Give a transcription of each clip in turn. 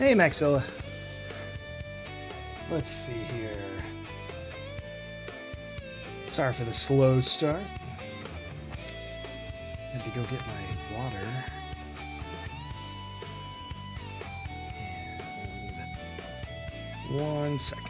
Hey, Maxilla. Let's see here. Sorry for the slow start. Had to go get my water. And 1 second.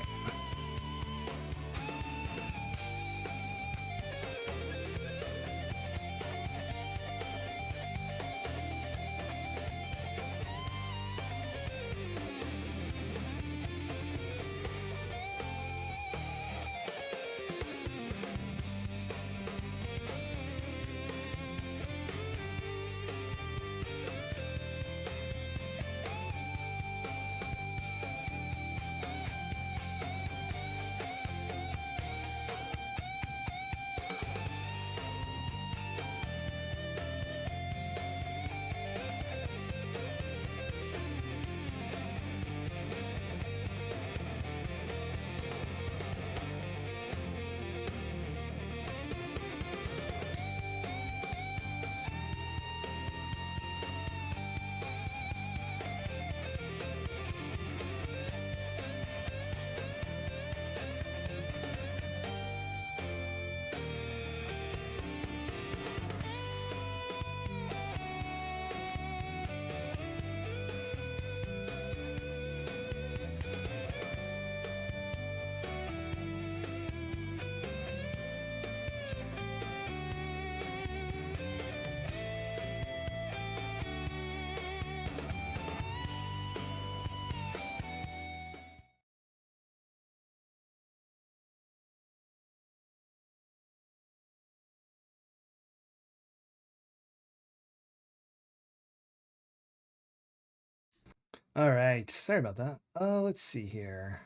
All right. Sorry about that. Let's see here.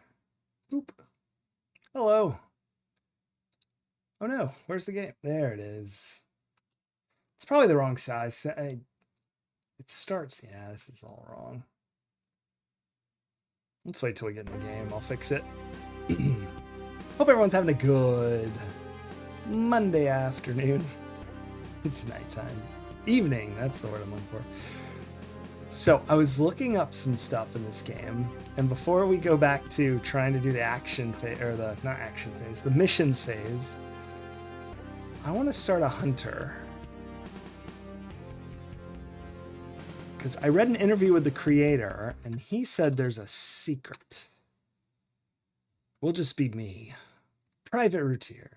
Oop. Hello. Oh no, where's the game? There it is. It's probably the wrong size. It starts. Yeah, this is all wrong. Let's wait till we get in the game. I'll fix it. Hope everyone's having a good Monday afternoon. It's nighttime. Evening, that's the word I'm looking for. So I was looking up some stuff in this game, and before we go back to trying to do the action phase, or the, not action phase, the missions phase, I want to start a hunter. Because I read an interview with the creator, and he said there's a secret. Will just be me. Private routier.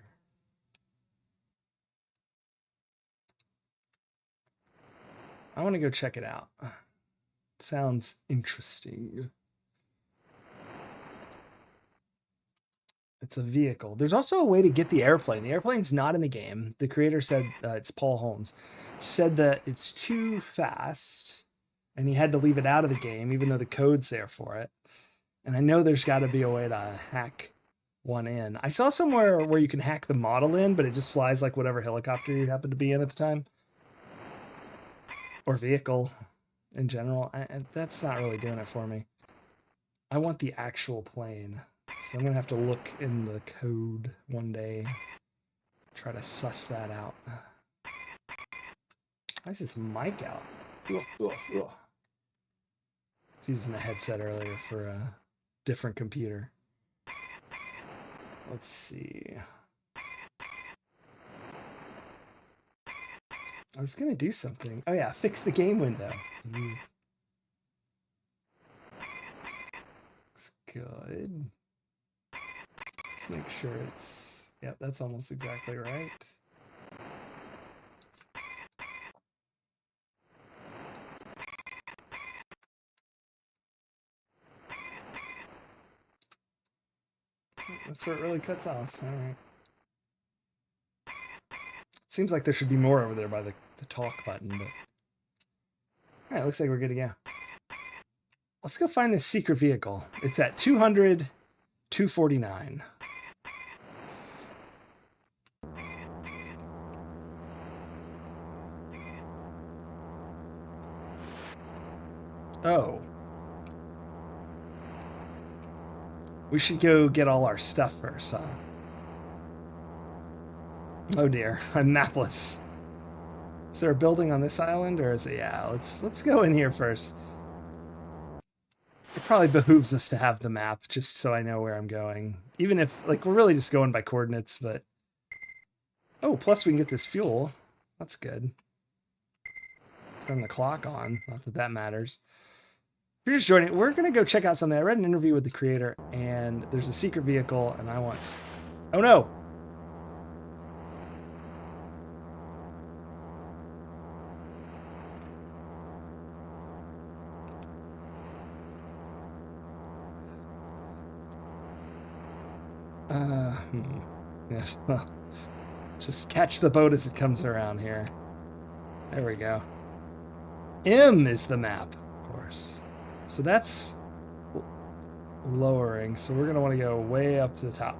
I want to go check it out. Sounds interesting. It's a vehicle. There's also a way to get the airplane. The airplane's not in the game. The creator said, it's Paul Holmes, said that it's too fast and he had to leave it out of the game, even though the code's there for it. And I know there's got to be a way to hack one in. I saw somewhere where you can hack the model in, but it just flies like whatever helicopter you happen to be in at the time. Or vehicle in general. That's not really doing it for me. I want the actual plane. So I'm going to have to look in the code one day. Try to suss that out. Why is this mic out? I was using the headset earlier for a different computer. Let's see. I was going to do something. Oh yeah, fix the game window. Looks good. Let's make sure it's... Yep, that's almost exactly right. That's where it really cuts off. All right. Seems like there should be more over there by the talk button, but... All right, looks like we're good to go. Let's go find this secret vehicle. It's at 200, 249. Oh. We should go get all our stuff first, huh? Oh dear, I'm mapless. Is there a building on this island, or is it? Yeah, let's go in here first. it probably behooves us to have the map just so I know where I'm going. Even if, like, we're really just going by coordinates, but... Oh, plus we can get this fuel. That's good. Turn the clock on. Not that that matters. If you're just joining, we're going to go check out something. I read an interview with the creator, and there's a secret vehicle, and I want... Oh, no! Yes, well, just catch the boat as it comes around here. There we go. M is the map, of course. So that's lowering, so we're going to want to go way up to the top.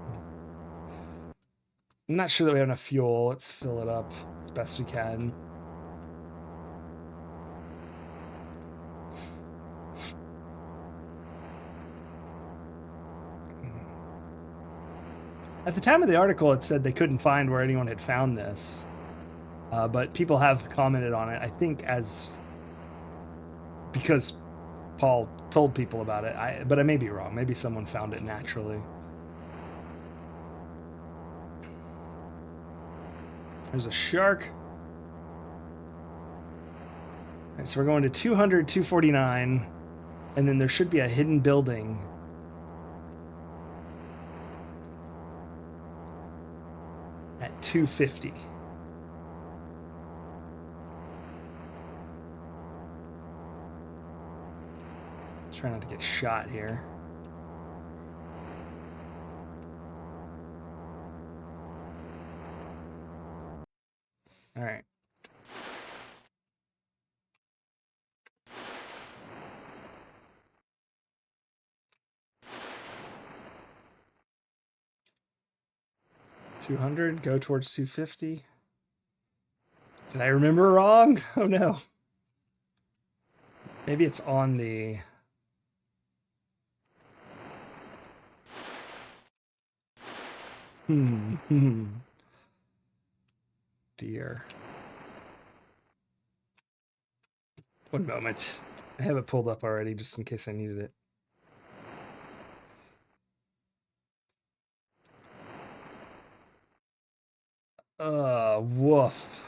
I'm not sure that we have enough fuel. Let's fill it up as best we can. At the time of the article, it said they couldn't find where anyone had found this. But people have commented on it, I think, because Paul told people about it. But I may be wrong. Maybe someone found it naturally. There's a shark. All right, so we're going to 200, 249, and then there should be a hidden building. At 250. Try not to get shot here. All right. $200, go towards 250. Did I remember wrong? Oh no. Maybe it's on the... Dear. One moment. I have it pulled up already just in case I needed it. Woof.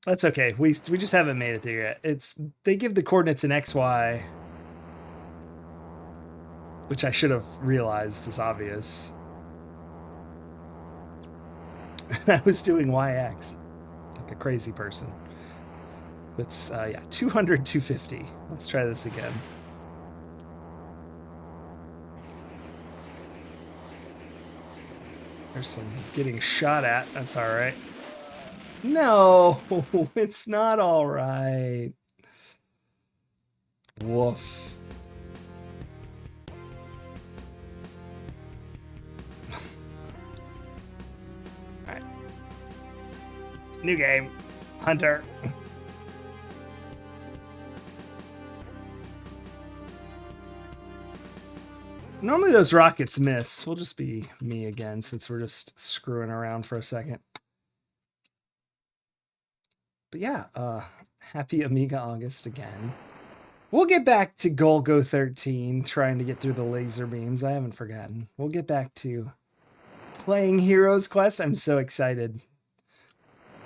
That's okay. We just haven't made it there yet. They give the coordinates in XY, which I should have realized is obvious. I was doing YX like a crazy person. That's yeah, 200, 250. Let's try this again. There's some getting shot at. That's all right. No, it's not all right. Woof. All right. New game. Hunter. Normally those rockets miss. We'll just be me again since we're just screwing around for a second. But yeah, happy Amiga August again. We'll get back to Golgo 13, trying to get through the laser beams. I haven't forgotten. We'll get back to playing Heroes Quest. I'm so excited.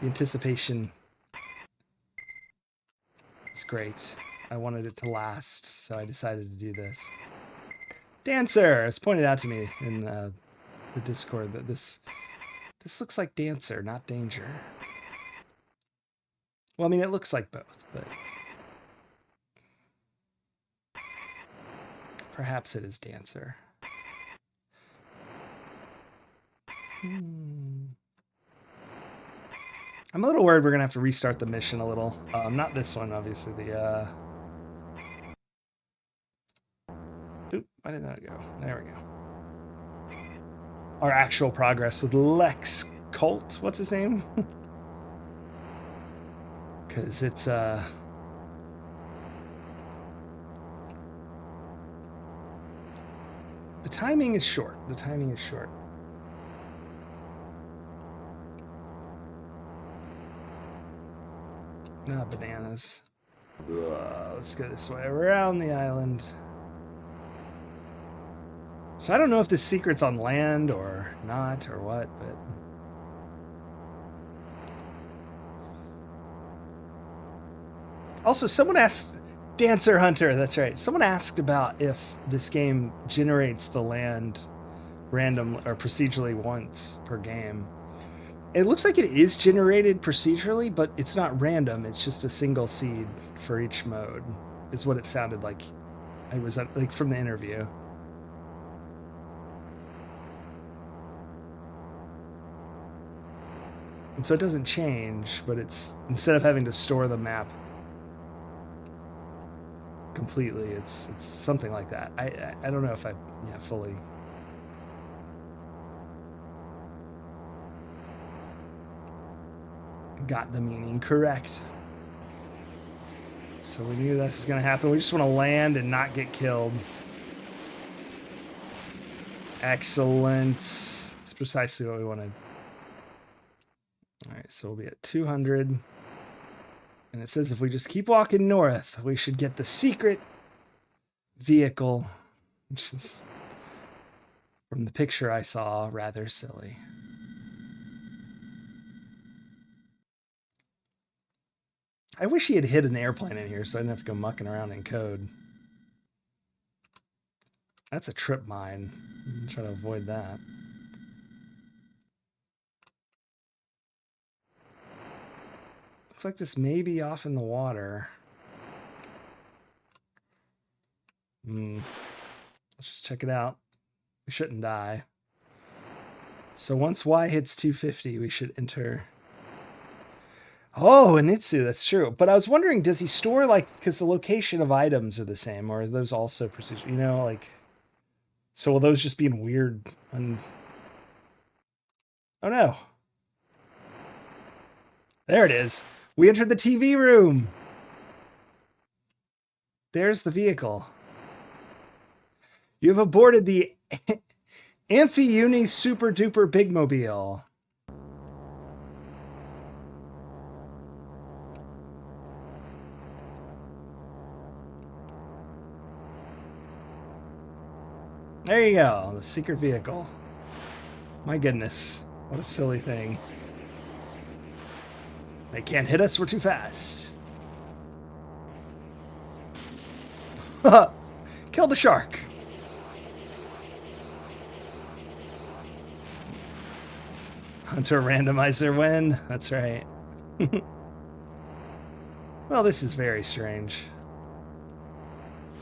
The anticipation is great. I wanted it to last, so I decided to do this. Dancer! It's pointed out to me in the Discord that this looks like Dancer, not Danger. Well, I mean, it looks like both, but... Perhaps it is Dancer. I'm a little worried we're going to have to restart the mission a little. Not this one, obviously. The Oop, why did that go? There we go. Our actual progress with Lex Colt. What's his name? Because it's... The timing is short. The timing is short. Ah, bananas. Let's go this way, around the island. So I don't know if this secret's on land or not or what, but... Also, someone asked... Dancer Hunter, that's right. Someone asked about if this game generates the land random or procedurally once per game. It looks like it is generated procedurally, but it's not random. It's just a single seed for each mode, is what it sounded like. It was like from the interview. And so it doesn't change, but it's instead of having to store the map completely, it's something like that. I don't know if I fully got the meaning correct. So we knew this was going to happen. We just want to land and not get killed. Excellent. It's precisely what we wanted. All right, so we'll be at 200. And it says if we just keep walking north, we should get the secret vehicle, which is, from the picture I saw, rather silly. I wish he had hid an airplane in here so I didn't have to go mucking around in code. That's a trip mine. I'm trying to avoid that. Looks like this may be off in the water. Let's just check it out. We shouldn't die. So once Y hits 250, we should enter. Oh, Anitsu, that's true. But I was wondering, does he store, like, because the location of items are the same, or are those also precision? You know, like, so will those just be in weird? Oh no. There it is. We entered the TV room. There's the vehicle. You have aborted the Amphiuni Super Duper Big Mobile. There you go, the secret vehicle. My goodness, what a silly thing. They can't hit us, we're too fast. Killed a shark. Hunter randomizer win. That's right. Well, this is very strange.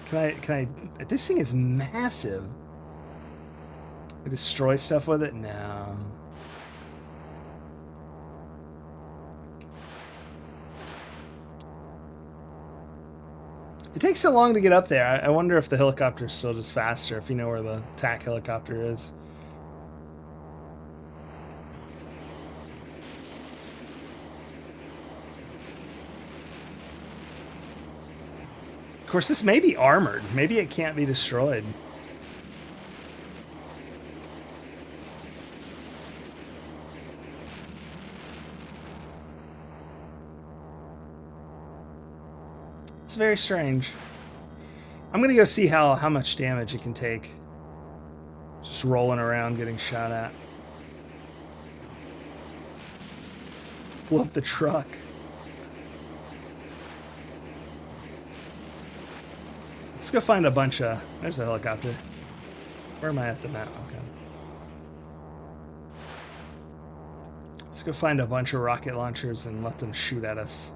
Can I? This thing is massive. I destroy stuff with it? No. It takes so long to get up there. I wonder if the helicopter's still just faster, if you know where the TAC helicopter is. Of course, this may be armored. Maybe it can't be destroyed. It's very strange. I'm gonna go see how much damage it can take. Just rolling around, getting shot at. Blow up the truck. Let's go find a bunch of... There's a helicopter. Where am I at the map? Okay. Let's go find a bunch of rocket launchers and let them shoot at us.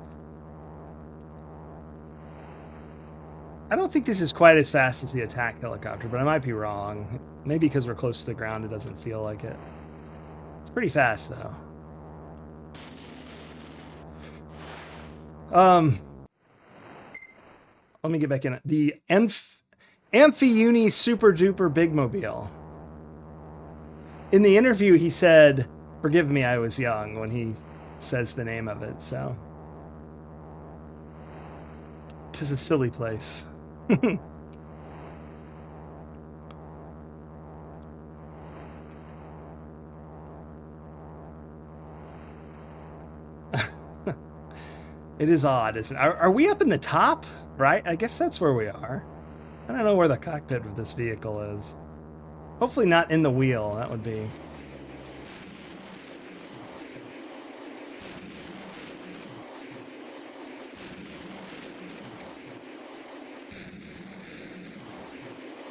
I don't think this is quite as fast as the attack helicopter, but I might be wrong. Maybe because we're close to the ground, it doesn't feel like it. It's pretty fast, though. Let me get back in it. The Amphiuni Super Duper Big Mobile. In the interview, he said, "Forgive me, I was young," when he says the name of it, so. 'Tis a silly place. It is odd, isn't it? Are we up in the top? Right? I guess that's where we are. I don't know where the cockpit of this vehicle is. Hopefully not in the wheel. That would be...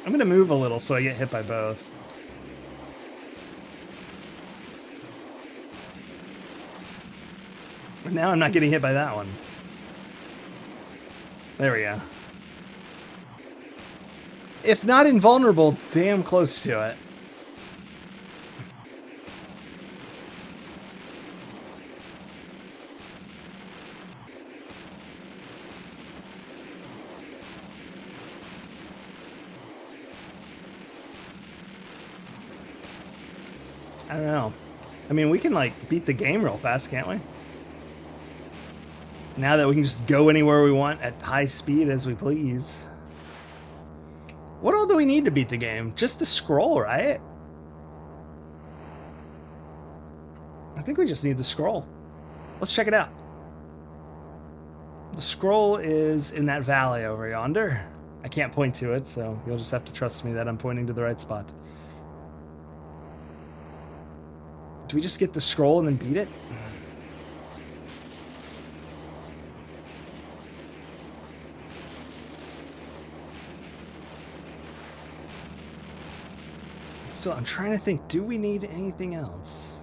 I'm going to move a little so I get hit by both. But now I'm not getting hit by that one. There we go. If not invulnerable, damn close to it. I don't know. I mean, we can, like, beat the game real fast, can't we? Now that we can just go anywhere we want at high speed as we please. What all do we need to beat the game? Just the scroll, right? I think we just need the scroll. Let's check it out. The scroll is in that valley over yonder. I can't point to it, so you'll just have to trust me that I'm pointing to the right spot. Do we just get the scroll and then beat it? Still, I'm trying to think, do we need anything else?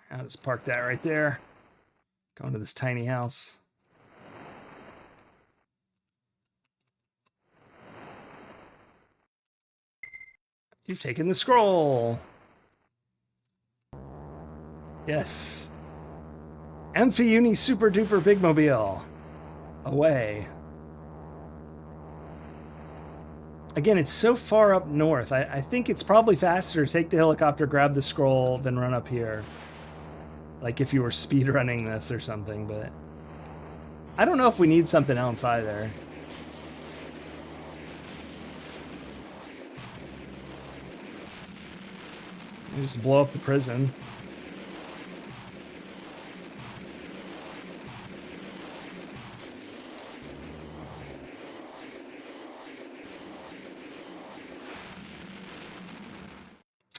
I'll just park that right there. Go into this tiny house. You've taken the scroll. Yes. Amphiuni Super Duper Big Mobile. Away. Again, it's so far up north. I think it's probably faster to take the helicopter, grab the scroll, then run up here. Like if you were speed running this or something, but I don't know if we need something else either. We just blow up the prison.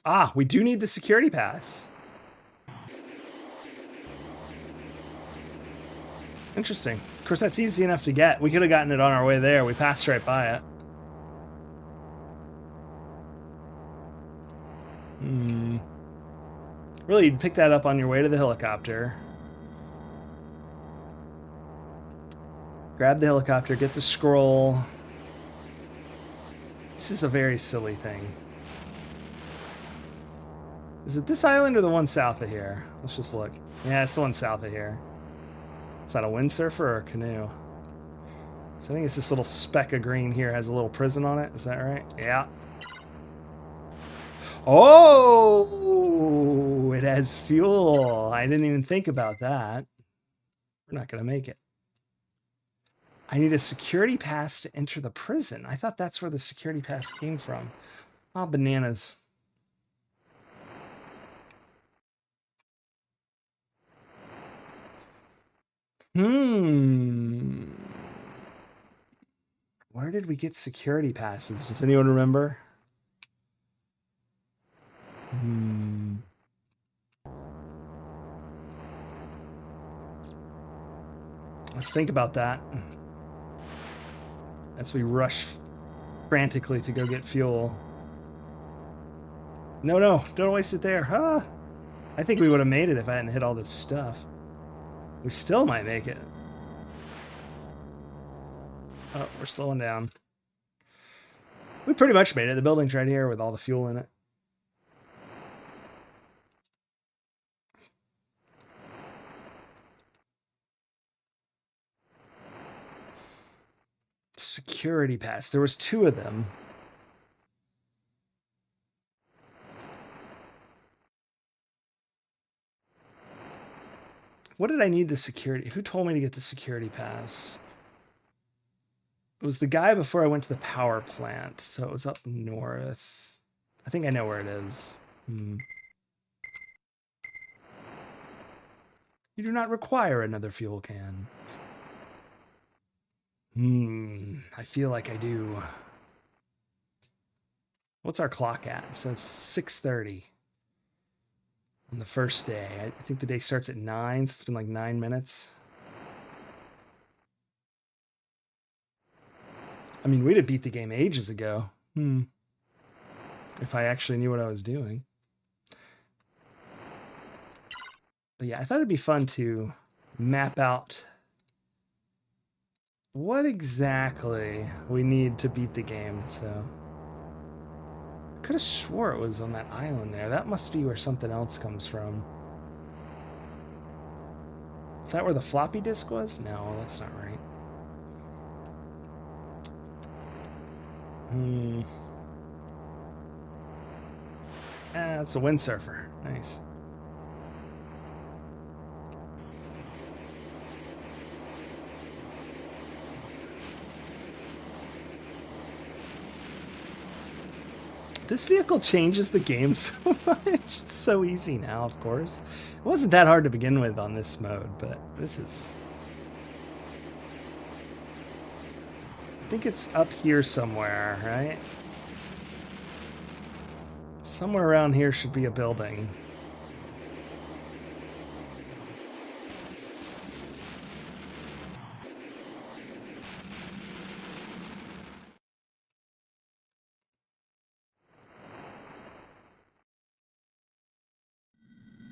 Ah, we do need the security pass. Interesting. Of course, that's easy enough to get. We could have gotten it on our way there. We passed right by it. Really, you'd pick that up on your way to the helicopter. Grab the helicopter, get the scroll. This is a very silly thing. Is it this island or the one south of here? Let's just look. Yeah, it's the one south of here. Is that a windsurfer or a canoe? So I think it's this little speck of green here has a little prison on it. Is that right? Yeah. Oh, it has fuel. I didn't even think about that. We're not going to make it. I need a security pass to enter the prison. I thought that's where the security pass came from. Oh, bananas. Where did we get security passes? Does anyone remember? Let's think about that as we rush frantically to go get fuel. No, don't waste it there. Huh? I think we would have made it if I hadn't hit all this stuff. We still might make it. Oh, we're slowing down. We pretty much made it. The building's right here with all the fuel in it. Security pass. There was 2 of them. What did I need the security? Who told me to get the security pass? It was the guy before I went to the power plant, so it was up north. I think I know where it is. You do not require another fuel can. I feel like I do. What's our clock at? So it's 6:30 on the first day. I think the day starts at 9, so it's been like 9 minutes. I mean, we'd have beat the game ages ago. If I actually knew what I was doing. But yeah, I thought it'd be fun to map out what exactly we need to beat the game, so... I could have swore it was on that island there. That must be where something else comes from. Is that where the floppy disk was? No, that's not right. Ah, it's a windsurfer. Nice. This vehicle changes the game so much. It's so easy now, of course. It wasn't that hard to begin with on this mode, but this is... I think it's up here somewhere, right? Somewhere around here should be a building.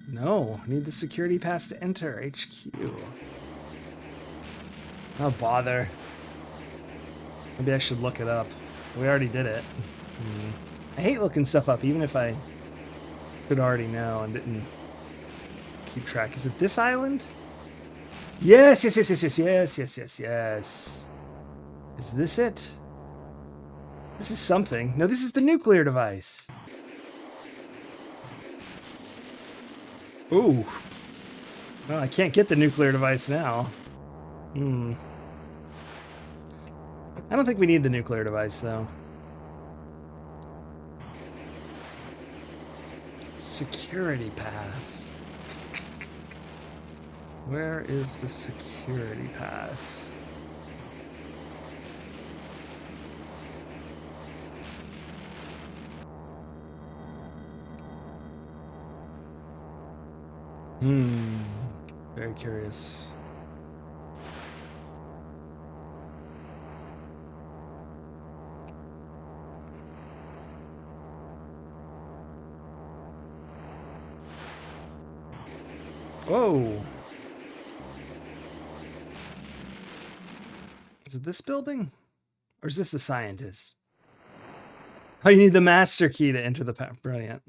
No, I need the security pass to enter HQ. Oh, bother. Maybe I should look it up. We already did it. I hate looking stuff up, even if I could already know and didn't keep track. Is it this island? Yes, yes, yes, yes, yes, yes, yes, yes, yes. Is this it? This is something. No, this is the nuclear device. Ooh. Well, I can't get the nuclear device now. I don't think we need the nuclear device, though. Security pass. Where is the security pass? Very curious. Whoa. Is it this building? Or is this the scientist? Oh, you need the master key to enter the path. Brilliant.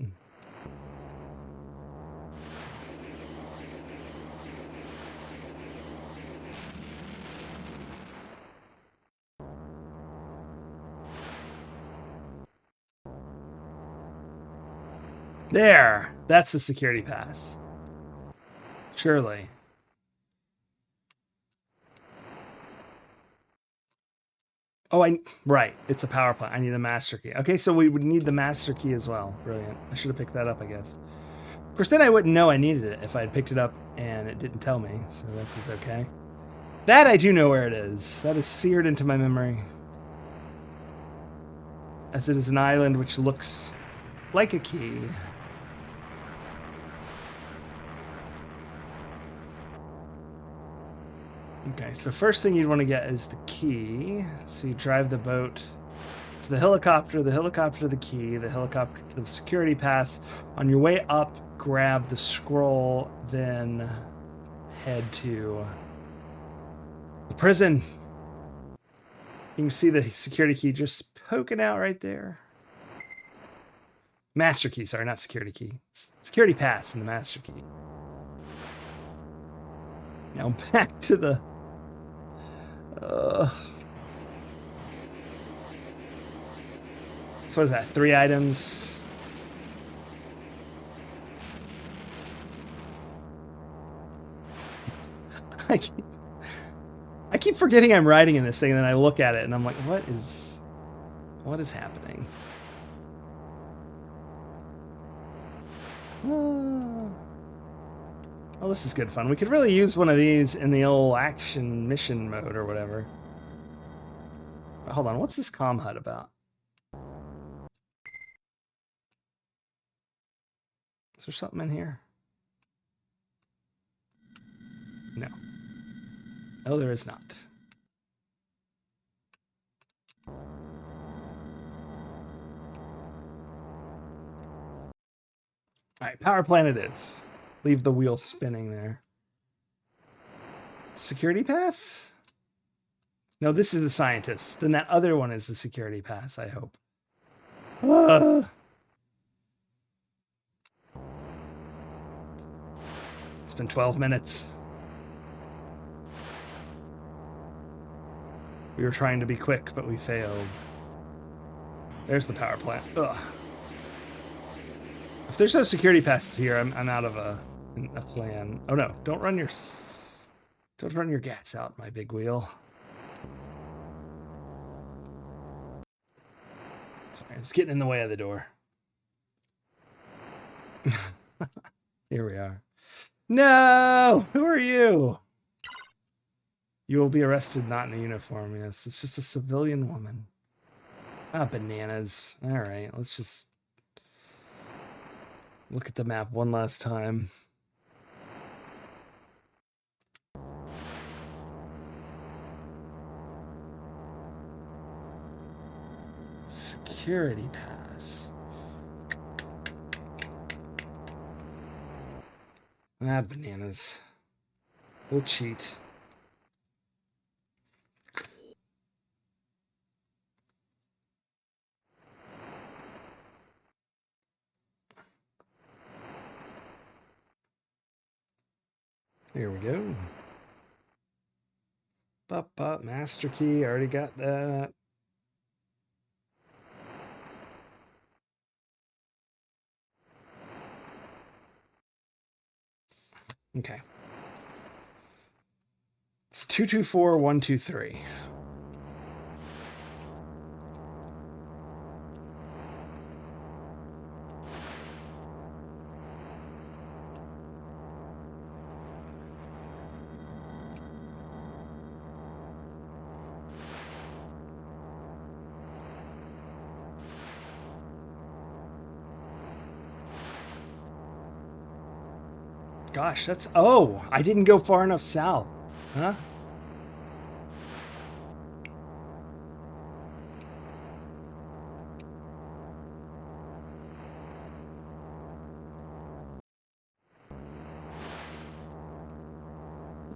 There. That's the security pass. Surely. Oh, right. It's a power plant. I need a master key. Okay, so we would need the master key as well. Brilliant. I should have picked that up, I guess. Of course, then I wouldn't know I needed it if I had picked it up and it didn't tell me. So this is okay. That I do know where it is. That is seared into my memory. As it is an island which looks like a key. Okay, so first thing you'd want to get is the key. So you drive the boat to the helicopter to the key, the helicopter to the security pass. On your way up, grab the scroll, then head to the prison. You can see the security key just poking out right there. Master key, sorry, not security key. Security pass and the master key. Now back to the... So what is that? 3 items. I I keep forgetting I'm riding in this thing, and then I look at it, and I'm like, what is happening? Oh, this is good fun. We could really use one of these in the old action mission mode or whatever. Hold on, what's this comm HUD about? Is there something in here? No. Oh, there is not. All right, power plant it is. Leave the wheel spinning there. Security pass? No, this is the scientist. Then that other one is the security pass, I hope. It's been 12 minutes. We were trying to be quick, but we failed. There's the power plant. Ugh. If there's no security passes here, I'm out of a plan. Oh no! Don't run your gats out, my big wheel. Sorry, it's getting in the way of the door. Here we are. No! Who are you? You will be arrested not in a uniform. Yes, it's just a civilian woman. Ah, bananas. All right, let's just look at the map one last time. Security pass. Ah, bananas. We'll cheat. Here we go. Master key. Already got that. Okay. It's 224123. Gosh, that's... Oh, I didn't go far enough south. Huh?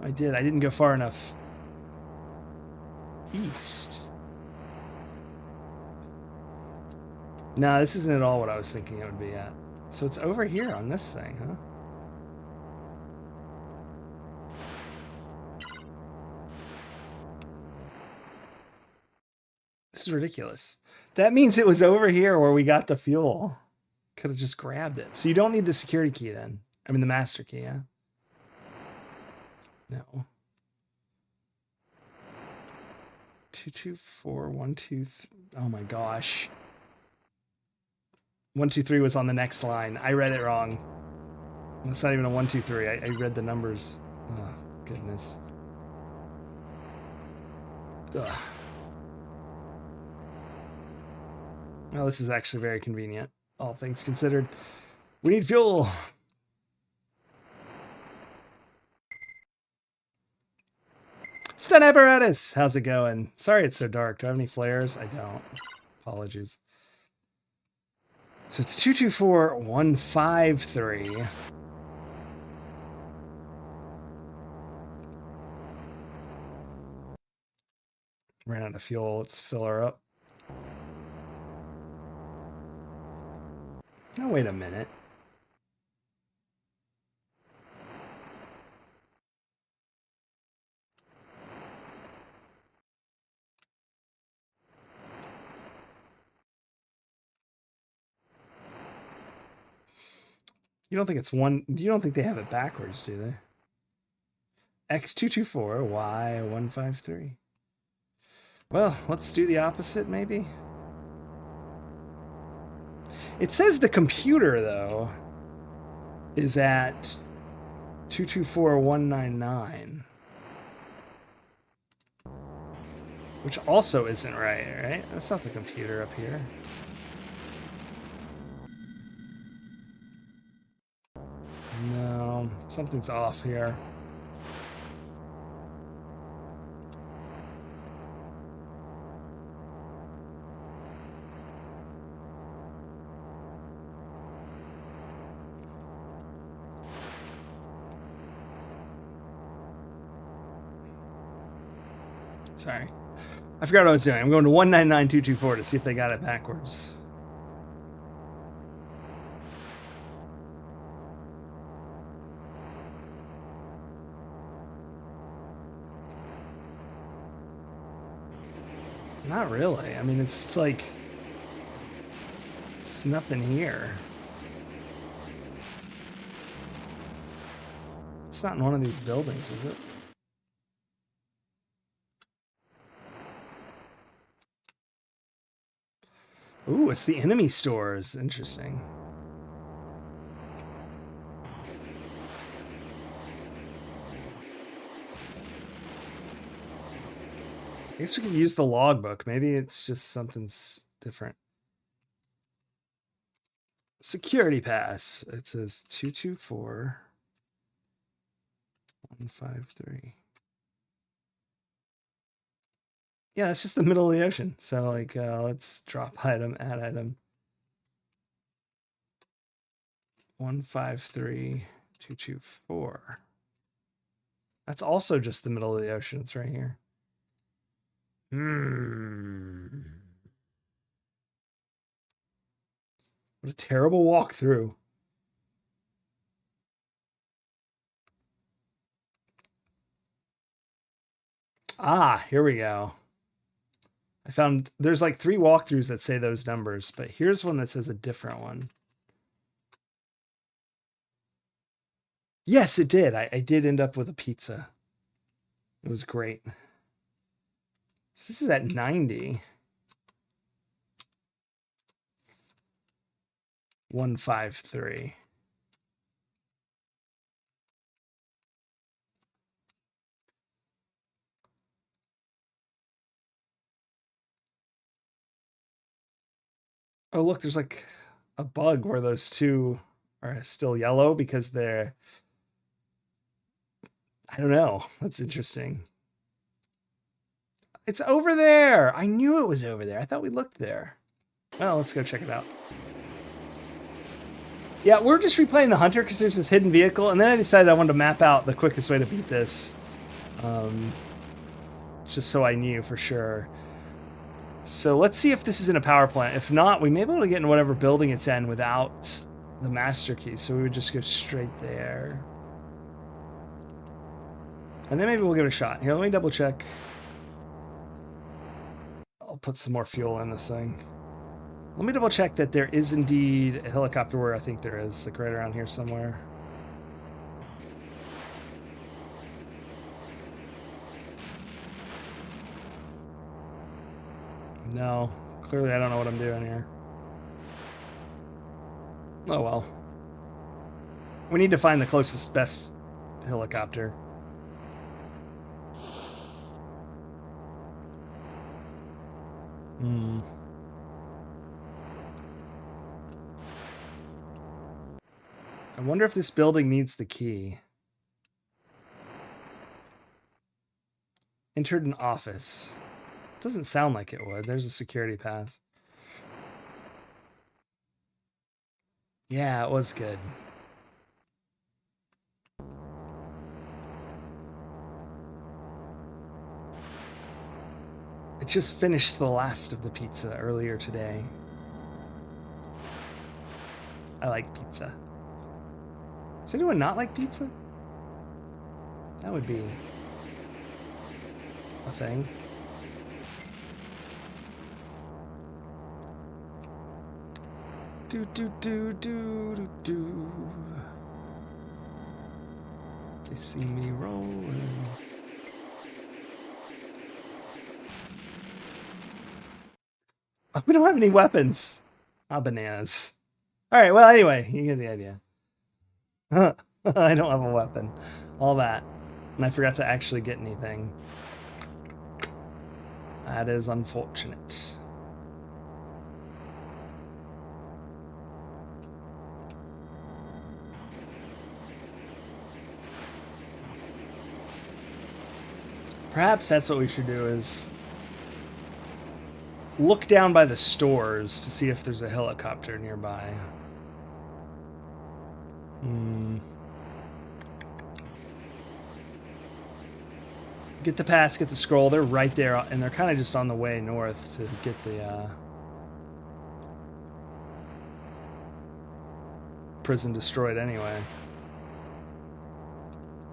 I did. I didn't go far enough east. No, this isn't at all what I was thinking it would be at. So it's over here on this thing, huh? This is ridiculous. That means it was over here where we got the fuel. Could have just grabbed it. So you don't need the security key then. I mean the master key, yeah? No. 224123. Oh my gosh. 123 was on the next line. I read it wrong. It's not even a 123. I read the numbers. Oh, goodness. Ugh. Well, this is actually very convenient, all things considered. We need fuel. Stun apparatus. How's it going? Sorry it's so dark. Do I have any flares? I don't. Apologies. So it's 224153. Ran out of fuel. Let's fill her up. Now wait a minute. You don't think it's one? You don't think they have it backwards, do they? X224, Y153. Well, let's do the opposite, maybe. It says the computer, though, is at 224199. Which also isn't right? That's not the computer up here. No, something's off here. Sorry. I forgot what I was doing. I'm going to 199224 to see if they got it backwards. Not really. I mean, it's like... There's nothing here. It's not in one of these buildings, is it? Ooh, it's the enemy stores. Interesting. I guess we could use the logbook. Maybe it's just something's different. Security pass. It says 224153. Yeah, it's just the middle of the ocean. So, like, let's drop item, add item. 153224. That's also just the middle of the ocean. It's right here. What a terrible walkthrough. Ah, here we go. I found there's like 3 walkthroughs that say those numbers, but here's one that says a different one. Yes, it did. I did end up with a pizza. It was great. So this is at 90. 153. Oh, look, there's like a bug where those two are still yellow because they're... I don't know. That's interesting. It's over there. I knew it was over there. I thought we looked there. Well, let's go check it out. Yeah, we're just replaying the Hunter because there's this hidden vehicle, and then I decided I wanted to map out the quickest way to beat this. Just so I knew for sure. So let's see if this is in a power plant. If not, we may be able to get in whatever building it's in without the master key. So we would just go straight there. And then maybe we'll give it a shot. Here, let me double check. I'll put some more fuel in this thing. Let me double check that there is indeed a helicopter where I think there is, like right around here somewhere. No, clearly I don't know what I'm doing here. Oh well. We need to find the closest, best helicopter. I wonder if this building needs the key. Entered an office. Doesn't sound like it would. There's a security pass. Yeah, it was good. I just finished the last of the pizza earlier today. I like pizza. Does anyone not like pizza? That would be a thing. They see me rolling. Oh, we don't have any weapons. Ah, bananas. All right, well, anyway, you get the idea. I don't have a weapon. All that. And I forgot to actually get anything. That is unfortunate. Perhaps that's what we should do is look down by the stores to see if there's a helicopter nearby. Get the pass, get the scroll. They're right there, and they're kind of just on the way north to get the prison destroyed anyway.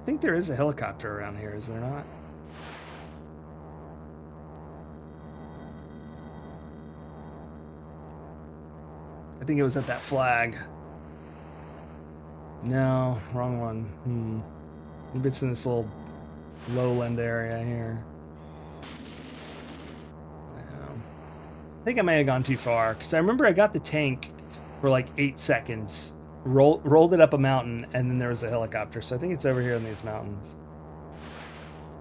I think there is a helicopter around here, is there not? I think it was at that flag. No, wrong one. Maybe it's in this little lowland area here. I think I may have gone too far because I remember I got the tank for like 8 seconds, rolled it up a mountain, and then there was a helicopter. So I think it's over here in these mountains.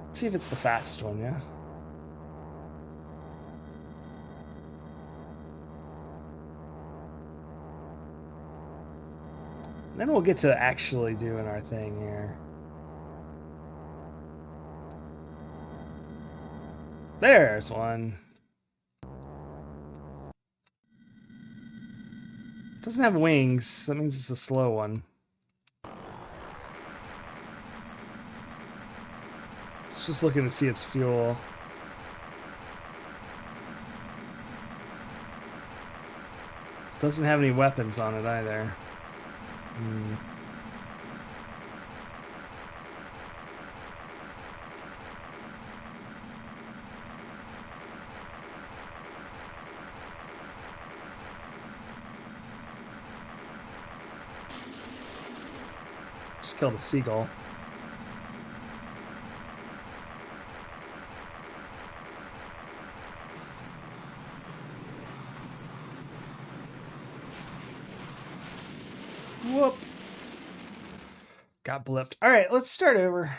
Let's see if it's the fast one, yeah? Then we'll get to actually doing our thing here. There's one. Doesn't have wings. That means it's a slow one. It's just looking to see its fuel. Doesn't have any weapons on it either. Just killed a seagull. Whoop. Got blipped. All right, let's start over.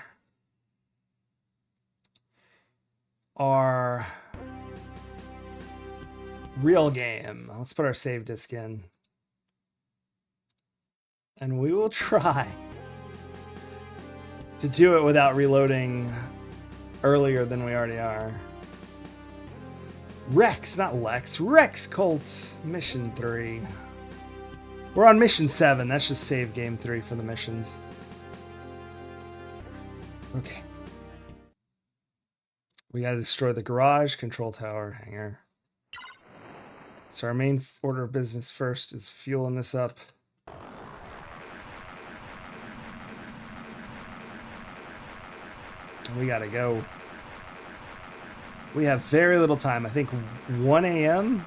Our real game. Let's put our save disk in. And we will try to do it without reloading earlier than we already are. Rex, not Lex. Rex Colt, Mission 3. We're on Mission 7. That's just save game 3 for the missions. Okay. We gotta destroy the garage, control tower, hangar. So our main order of business first is fueling this up. We gotta go. We have very little time. I think 1 a.m.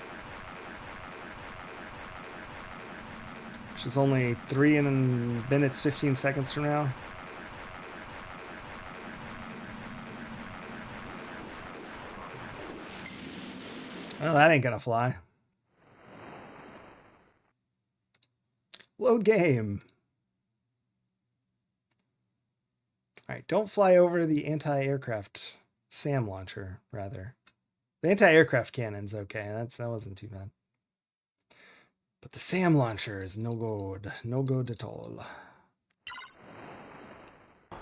Which is only 3 minutes, 15 seconds from now. Well, that ain't gonna fly. Load game. All right, don't fly over the anti-aircraft SAM launcher, rather. The anti-aircraft cannon's okay. That wasn't too bad. But the SAM launcher is no good. No good at all. Okay,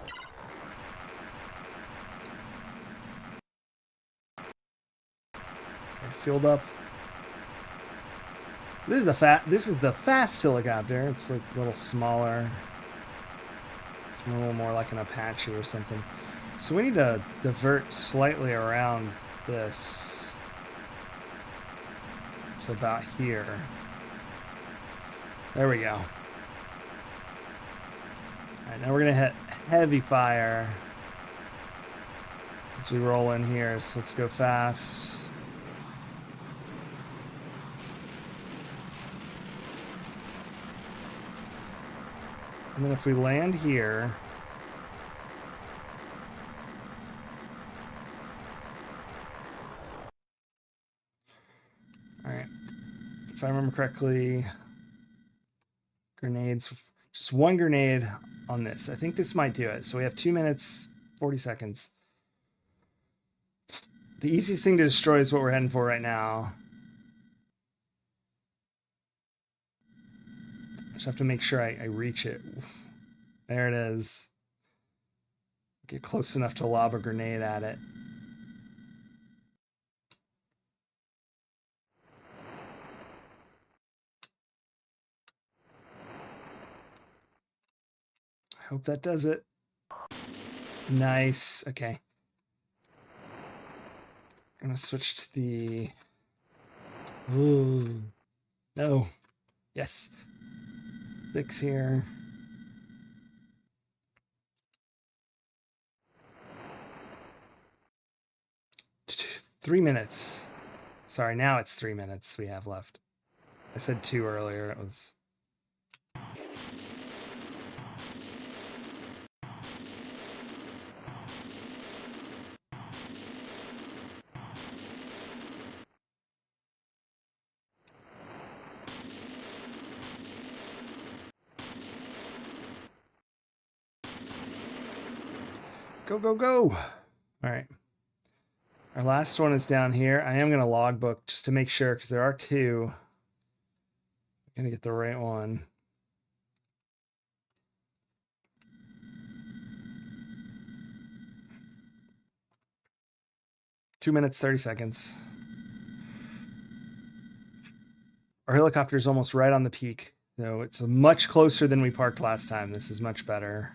filled up. This is the fast helicopter. It's like a little smaller. It's a little more like an Apache or something. So we need to divert slightly around this to about here. There we go. All right, now we're gonna hit heavy fire as we roll in here. So let's go fast. And then if we land here, if I remember correctly, grenades, just one grenade on this. I think this might do it. So we have 2 minutes, 40 seconds. The easiest thing to destroy is what we're heading for right now. I just have to make sure I reach it. There it is. Get close enough to lob a grenade at it. I hope that does it. Nice. Okay. I'm going to switch to the... Ooh. No. Yes. 6 here. Three minutes. Sorry, now it's 3 minutes we have left. I said 2 earlier. It was... Go, go, go. All right. Our last one is down here. I am going to logbook just to make sure because there are 2. I'm going to get the right one. Two minutes, 30 seconds. Our helicopter is almost right on the peak. So it's much closer than we parked last time. This is much better.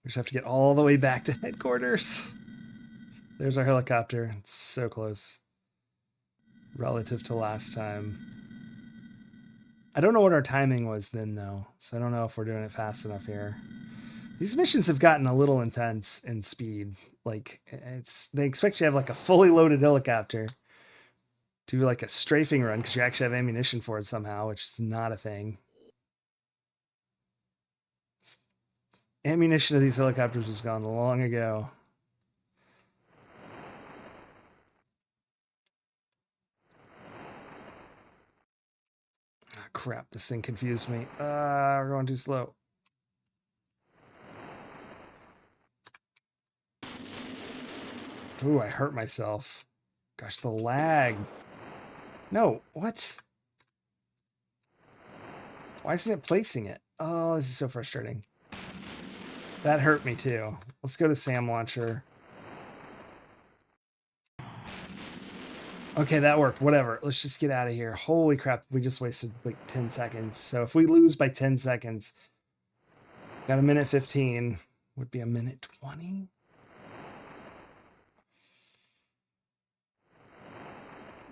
We just have to get all the way back to headquarters. There's our helicopter. It's so close relative to last time. I don't know what our timing was then, though. So I don't know if we're doing it fast enough here. These missions have gotten a little intense in speed. Like, they expect you to have like a fully loaded helicopter. Do like a strafing run because you actually have ammunition for it somehow, which is not a thing. Ammunition of these helicopters was gone long ago. Ah, crap, this thing confused me. We're going too slow. Ooh, I hurt myself. Gosh, the lag. No, what? Why isn't it placing it? Oh, this is so frustrating. That hurt me too. Let's go to SAM launcher. Okay, that worked. Whatever. Let's just get out of here. Holy crap, we just wasted like 10 seconds. So if we lose by 10 seconds, got a minute 15. Would be a minute 20.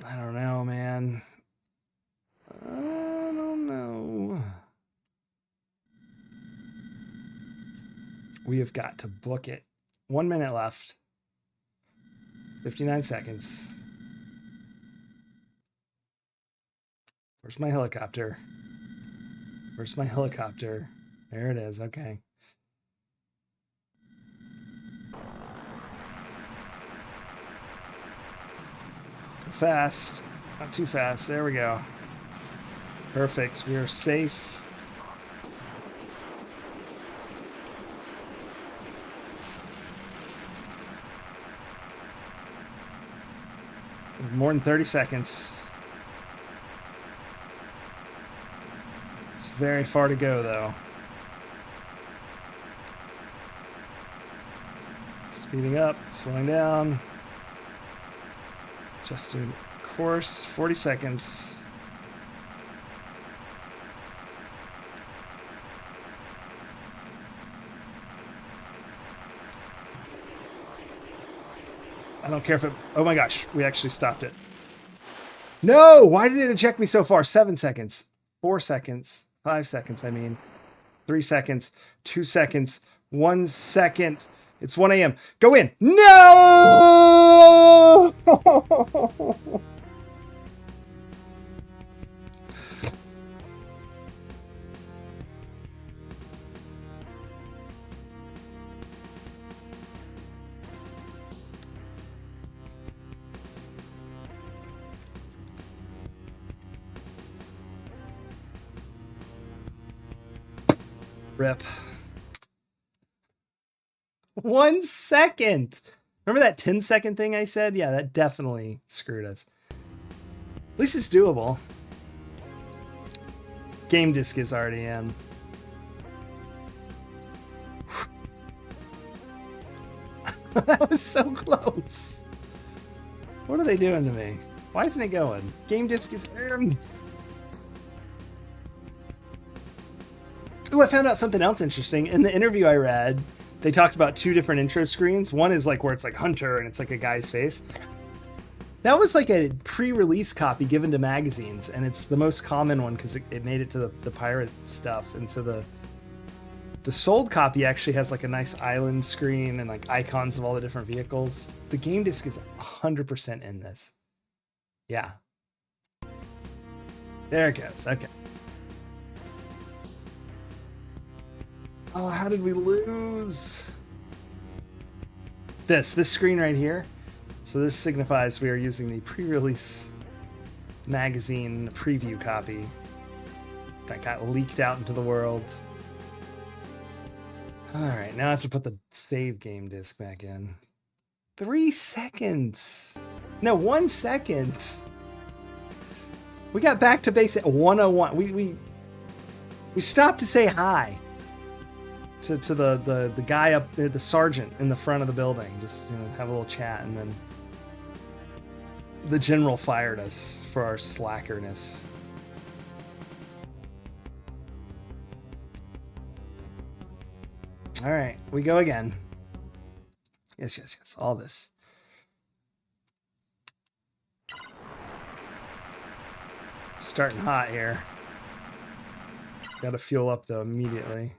I don't know, man. I don't know. We have got to book it. 1 minute left. 59 seconds. Where's my helicopter? Where's my helicopter? There it is. Okay. Go fast. Not too fast. There we go. Perfect. We are safe. More than 30 seconds. It's very far to go, though. Speeding up, slowing down. Adjusting course, 40 seconds. I don't care if it... Oh my gosh, we actually stopped it. No! Why did it eject me so far? 7 seconds. 4 seconds. 5 seconds, I mean. 3 seconds. 2 seconds. 1 second. It's 1 a.m. Go in. No! Rip. 1 second. Remember that 10-second thing I said? Yeah, that definitely screwed us. At least it's doable. Game disc is already in. That was so close. What are they doing to me? Why isn't it going? Game disc is in. Ooh, I found out something else interesting. In the interview I read, they talked about 2 different intro screens. One is like where it's like Hunter and it's like a guy's face. That was like a pre-release copy given to magazines, and it's the most common one because it made it to the pirate stuff. And so the sold copy actually has like a nice island screen and like icons of all the different vehicles. The game disc is 100% in this. Yeah. There it goes. Okay. Oh, how did we lose? This screen right here. So this signifies we are using the pre-release magazine preview copy that got leaked out into the world. All right, now I have to put the save game disc back in. 3 seconds. No, 1 second. We got back to basic 101. We stopped to say hi to the guy up there, the sergeant in the front of the building. Just have a little chat, and then the general fired us for our slackerness. All right, we go again. Yes. All this. Starting hot here. Got to fuel up though immediately.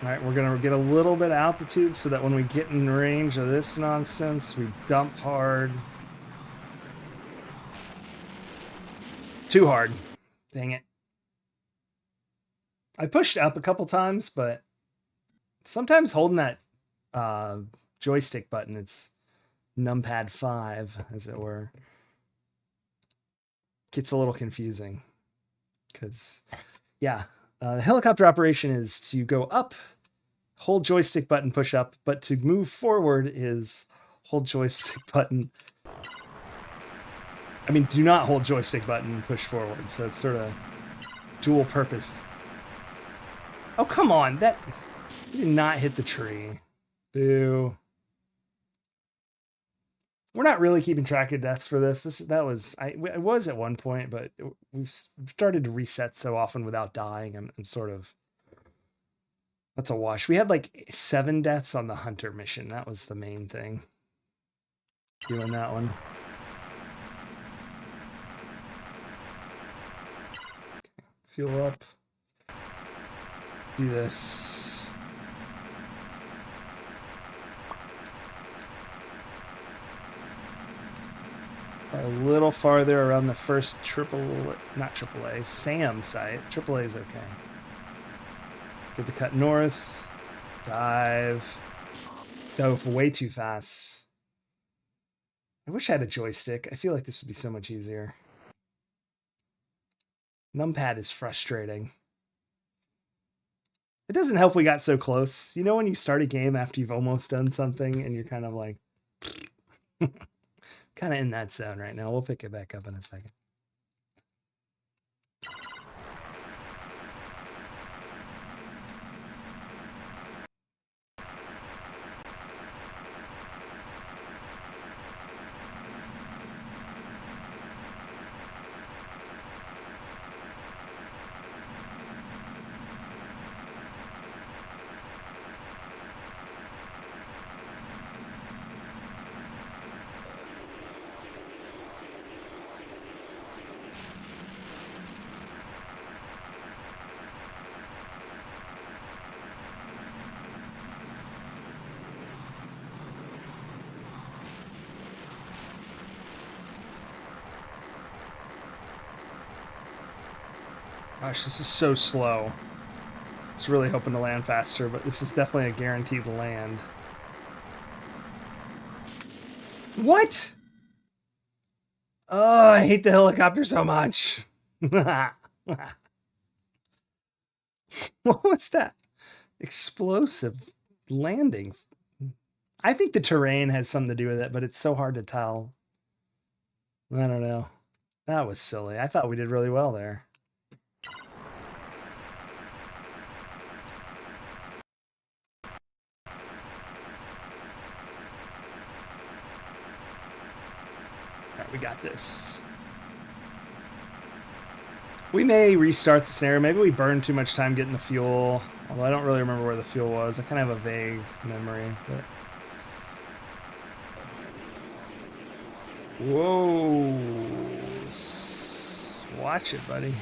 All right, we're going to get a little bit of altitude so that when we get in range of this nonsense, we dump hard. Too hard. Dang it. I pushed up a couple times, but sometimes holding that joystick button, it's numpad 5, as it were, gets a little confusing. Because, yeah. The helicopter operation is to go up, hold joystick button, push up, but to move forward is hold joystick button. I mean, do not hold joystick button, push forward. So it's sort of dual purpose. Oh, come on. That did not hit the tree. Boo. We're not really keeping track of deaths for this. I was at one point, but we've started to reset so often without dying. I'm sort of, that's a wash. We had like 7 deaths on the Hunter mission. That was the main thing. Doing that one. Okay, fuel up. Do this. A little farther around the first not AAA, SAM site. AAA is okay. Good to cut north. Dive. Dove way too fast. I wish I had a joystick. I feel like this would be so much easier. Numpad is frustrating. It doesn't help we got so close. You know when you start a game after you've almost done something and you're kind of like... kind of in that zone right now. We'll pick it back up in a second. Gosh, this is so slow. It's really hoping to land faster, but this is definitely a guaranteed land. What? Oh, I hate the helicopter so much. What was that? Explosive landing. I think the terrain has something to do with it, but it's so hard to tell. I don't know. That was silly. I thought we did really well there. All right, we got this. We may restart the scenario. Maybe we burned too much time getting the fuel. Although I don't really remember where the fuel was. I kind of have a vague memory. But... Whoa. Watch it, buddy.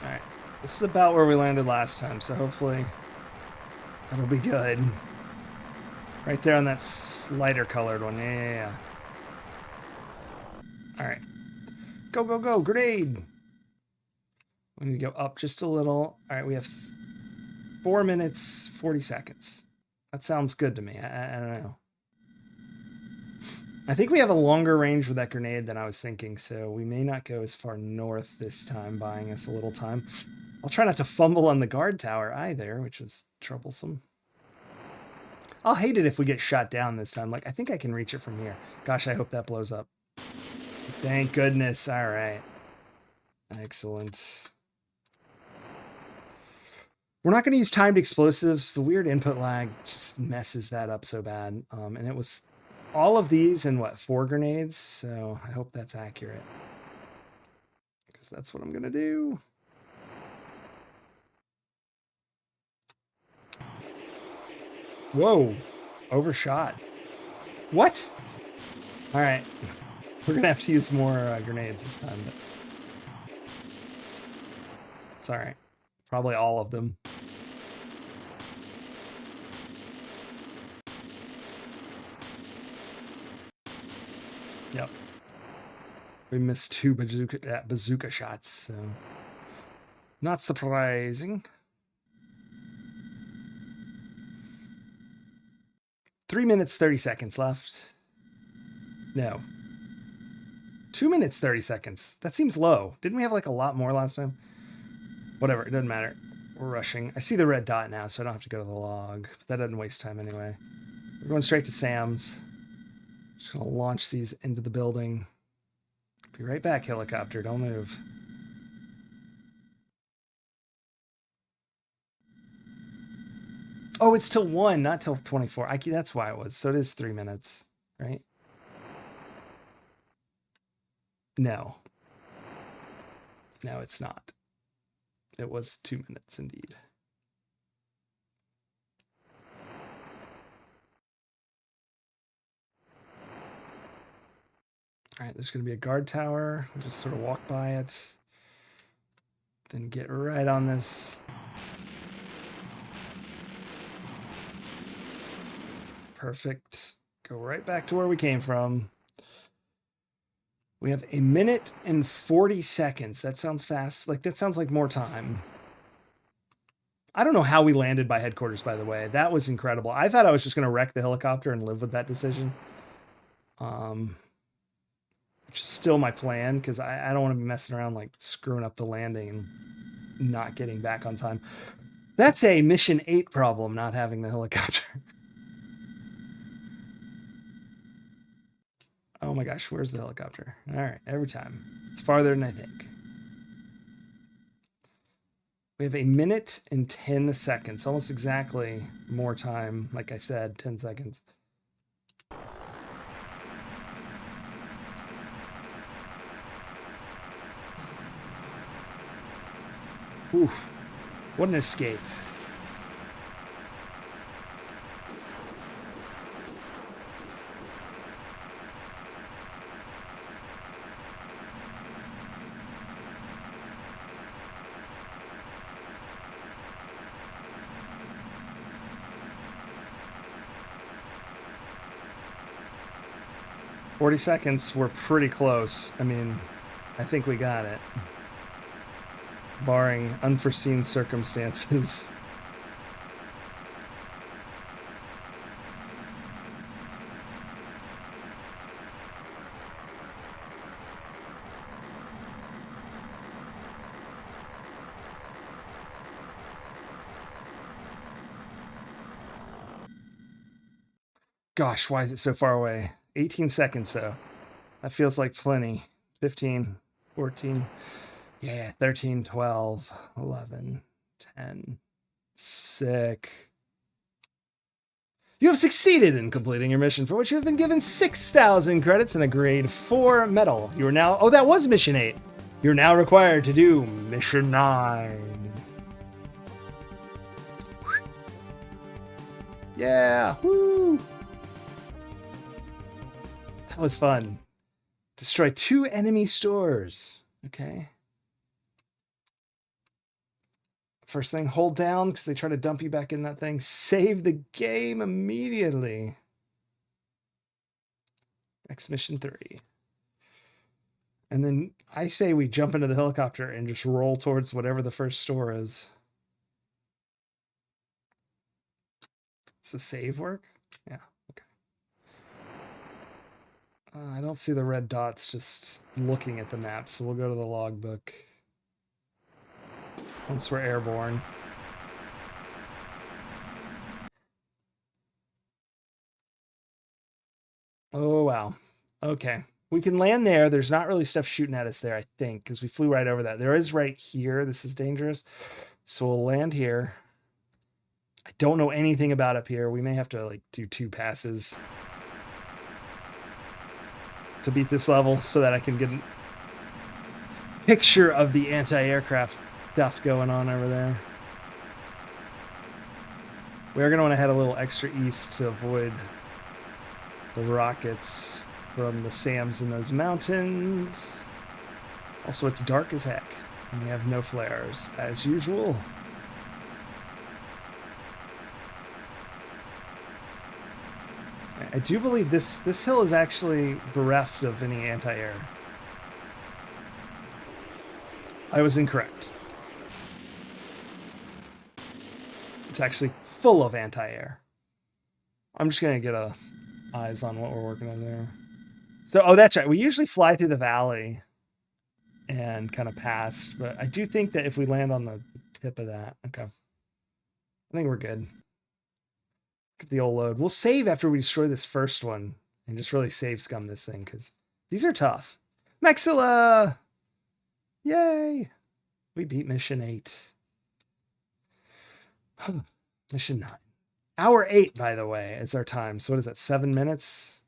Alright. This is about where we landed last time, so hopefully that'll be good. Right there on that lighter colored one. Yeah. Alright. Go, go, go. Grenade. We need to go up just a little. Alright, we have 4 minutes, 40 seconds. That sounds good to me. I don't know. I think we have a longer range with that grenade than I was thinking, so we may not go as far north this time, buying us a little time. I'll try not to fumble on the guard tower either, which was troublesome. I'll hate it if we get shot down this time. Like, I think I can reach it from here. Gosh, I hope that blows up. Thank goodness. All right. Excellent. We're not going to use timed explosives. The weird input lag just messes that up so bad. And it was all of these in, what, 4 grenades? So I hope that's accurate. Because that's what I'm going to do. Whoa. Overshot. What? All right. We're going to have to use more grenades this time. But it's all right. Probably all of them. Yep. We missed 2 bazooka shots, so not surprising. 3 minutes, 30 seconds left. No. 2 minutes, 30 seconds. That seems low. Didn't we have like a lot more last time? Whatever, it doesn't matter. We're rushing. I see the red dot now, so I don't have to go to the log. But that doesn't waste time anyway. We're going straight to Sam's. Just gonna launch these into the building. Be right back, helicopter. Don't move. Oh, it's till 1, not till 24. That's why it was. So it is 3 minutes, right? No. No, it's not. It was 2 minutes indeed. All right, there's going to be a guard tower. We'll just sort of walk by it. Then get right on this. Perfect. Go right back to where we came from. We have 1 minute and 40 seconds. That sounds fast. Like, that sounds like more time. I don't know how we landed by headquarters, by the way. That was incredible. I thought I was just going to wreck the helicopter and live with that decision. Which is still my plan, because I don't want to be messing around, like, screwing up the landing and not getting back on time. That's a Mission 8 problem, not having the helicopter. Oh my gosh, where's the helicopter? All right, every time. It's farther than I think. We have 1 minute and 10 seconds, almost exactly more time. Like I said, 10 seconds. Oof, what an escape. 40 seconds. We're pretty close. I mean, I think we got it. Barring unforeseen circumstances. Gosh, why is it so far away? 18 seconds, though. That feels like plenty. 15, 14, yeah, 13, 12, 11, 10. Sick. You have succeeded in completing your mission, for which you have been given 6,000 credits and a grade 4 medal. You are now... Oh, that was mission 8. You're now required to do mission 9. Yeah, woo! That was fun. Destroy 2 enemy stores. Okay. First thing, hold down because they try to dump you back in that thing. Save the game immediately. Next mission 3. And then I say we jump into the helicopter and just roll towards whatever the first store is. Does the save work? Yeah, okay. I don't see the red dots just looking at the map, so we'll go to the logbook once we're airborne. Oh, wow. Okay. We can land there. There's not really stuff shooting at us there, I think, because we flew right over that. There is right here. This is dangerous. So we'll land here. I don't know anything about up here. We may have to like do 2 passes to beat this level so that I can get a picture of the anti-aircraft stuff going on over there. We're going to want to head a little extra east to avoid the rockets from the SAMs in those mountains. Also, it's dark as heck, and we have no flares, as usual. I do believe this hill is actually bereft of any anti-air. I was incorrect. It's actually full of anti-air. I'm just going to get eyes on what we're working on there. So, oh, that's right. We usually fly through the valley and kind of pass, but I do think that if we land on the tip of that, okay. I think we're good. Get the old load. We'll save after we destroy this first one and just really save scum this thing because these are tough. Maxilla! Yay! We beat mission 8. Mission 9. Hour 8, by the way, is our time. So what is that, 7 minutes?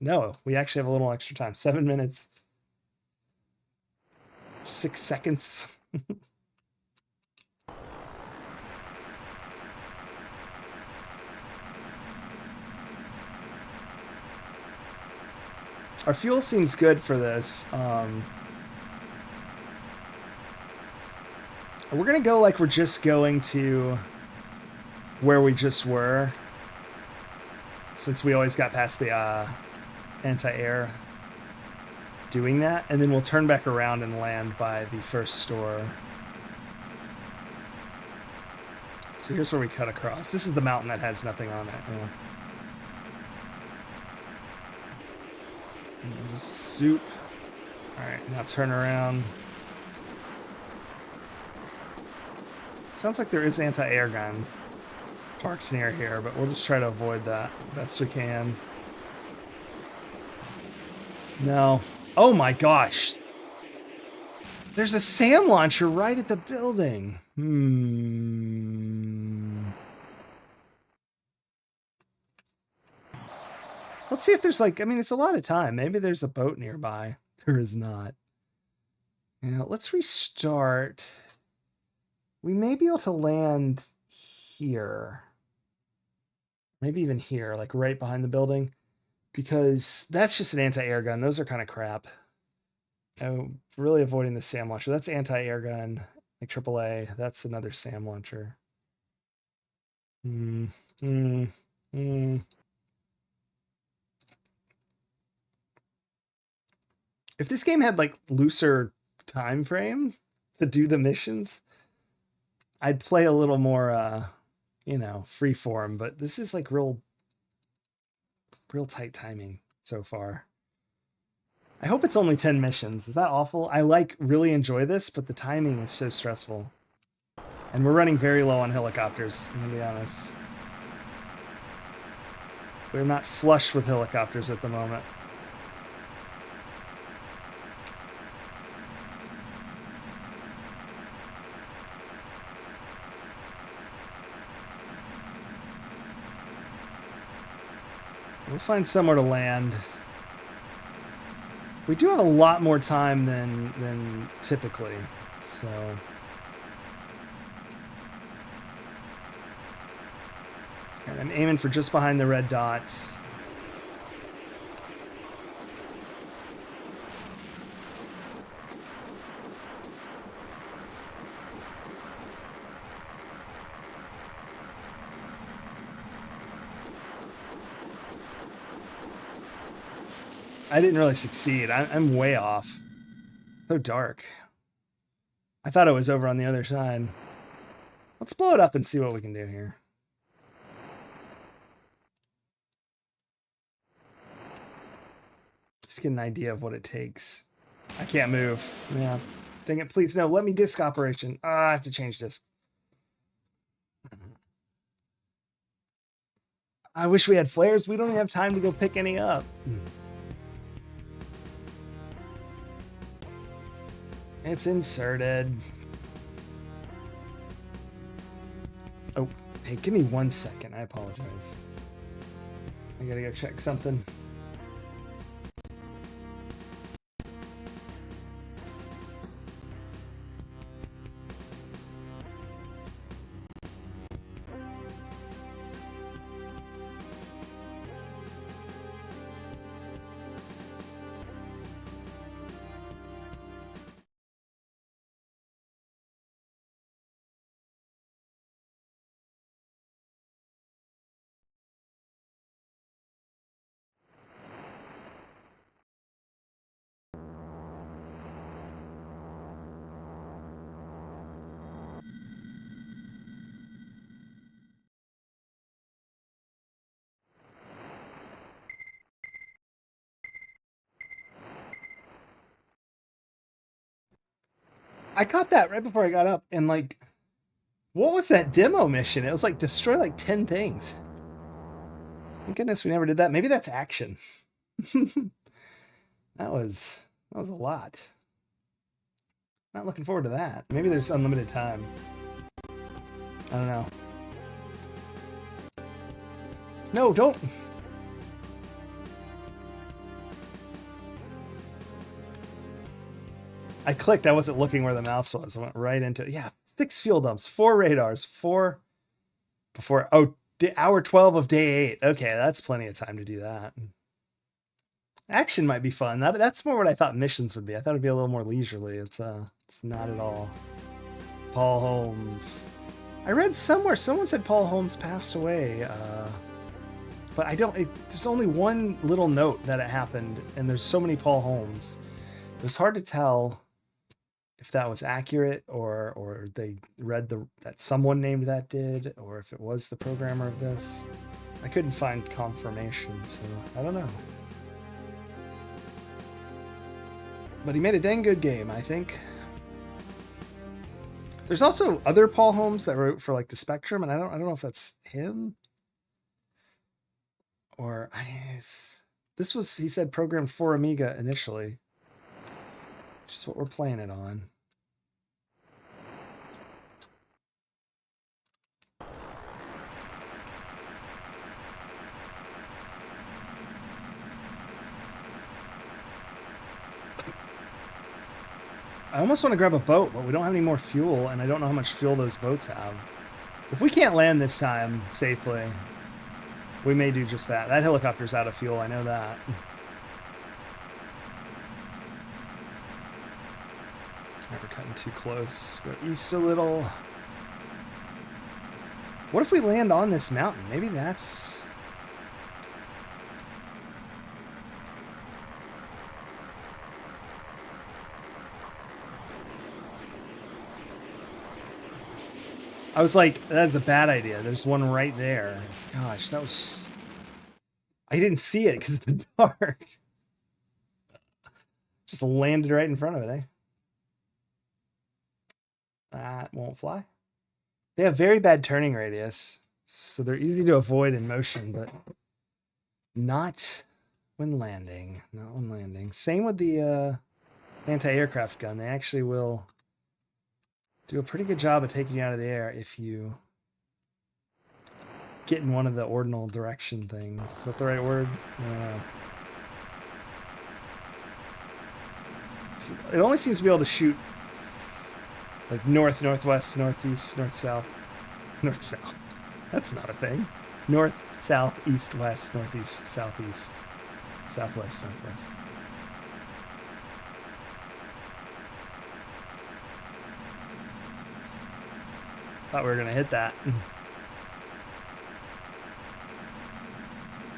No, we actually have a little extra time. 7 minutes. 6 seconds. Our fuel seems good for this. We're going to go like we're just going to where we just were. Since we always got past the anti-air doing that. And then we'll turn back around and land by the first store. So here's where we cut across. This is the mountain that has nothing on it. Yeah. And just zoop. All right, now turn around. Sounds like there is anti-air gun parked near here, but we'll just try to avoid that best we can. No. Oh my gosh. There's a SAM launcher right at the building. Let's see if there's like, I mean, it's a lot of time. Maybe there's a boat nearby. There is not. Yeah, let's restart. We may be able to land here. Maybe even here, like right behind the building. Because that's just an anti-air gun. Those are kind of crap. I'm really avoiding the SAM launcher. That's anti-air gun, like AAA. That's another SAM launcher. If this game had like looser time frame to do the missions, I'd play a little more you know, free form, but this is like real tight timing so far. I hope it's only 10 missions. Is that awful? I like really enjoy this, but the timing is so stressful. And we're running very low on helicopters, I'm gonna be honest. We're not flush with helicopters at the moment. We'll find somewhere to land. We do have a lot more time than typically, so. And I'm aiming for just behind the red dots. I didn't really succeed. I'm way off. So dark. I thought it was over on the other side. Let's blow it up and see what we can do here. Just get an idea of what it takes. I can't move. Yeah. Dang it, please, no, let me disk operation. I have to change disk. I wish we had flares. We don't even have time to go pick any up. It's inserted. Oh, hey, give me 1 second. I apologize. I gotta go check something. I caught that right before I got up, and like, what was that demo mission? It was like destroy like 10 things. Thank goodness we never did that. Maybe that's action. that was a lot. Not looking forward to that. Maybe there's unlimited time. I don't know. No, don't. I clicked. I wasn't looking where the mouse was. I went right into it. Yeah, 6 fuel dumps, 4 radars, 4 before. Oh, hour 12 of day 8. Okay, that's plenty of time to do that. Action might be fun. That's more what I thought missions would be. I thought it'd be a little more leisurely. It's not at all. Paul Holmes. I read somewhere someone said Paul Holmes passed away. But I don't. There's only one little note that it happened, and there's so many Paul Holmes. It was hard to tell if that was accurate or they read that someone named that did, or if it was the programmer of this. I couldn't find confirmation, so I don't know. But he made a dang good game, I think. There's also other Paul Holmes that wrote for like the Spectrum, and I don't know if that's him or this was, he said, programmed for Amiga initially, which is what we're playing it on. I almost want to grab a boat, but we don't have any more fuel, and I don't know how much fuel those boats have. If we can't land this time safely, we may do just that. That helicopter's out of fuel, I know that. We're cutting too close. Go east a little. What if we land on this mountain? Maybe that's... I was like, that's a bad idea. There's one right there. Gosh, that was... I didn't see it because of the dark. Just landed right in front of it, eh? That won't fly. They have very bad turning radius, so they're easy to avoid in motion, but not when landing. Not when landing. Same with the anti-aircraft gun. They actually will do a pretty good job of taking you out of the air if you get in one of the ordinal direction things. Is that the right word? It only seems to be able to shoot like north, northwest, northeast, north, south. North, south. That's not a thing. North, south, east, west, northeast, southeast, southwest, northwest. Thought we were going to hit that.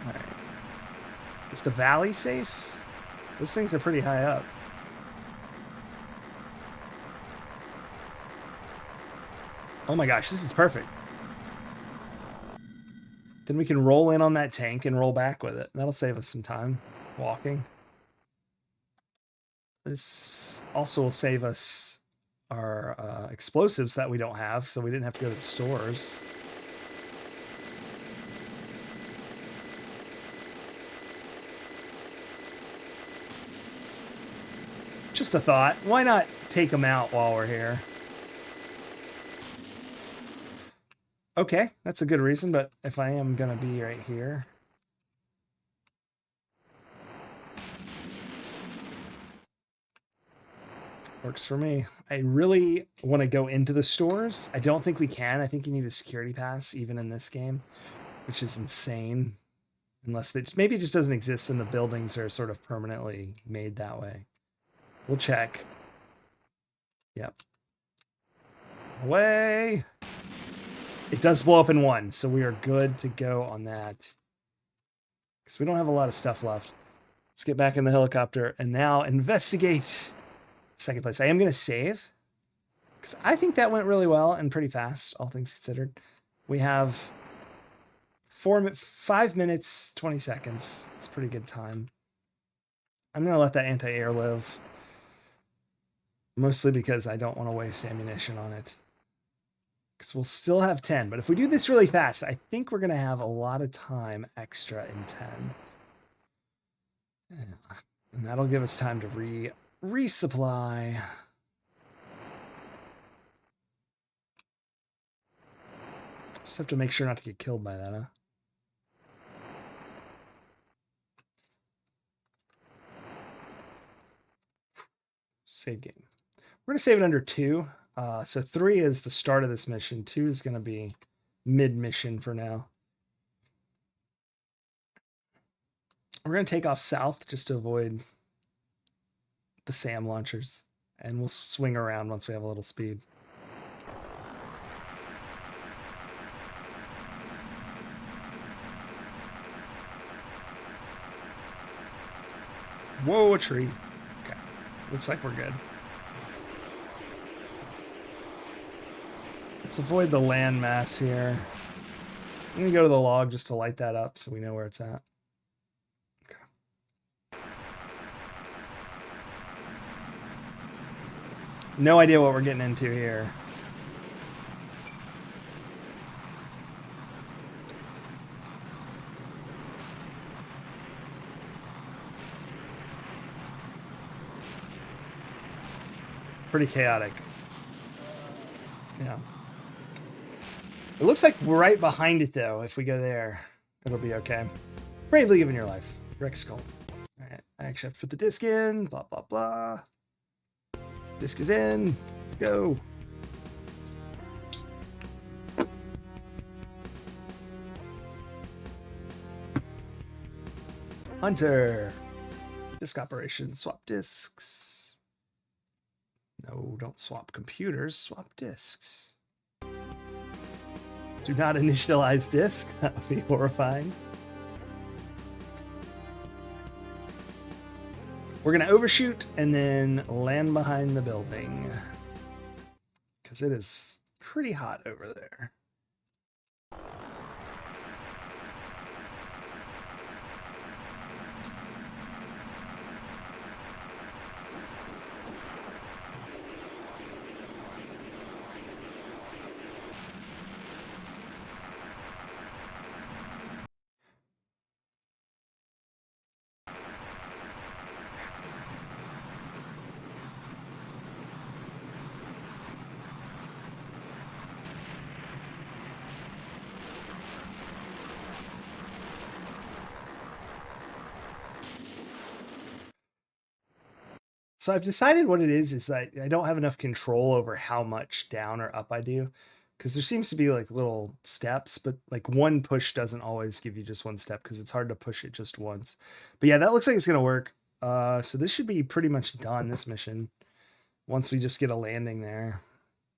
All right. Is the valley safe? Those things are pretty high up. Oh my gosh, this is perfect. Then we can roll in on that tank and roll back with it. That'll save us some time walking. This also will save us our explosives that we don't have, so we didn't have to go to the stores. Just a thought. Why not take them out while we're here? Okay, that's a good reason, but if I am going to be right here... Works for me. I really want to go into the stores. I don't think we can. I think you need a security pass, even in this game, which is insane. Unless maybe it just doesn't exist and the buildings are sort of permanently made that way. We'll check. Yep. Away! It does blow up in one, so we are good to go on that. Because we don't have a lot of stuff left. Let's get back in the helicopter and now investigate second place. I am going to save. Because I think that went really well and pretty fast, all things considered. We have 5 minutes, 20 seconds. It's a pretty good time. I'm going to let that anti-air live. Mostly because I don't want to waste ammunition on it. Because we'll still have 10. But if we do this really fast, I think we're going to have a lot of time extra in 10. And that'll give us time to resupply. Just have to make sure not to get killed by that, huh? Save game. We're going to save it under 2. So 3 is the start of this mission. 2 is going to be mid-mission for now. We're going to take off south just to avoid the SAM launchers. And we'll swing around once we have a little speed. Whoa, a tree. Okay. Looks like we're good. Let's avoid the landmass here. I'm going to go to the log just to light that up so we know where it's at. Okay. No idea what we're getting into here. Pretty chaotic. Yeah. It looks like we're right behind it, though. If we go there, it'll be okay. Bravely given your life. Rex Skull. All right. I actually have to put the disc in. Blah, blah, blah. Disc is in. Let's go. Hunter. Disc operation. Swap discs. No, don't swap computers. Swap discs. Do not initialize disk. That would be horrifying. We're going to overshoot and then land behind the building. Because it is pretty hot over there. So I've decided what it is that I don't have enough control over how much down or up I do. Because there seems to be like little steps, but like one push doesn't always give you just one step because it's hard to push it just once. But yeah, that looks like it's gonna work. So this should be pretty much done, this mission. Once we just get a landing there.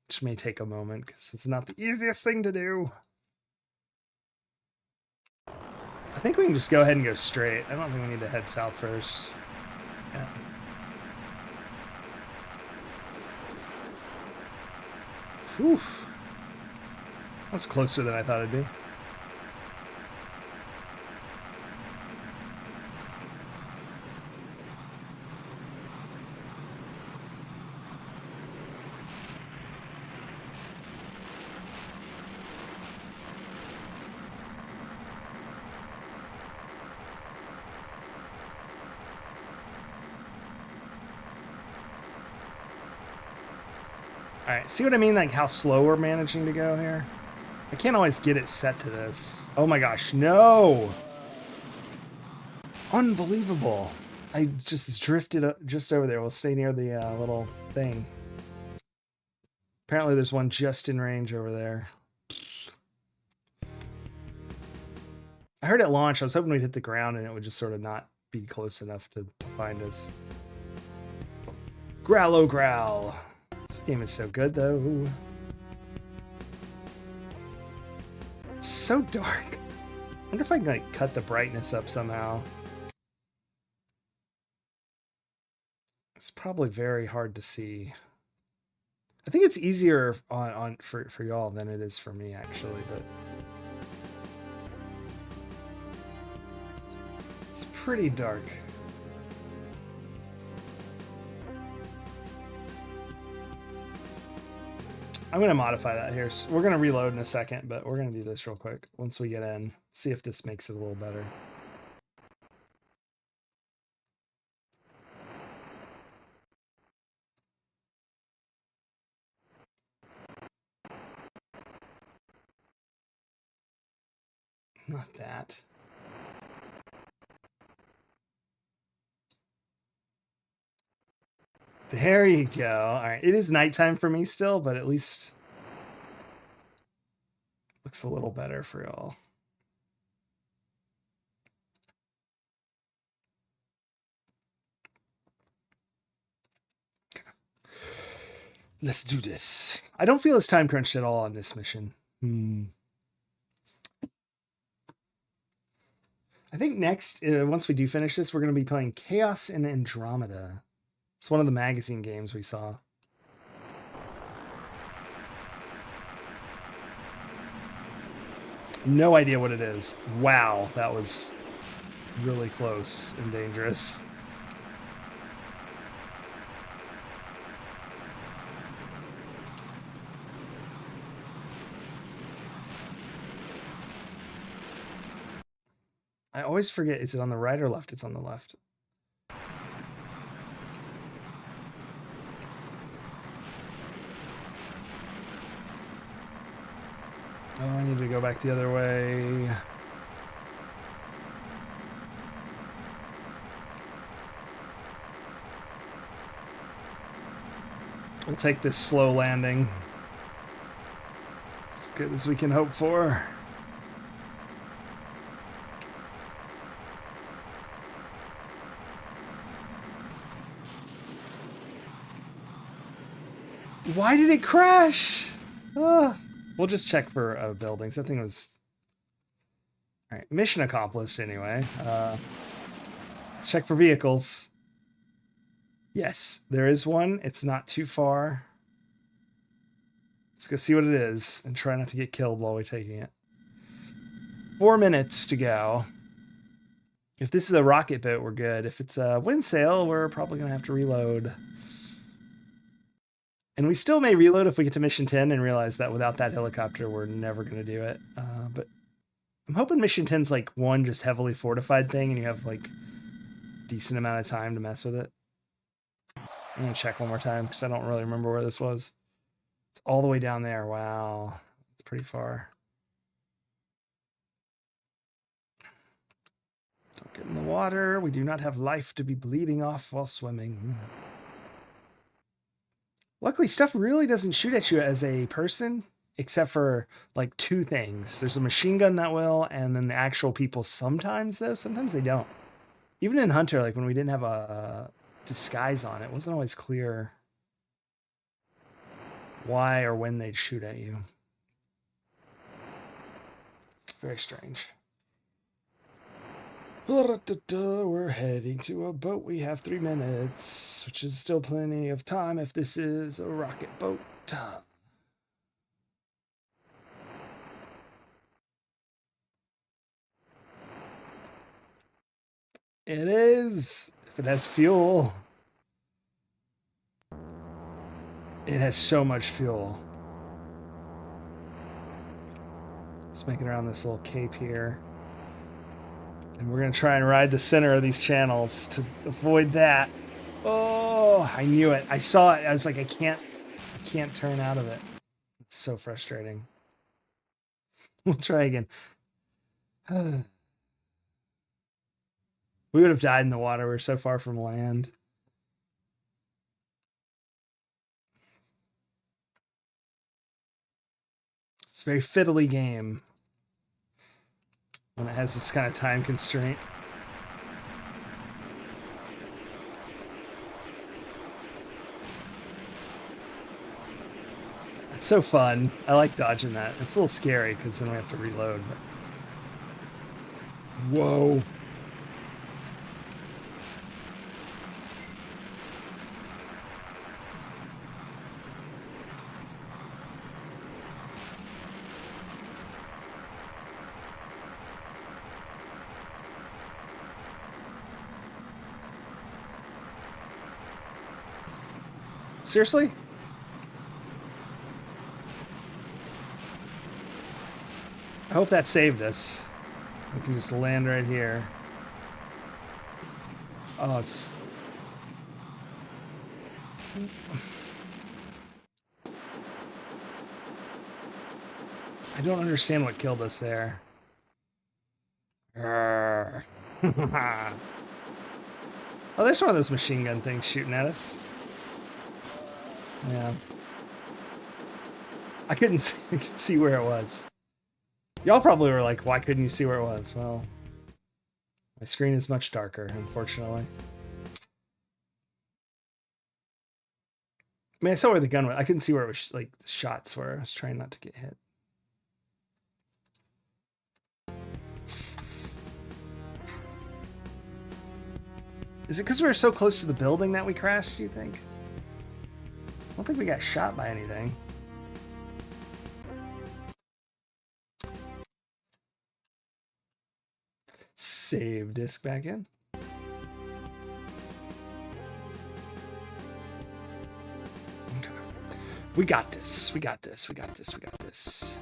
Which may take a moment because it's not the easiest thing to do. I think we can just go ahead and go straight. I don't think we need to head south first. Yeah. Whew. That's closer than I thought it'd be. All right, see what I mean? Like how slow we're managing to go here? I can't always get it set to this. Oh my gosh, no! Unbelievable. I just drifted just over there. We'll stay near the little thing. Apparently there's one just in range over there. I heard it launch. I was hoping we'd hit the ground and it would just sort of not be close enough to find us. Growl, growl. This game is so good, though. It's so dark. I wonder if I can like cut the brightness up somehow. It's probably very hard to see. I think it's easier for y'all than it is for me, actually, but it's pretty dark. I'm going to modify that here. So we're going to reload in a second, but we're going to do this real quick once we get in. See if this makes it a little better. Not that. There you go. All right. It is nighttime for me still, but at least looks a little better for y'all. Let's do this. I don't feel as time crunched at all on this mission. I think next, once we do finish this, we're going to be playing Chaos in Andromeda. It's one of the magazine games we saw. No idea what it is. Wow, that was really close and dangerous. I always forget, is it on the right or left? It's on the left. Oh, I need to go back the other way. We'll take this slow landing. As good as we can hope for. Why did it crash? We'll just check for buildings. That thing was... All right, mission accomplished anyway. Let's check for vehicles. Yes, there is one. It's not too far. go see what it is and try not to get killed while we're taking it. 4 minutes to go. If this is a rocket boat, we're good. If it's a wind sail, we're probably going to have to reload. And we still may reload if we get to mission 10 and realize that without that helicopter, we're never going to do it. But I'm hoping mission 10's like one just heavily fortified thing and you have like decent amount of time to mess with it. I'm going to check one more time because I don't really remember where this was. It's all the way down there. Wow. It's pretty far. Don't get in the water. We do not have life to be bleeding off while swimming. Luckily, stuff really doesn't shoot at you as a person, except for like 2 things. There's a machine gun that will, and then the actual people sometimes, though. Sometimes they don't. Even in Hunter, like when we didn't have a disguise on, it wasn't always clear why or when they'd shoot at you. Very strange. We're heading to a boat. We have 3 minutes, which is still plenty of time if this is a rocket boat. It is. If it has fuel. It has so much fuel. Let's make it around this little cape here. And we're going to try and ride the center of these channels to avoid that. Oh, I knew it. I saw it. I was like, I can't turn out of it. It's so frustrating. We'll try again. We would have died in the water. We're so far from land. It's a very fiddly game when it has this kind of time constraint. It's so fun. I like dodging that. It's a little scary because then we have to reload. But... Whoa. Seriously? I hope that saved us. We can just land right here. Oh, it's... I don't understand what killed us there. Oh, there's one of those machine gun things shooting at us. Yeah. I couldn't see where it was. Y'all probably were like, why couldn't you see where it was? Well, my screen is much darker, unfortunately. I mean, I saw where the gun was. I couldn't see where it was, like, the shots were. I was trying not to get hit. Is it because we were so close to the building that we crashed, do you think? I don't think we got shot by anything. Save disk back in. Okay. We got this. We got this. We got this. We got this.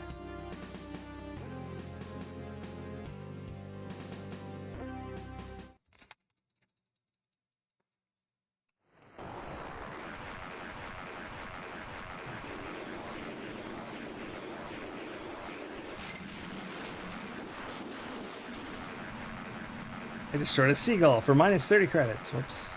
I destroyed a seagull for minus 30 credits. Whoops.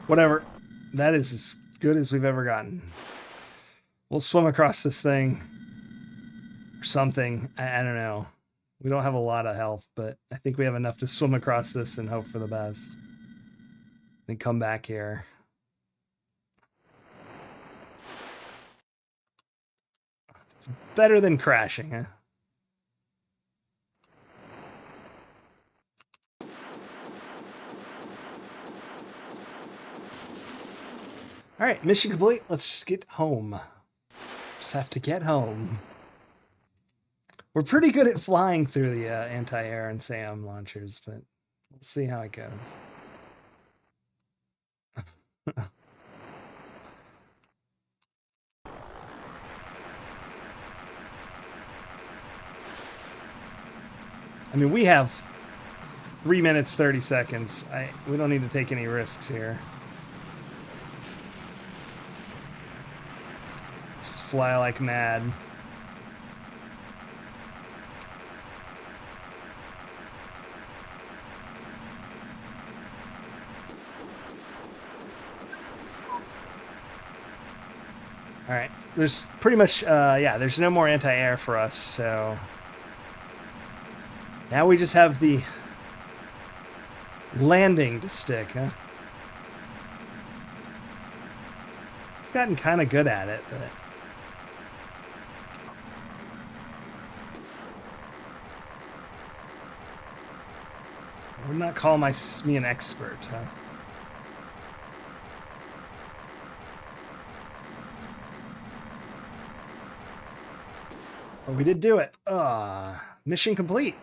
Whatever. That is as good as we've ever gotten. We'll swim across this thing. Something. I don't know. We don't have a lot of health, but I think we have enough to swim across this and hope for the best. Then come back here. It's better than crashing, huh? All right, mission complete. Let's just get home. Just have to get home. We're pretty good at flying through the anti-air and SAM launchers, but we'll see how it goes. I mean, we have 3 minutes, 30 seconds. We don't need to take any risks here. Just fly like mad. All right, there's pretty much, yeah, there's no more anti-air for us, so now we just have the landing to stick, huh? I've gotten kind of good at it, but I would not call me an expert, huh? Oh, we did do it. Mission complete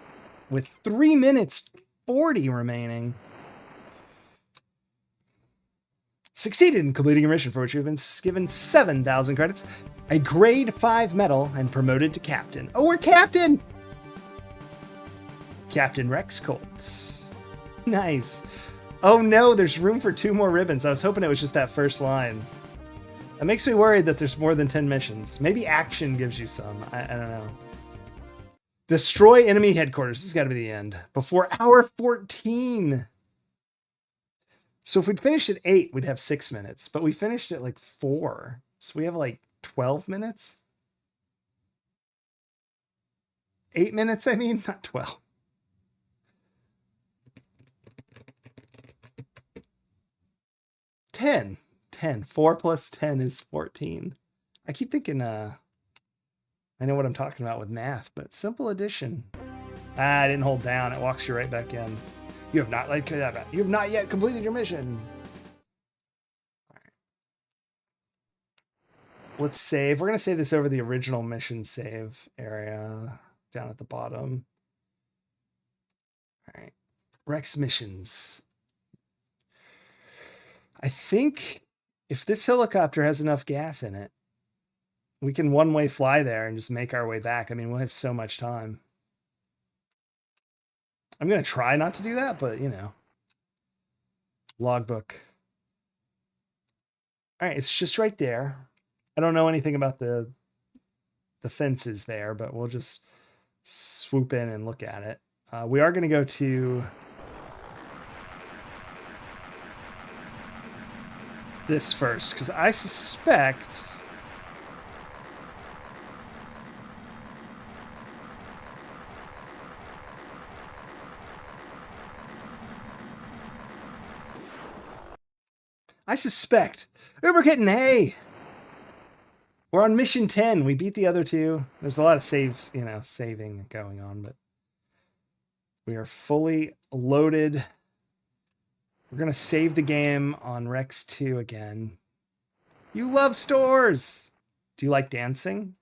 with 3 minutes 40 remaining. Succeeded in completing a mission for which you've been given 7,000 credits, a grade 5 medal, and promoted to captain. Oh, we're captain! Captain Rex Colt. Nice. Oh no, there's room for 2 more ribbons. I was hoping it was just that first line. That makes me worried that there's more than 10 missions. Maybe action gives you some. I don't know. Destroy enemy headquarters. This has got to be the end. Before hour 14. So if we'd finished at 8, we'd have 6 minutes. But we finished at like 4. So we have like 12 minutes? 8 minutes, I mean? Not 12. $10. 4 plus 10 is 14. I keep thinking, I know what I'm talking about with math, but simple addition. I didn't hold down. It walks you right back in. You have not yet completed your mission. All right. Let's save. We're going to save this over the original mission save area down at the bottom. All right. Rex missions. I think if this helicopter has enough gas in it, we can one-way fly there and just make our way back. I mean, we'll have so much time. I'm going to try not to do that, but, you know. Logbook. All right, it's just right there. I don't know anything about the fences there, but we'll just swoop in and look at it. We are going to go to this first, because I suspect Uber Kitten, hey! We're on mission 10. We beat the other 2. There's a lot of saves, you know, saving going on, but we are fully loaded. We're going to save the game on Rex 2 again. You love stores! Do you like dancing?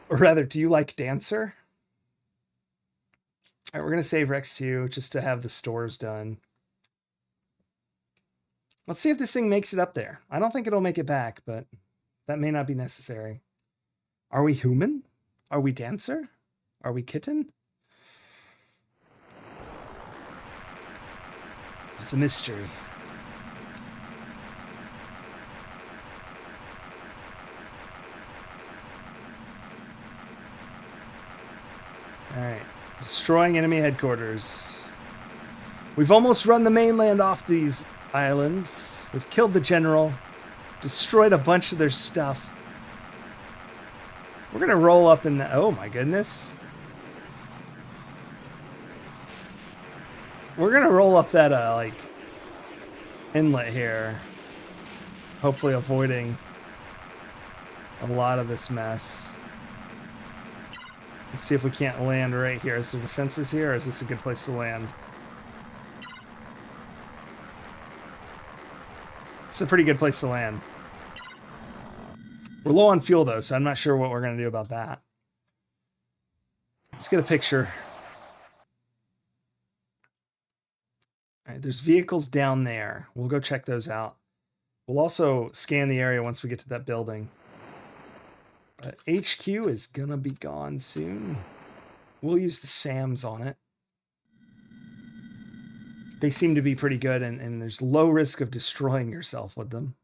Or rather, do you like Dancer? All right, we're going to save Rex 2 just to have the stores done. Let's see if this thing makes it up there. I don't think it'll make it back, but that may not be necessary. Are we human? Are we Dancer? Are we kitten? It's a mystery. All right. Destroying enemy headquarters. We've almost run the mainland off these islands. We've killed the general. Destroyed a bunch of their stuff. We're going to roll up in the... Oh, my goodness. We're going to roll up that, like, inlet here. Hopefully avoiding a lot of this mess. Let's see if we can't land right here. Is there defenses here, or is this a good place to land? It's a pretty good place to land. We're low on fuel, though, so I'm not sure what we're going to do about that. Let's get a picture. All right, there's vehicles down there. We'll go check those out. We'll also scan the area once we get to that building. But HQ is going to be gone soon. We'll use the SAMs on it. They seem to be pretty good, and there's low risk of destroying yourself with them.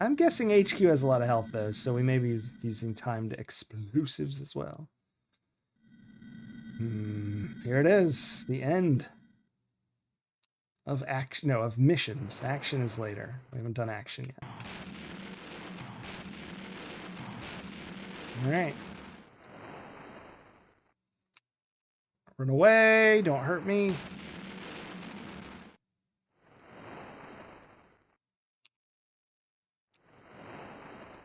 I'm guessing HQ has a lot of health, though, so we may be using timed explosives as well. Here it is, the end of action. No, of missions. Action is later. We haven't done action yet. All right. Run away. Don't hurt me.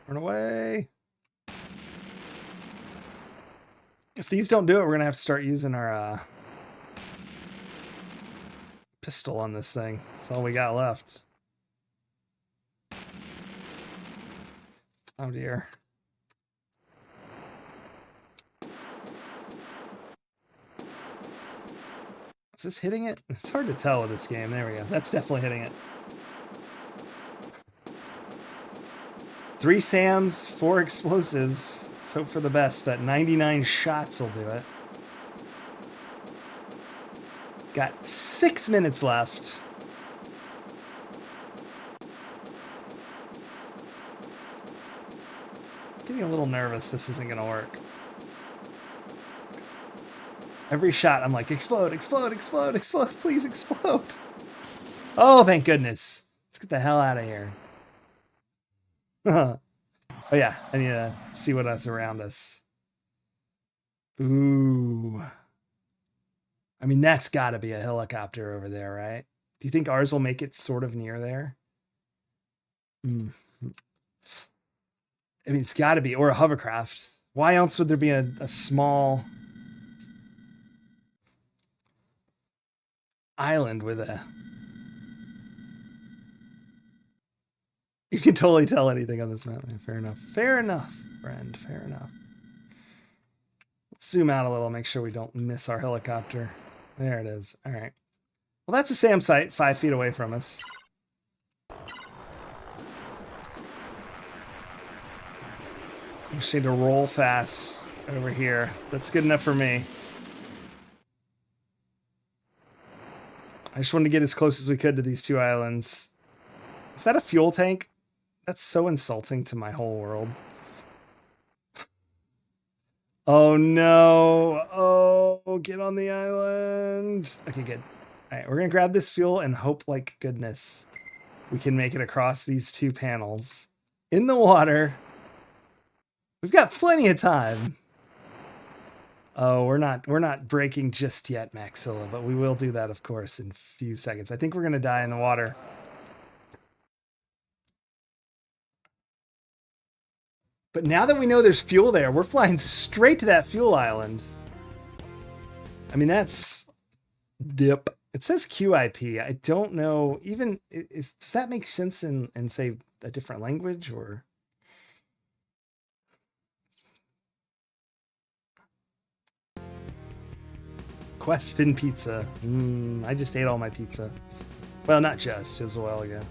Run away. If these don't do it, we're going to have to start using our pistol on this thing. That's all we got left. Oh, dear. Is this hitting it? It's hard to tell with this game. There we go. That's definitely hitting it. 3 SAMs, 4 explosives. Let's hope for the best. That 99 shots will do it. Got 6 minutes left. Getting a little nervous. This isn't going to work. Every shot, I'm like, explode, explode, explode, explode. Please explode. Oh, thank goodness. Let's get the hell out of here. Oh, yeah. I need to see what else around us. Ooh. I mean, that's got to be a helicopter over there, right? Do you think ours will make it sort of near there? I mean, it's got to be. Or a hovercraft. Why else would there be a small island with a... You can totally tell anything on this map. Fair enough. Fair enough, friend. Fair enough. Let's zoom out a little, make sure we don't miss our helicopter. There it is. All right. Well, that's a SAM site 5 feet away from us. We just need to roll fast over here. That's good enough for me. I just wanted to get as close as we could to these 2 islands. Is that a fuel tank? That's so insulting to my whole world. Oh no. Oh, get on the island. Okay, good. All right, we're going to grab this fuel and hope like goodness we can make it across these 2 panels in the water. We've got plenty of time. Oh, we're not breaking just yet, Maxilla, but we will do that, of course, in a few seconds. I think we're going to die in the water. But now that we know there's fuel there, we're flying straight to that fuel island. I mean, that's dip. It says QIP. I don't know. Even does that make sense in say a different language or? Quest in pizza. I just ate all my pizza. Well, not just. It was a while ago.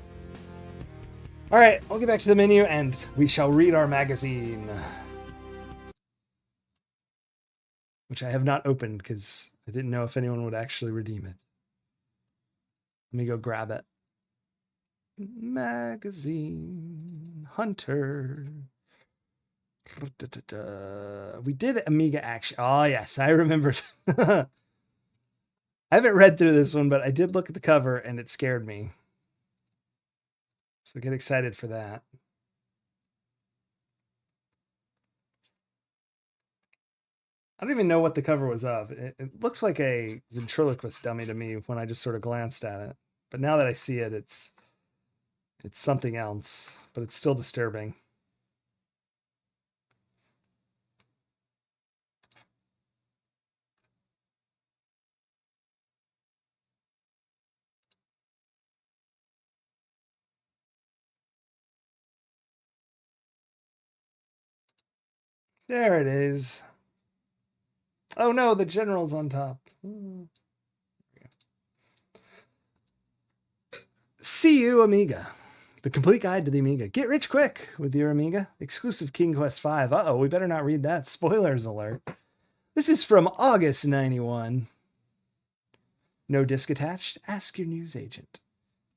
All right, I'll get back to the menu and we shall read our magazine. Which I have not opened because I didn't know if anyone would actually redeem it. Let me go grab it. Magazine. Hunter. We did Amiga action. Oh, yes, I remembered. I haven't read through this one, but I did look at the cover and it scared me. So get excited for that. I don't even know what the cover was of. It looked like a ventriloquist dummy to me when I just sort of glanced at it. But now that I see it, it's It's something else, but it's still disturbing. There it is. Oh no, the general's on top. See you, Amiga. The complete guide to the Amiga. Get rich quick with your Amiga. Exclusive King Quest V. Uh-oh, we better not read that. Spoilers alert. This is from August 91. No disc attached? Ask your news agent.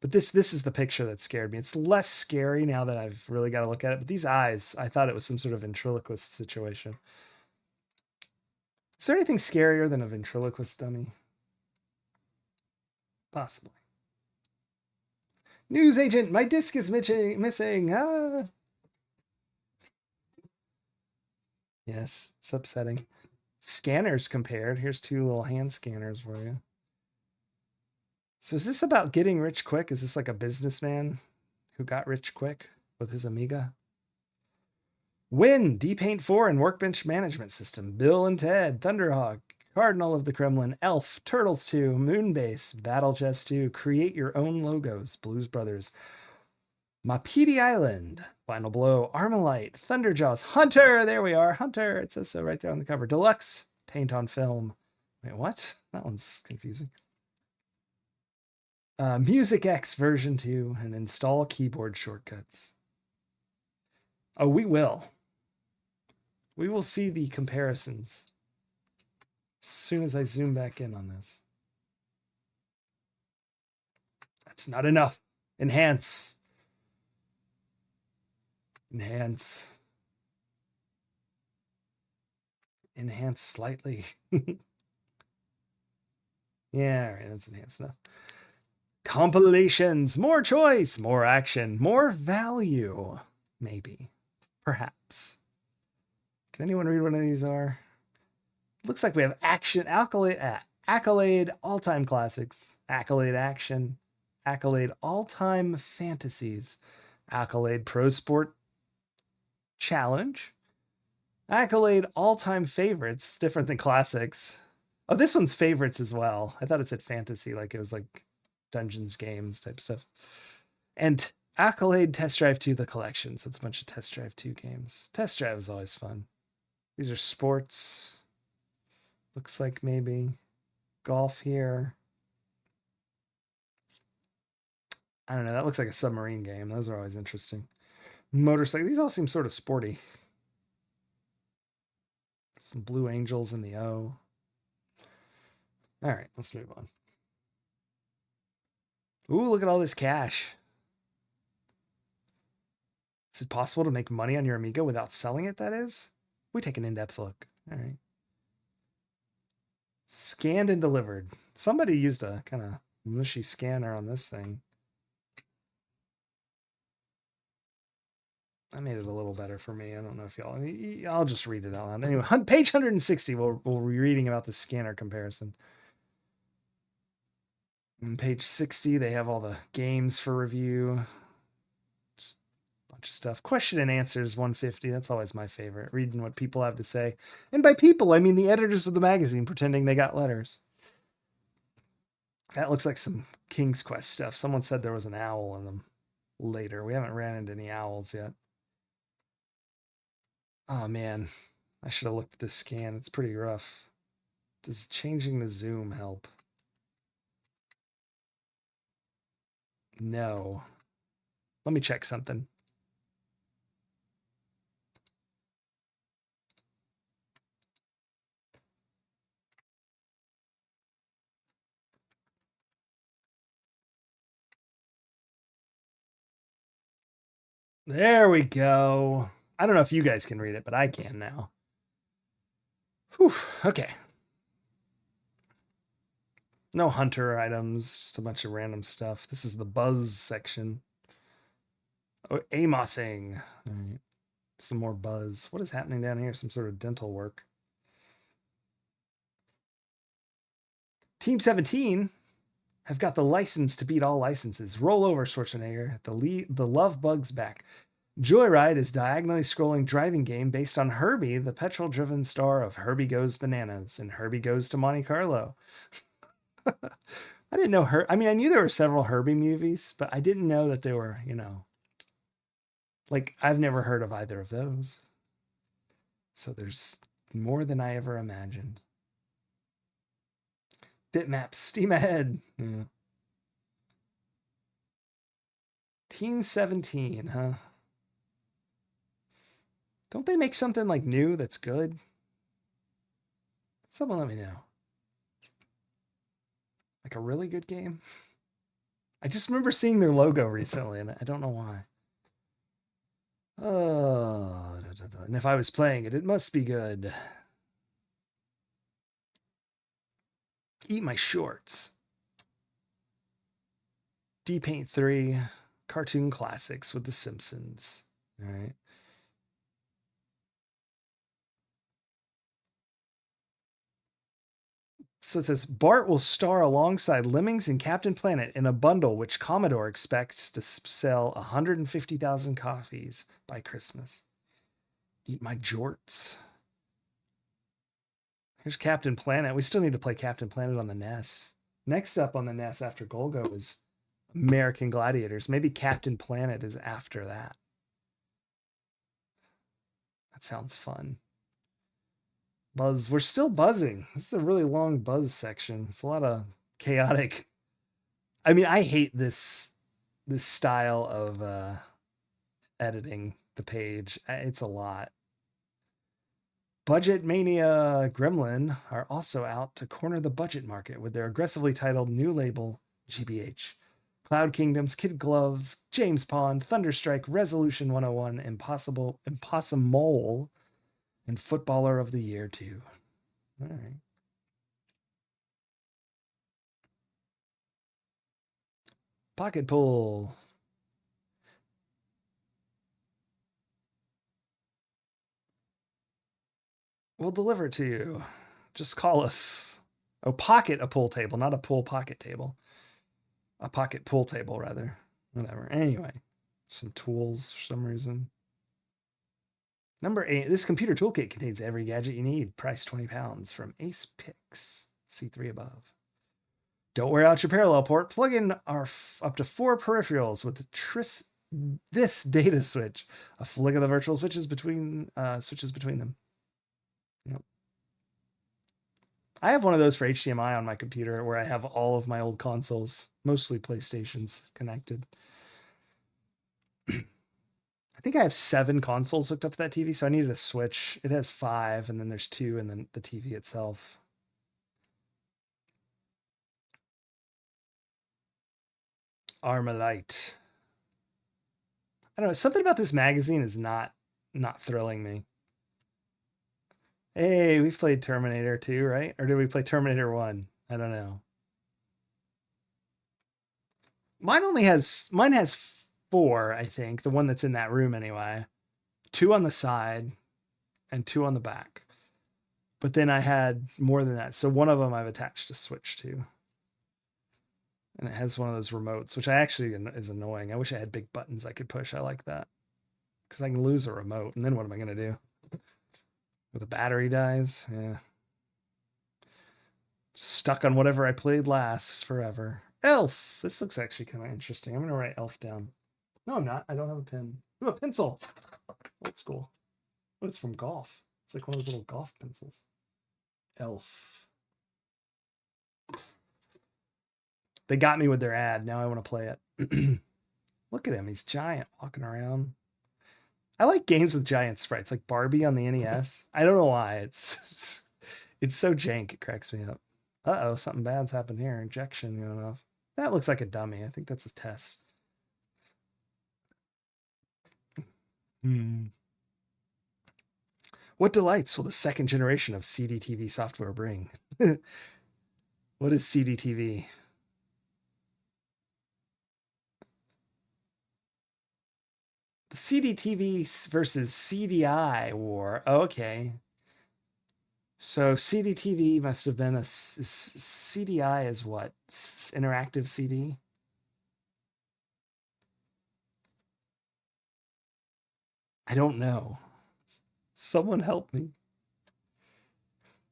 But this is the picture that scared me. It's less scary now that I've really got to look at it. But these eyes, I thought it was some sort of ventriloquist situation. Is there anything scarier than a ventriloquist dummy? Possibly. News agent, my disc is missing. Ah. Yes, it's upsetting. Scanners compared. Here's 2 little hand scanners for you. So is this about getting rich quick? Is this like a businessman who got rich quick with his Amiga? Win, D-Paint 4 and Workbench Management System. Bill and Ted, Thunderhawk, Cardinal of the Kremlin, Elf, Turtles 2, Moonbase, Battle Chess 2, Create Your Own Logos, Blues Brothers, Mapidi Island, Final Blow, Armalite, Thunderjaws, Hunter, there we are, Hunter, it says so right there on the cover. Deluxe, Paint on Film. Wait, what? That one's confusing. Music X version 2 and install keyboard shortcuts. Oh, we will. We will see the comparisons as soon as I zoom back in on this. That's not enough. Enhance. Enhance. Enhance slightly. Yeah, all right, that's enhanced enough. Compilations, more choice, more action, more value. Maybe. Perhaps. Can anyone read what these are? Looks like we have action, accolade, all-time classics, accolade action, accolade all-time fantasies, accolade pro sport challenge, accolade all-time favorites. It's different than classics. Oh, this one's favorites as well. I thought it said fantasy, like it was like Dungeons games type stuff. And accolade Test Drive 2 the collection. So it's a bunch of Test Drive 2 games. Test Drive is always fun. These are sports. Looks like maybe golf here. I don't know. That looks like a submarine game. Those are always interesting. Motorcycle. These all seem sort of sporty. Some Blue Angels in the O. All right, let's move on. Ooh, look at all this cash. Is it possible to make money on your Amiga without selling it, that is? We take an in-depth look. All right. Scanned and delivered. Somebody used a kind of mushy scanner on this thing. I made it a little better for me. I don't know if y'all... I'll just read it out loud. Anyway, page 160, we'll be reading about the scanner comparison. On page 60, they have all the games for review. Just a bunch of stuff. Question and answers, 150. That's always my favorite. Reading what people have to say. And by people, I mean the editors of the magazine pretending they got letters. That looks like some King's Quest stuff. Someone said there was an owl in them later. We haven't ran into any owls yet. Oh, man. I should have looked at this scan. It's pretty rough. Does changing the zoom help? No. Let me check something. There we go. I don't know if you guys can read it, but I can now. Whew, okay. No hunter items, just a bunch of random stuff. This is the buzz section. Oh, Amosing. All right. Some more buzz. What is happening down here? Some sort of dental work. Team 17. have got the license to beat all licenses. Roll over, Schwarzenegger. The love bug's back. Joyride is diagonally scrolling driving game based on Herbie, the petrol-driven star of Herbie Goes Bananas and Herbie Goes to Monte Carlo. I didn't know I mean, I knew there were several Herbie movies, but I didn't know that they were, like, I've never heard of either of those. So there's more than I ever imagined. Bitmaps, steam ahead. Yeah. Team 17, huh? Don't they make something like new that's good? Someone let me know. Like a really good game? I just remember seeing their logo recently, and I don't know why. Oh, and if I was playing it, it must be good. Eat my shorts. D-Paint 3, cartoon classics with The Simpsons. All right. So it says Bart will star alongside Lemmings and Captain Planet in a bundle which Commodore expects to sell 150,000 copies by Christmas. Eat my jorts. Here's Captain Planet. We still need to play Captain Planet on the NES. Next up on the NES after Golgo is American Gladiators. Maybe Captain Planet is after that. That sounds fun. Buzz. We're still buzzing. This is a really long buzz section. It's a lot of chaotic. I mean, I hate this style of editing the page. It's a lot. Budget Mania Gremlin are also out to corner the budget market with their aggressively titled new label GBH. Cloud Kingdoms, Kid Gloves, James Pond, Thunderstrike, Resolution 101, Impossible Mole, and Footballer of the Year 2. All right. Pocket Pull. We'll deliver it to you. Just call us. Oh, pocket a pool table, not a pool pocket table. A pocket pool table, rather. Whatever. Anyway, some tools for some reason. Number 8. This computer toolkit contains every gadget you need. Price £20 from Ace Picks. C3 above. Don't wear out your parallel port. Plug in our up to 4 peripherals with this data switch. A flick of the virtual switches between them. Yep. I have one of those for HDMI on my computer where I have all of my old consoles, mostly PlayStations, connected. I think I have 7 consoles hooked up to that TV, so I needed a switch. It has 5, and then there's 2, and then the TV itself. Armalite. I don't know. Something about this magazine is not thrilling me. Hey, we played Terminator 2, right? Or did we play Terminator 1? I don't know. Mine has 4, I think. The one that's in that room anyway. 2 on the side and 2 on the back. But then I had more than that. So one of them I've attached a Switch to. And it has one of those remotes, which I actually is annoying. I wish I had big buttons I could push. I like that. Because I can lose a remote. And then what am I going to do? When the battery dies? Yeah. Just stuck on whatever I played last forever. Elf. This looks actually kind of interesting. I'm going to write Elf down. No, I'm not. I don't have a pen. Ooh, a pencil. Old school. Oh, it's from golf. It's like one of those little golf pencils. Elf. They got me with their ad. Now I want to play it. Look at him. He's giant walking around. I like games with giant sprites, like Barbie on the NES. I don't know why. It's so jank. It cracks me up. Uh-oh, something bad's happened here. Injection going off. That looks like a dummy. I think that's a test. What delights will the second generation of CDTV software bring? What is CDTV? The CDTV versus CDI war. Okay. So CDTV must have been CDI is what? Interactive CD? I don't know. Someone help me.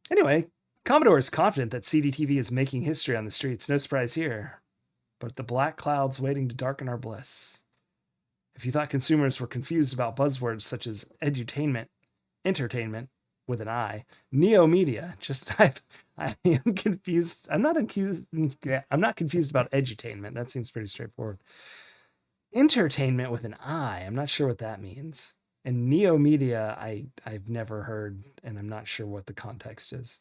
Anyway, Commodore is confident that CDTV is making history on the streets. No surprise here. But the black clouds waiting to darken our bliss. If you thought consumers were confused about buzzwords such as edutainment, entertainment with an I, neo media, just type. I am confused. I'm not confused. I'm not confused about edutainment. That seems pretty straightforward. Entertainment with an I. I'm not sure what that means. And neo media, I've never heard, and I'm not sure what the context is.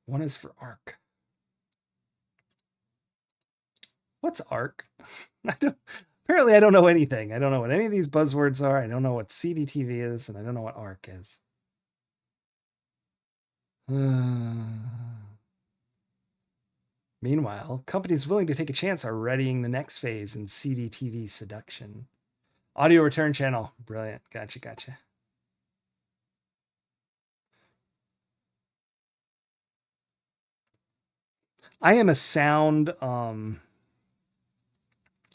One is for ARC. What's ARC? Apparently I don't know anything. I don't know what any of these buzzwords are. I don't know what CDTV is, and I don't know what ARC is. Meanwhile, companies willing to take a chance are readying the next phase in CDTV seduction. Audio return channel. Brilliant. Gotcha. I am a sound,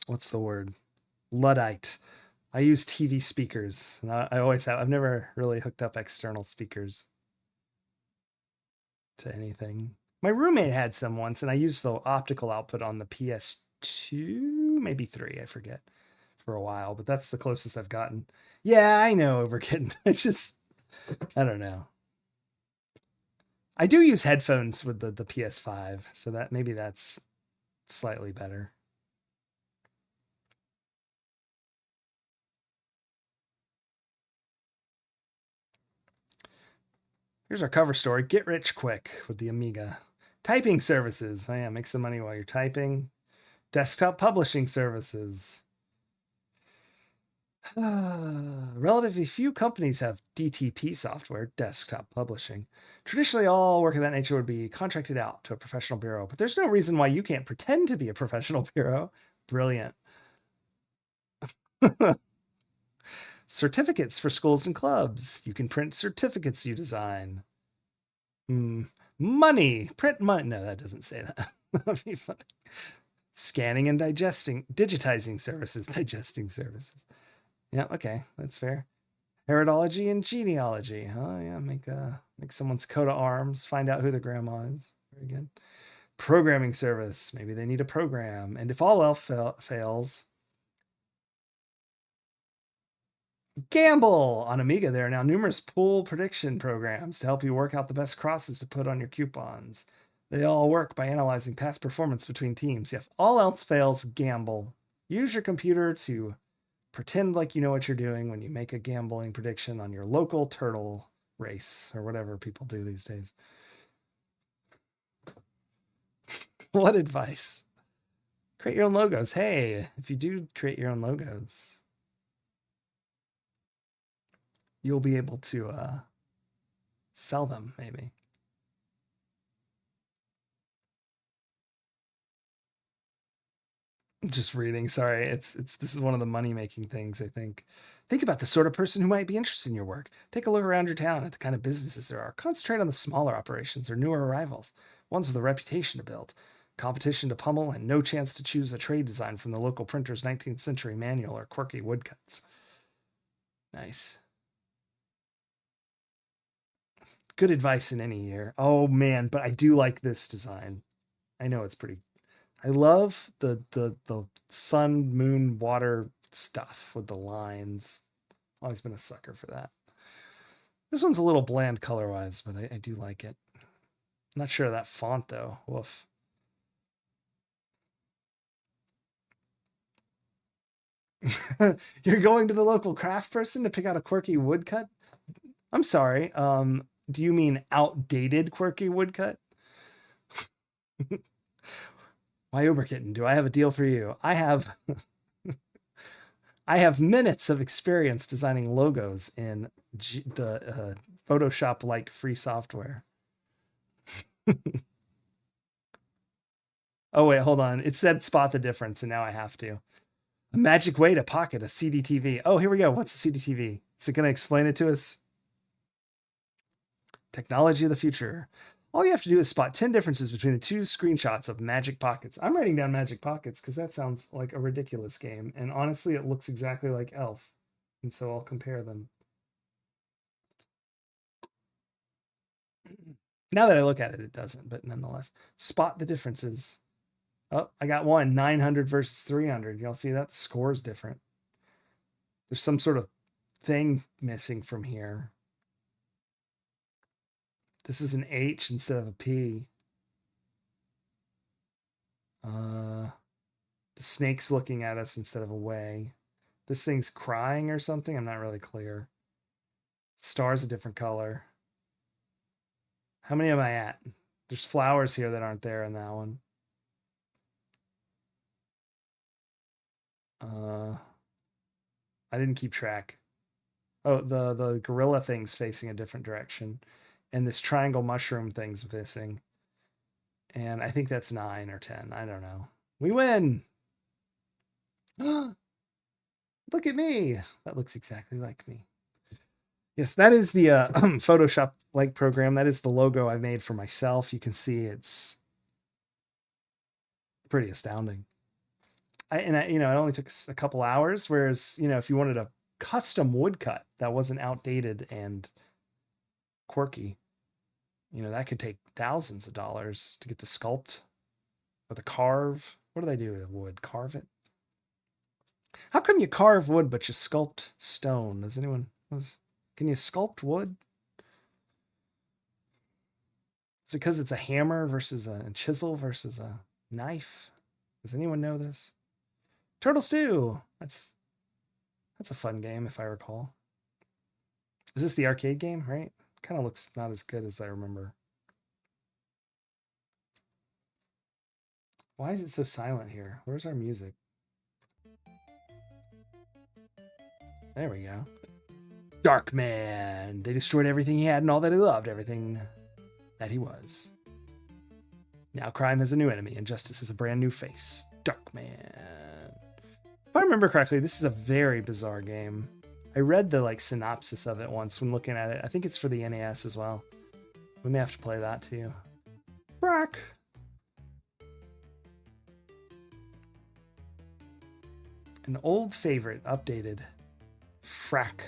what's the word? Luddite. I use TV speakers. And I always have. I've never really hooked up external speakers to anything. My roommate had some once, and I used the optical output on the PS2, maybe 3, I forget, for a while, but that's the closest I've gotten. Yeah, I know, Overkitten. It's just, I don't know. I do use headphones with the PS5, so that maybe that's slightly better. Here's our cover story. Get rich quick with the Amiga. Typing services. Oh yeah, make some money while you're typing. Desktop publishing services. Relatively few companies have DTP software, desktop publishing. Traditionally, all work of that nature would be contracted out to a professional bureau, but there's no reason why you can't pretend to be a professional bureau. Brilliant. Certificates for schools and clubs. You can print certificates you design. Money. Print money. No, that doesn't say that. That'd be funny. Scanning and digitizing services, digesting services. Yeah, okay, that's fair. Heritology and genealogy. Oh yeah, make someone's coat of arms, find out who the grandma is. Very good. Programming service. Maybe they need a program. And if all else fails, gamble. On Amiga, there are now numerous pool prediction programs to help you work out the best crosses to put on your coupons. They all work by analyzing past performance between teams. If all else fails, gamble. Use your computer to pretend like you know what you're doing when you make a gambling prediction on your local turtle race or whatever people do these days. What advice? Create your own logos. Hey, if you do create your own logos, you'll be able to sell them, maybe. Just reading. Sorry, it's this is one of the money making things. I think. Think about the sort of person who might be interested in your work. Take a look around your town at the kind of businesses there are. Concentrate on the smaller operations or newer arrivals, ones with a reputation to build, competition to pummel, and no chance to choose a trade design from the local printer's 19th century manual or quirky woodcuts. Nice. Good advice in any year. Oh man, but I do like this design. I know it's pretty. I love the sun, moon, water stuff with the lines. Always been a sucker for that. This one's a little bland color wise, but I do like it. Not sure of that font though. Woof. You're going to the local craft person to pick out a quirky woodcut? I'm sorry. Do you mean outdated quirky woodcut? My Uber kitten, do I have a deal for you? I have minutes of experience designing logos in the Photoshop like free software. Oh wait, hold on. It said spot the difference, and now I have to. A magic way to pocket a CDTV. Oh, here we go. What's a CDTV? Is it going to explain it to us? Technology of the future. All you have to do is spot 10 differences between the two screenshots of Magic Pockets. I'm writing down Magic Pockets because that sounds like a ridiculous game. And honestly, it looks exactly like Elf. And so I'll compare them. Now that I look at it, it doesn't, but nonetheless. Spot the differences. Oh, I got one. 900 versus 300. Y'all see that? The score is different. There's some sort of thing missing from here. This is an H instead of a P. The snake's looking at us instead of away. This thing's crying or something. I'm not really clear. Star's a different color. How many am I at? There's flowers here that aren't there in that one. I didn't keep track. Oh, the gorilla thing's facing a different direction. And this triangle mushroom thing's missing. And I think that's 9 or 10. I don't know. We win! Look at me! That looks exactly like me. Yes, that is the Photoshop-like program. That is the logo I made for myself. You can see it's pretty astounding. It only took a couple hours, whereas, if you wanted a custom woodcut that wasn't outdated and quirky, that could take thousands of dollars to get the sculpt or the carve. What do they do with wood? Carve it? How come you carve wood but you sculpt stone? Can you sculpt wood? Is it because it's a hammer versus a chisel versus a knife? Does anyone know this? Turtle Stew. That's a fun game if I recall. Is this the arcade game, right? Kind of looks not as good as I remember. Why is it so silent here? Where's our music? There we go. Dark Man. They destroyed everything he had and all that he loved, everything that he was. Now crime has a new enemy and justice has a brand new face. Dark Man. If I remember correctly, this is a very bizarre game. I read the synopsis of it once when looking at it. I think it's for the NES as well. We may have to play that too. Brack. An old favorite, updated. Frack.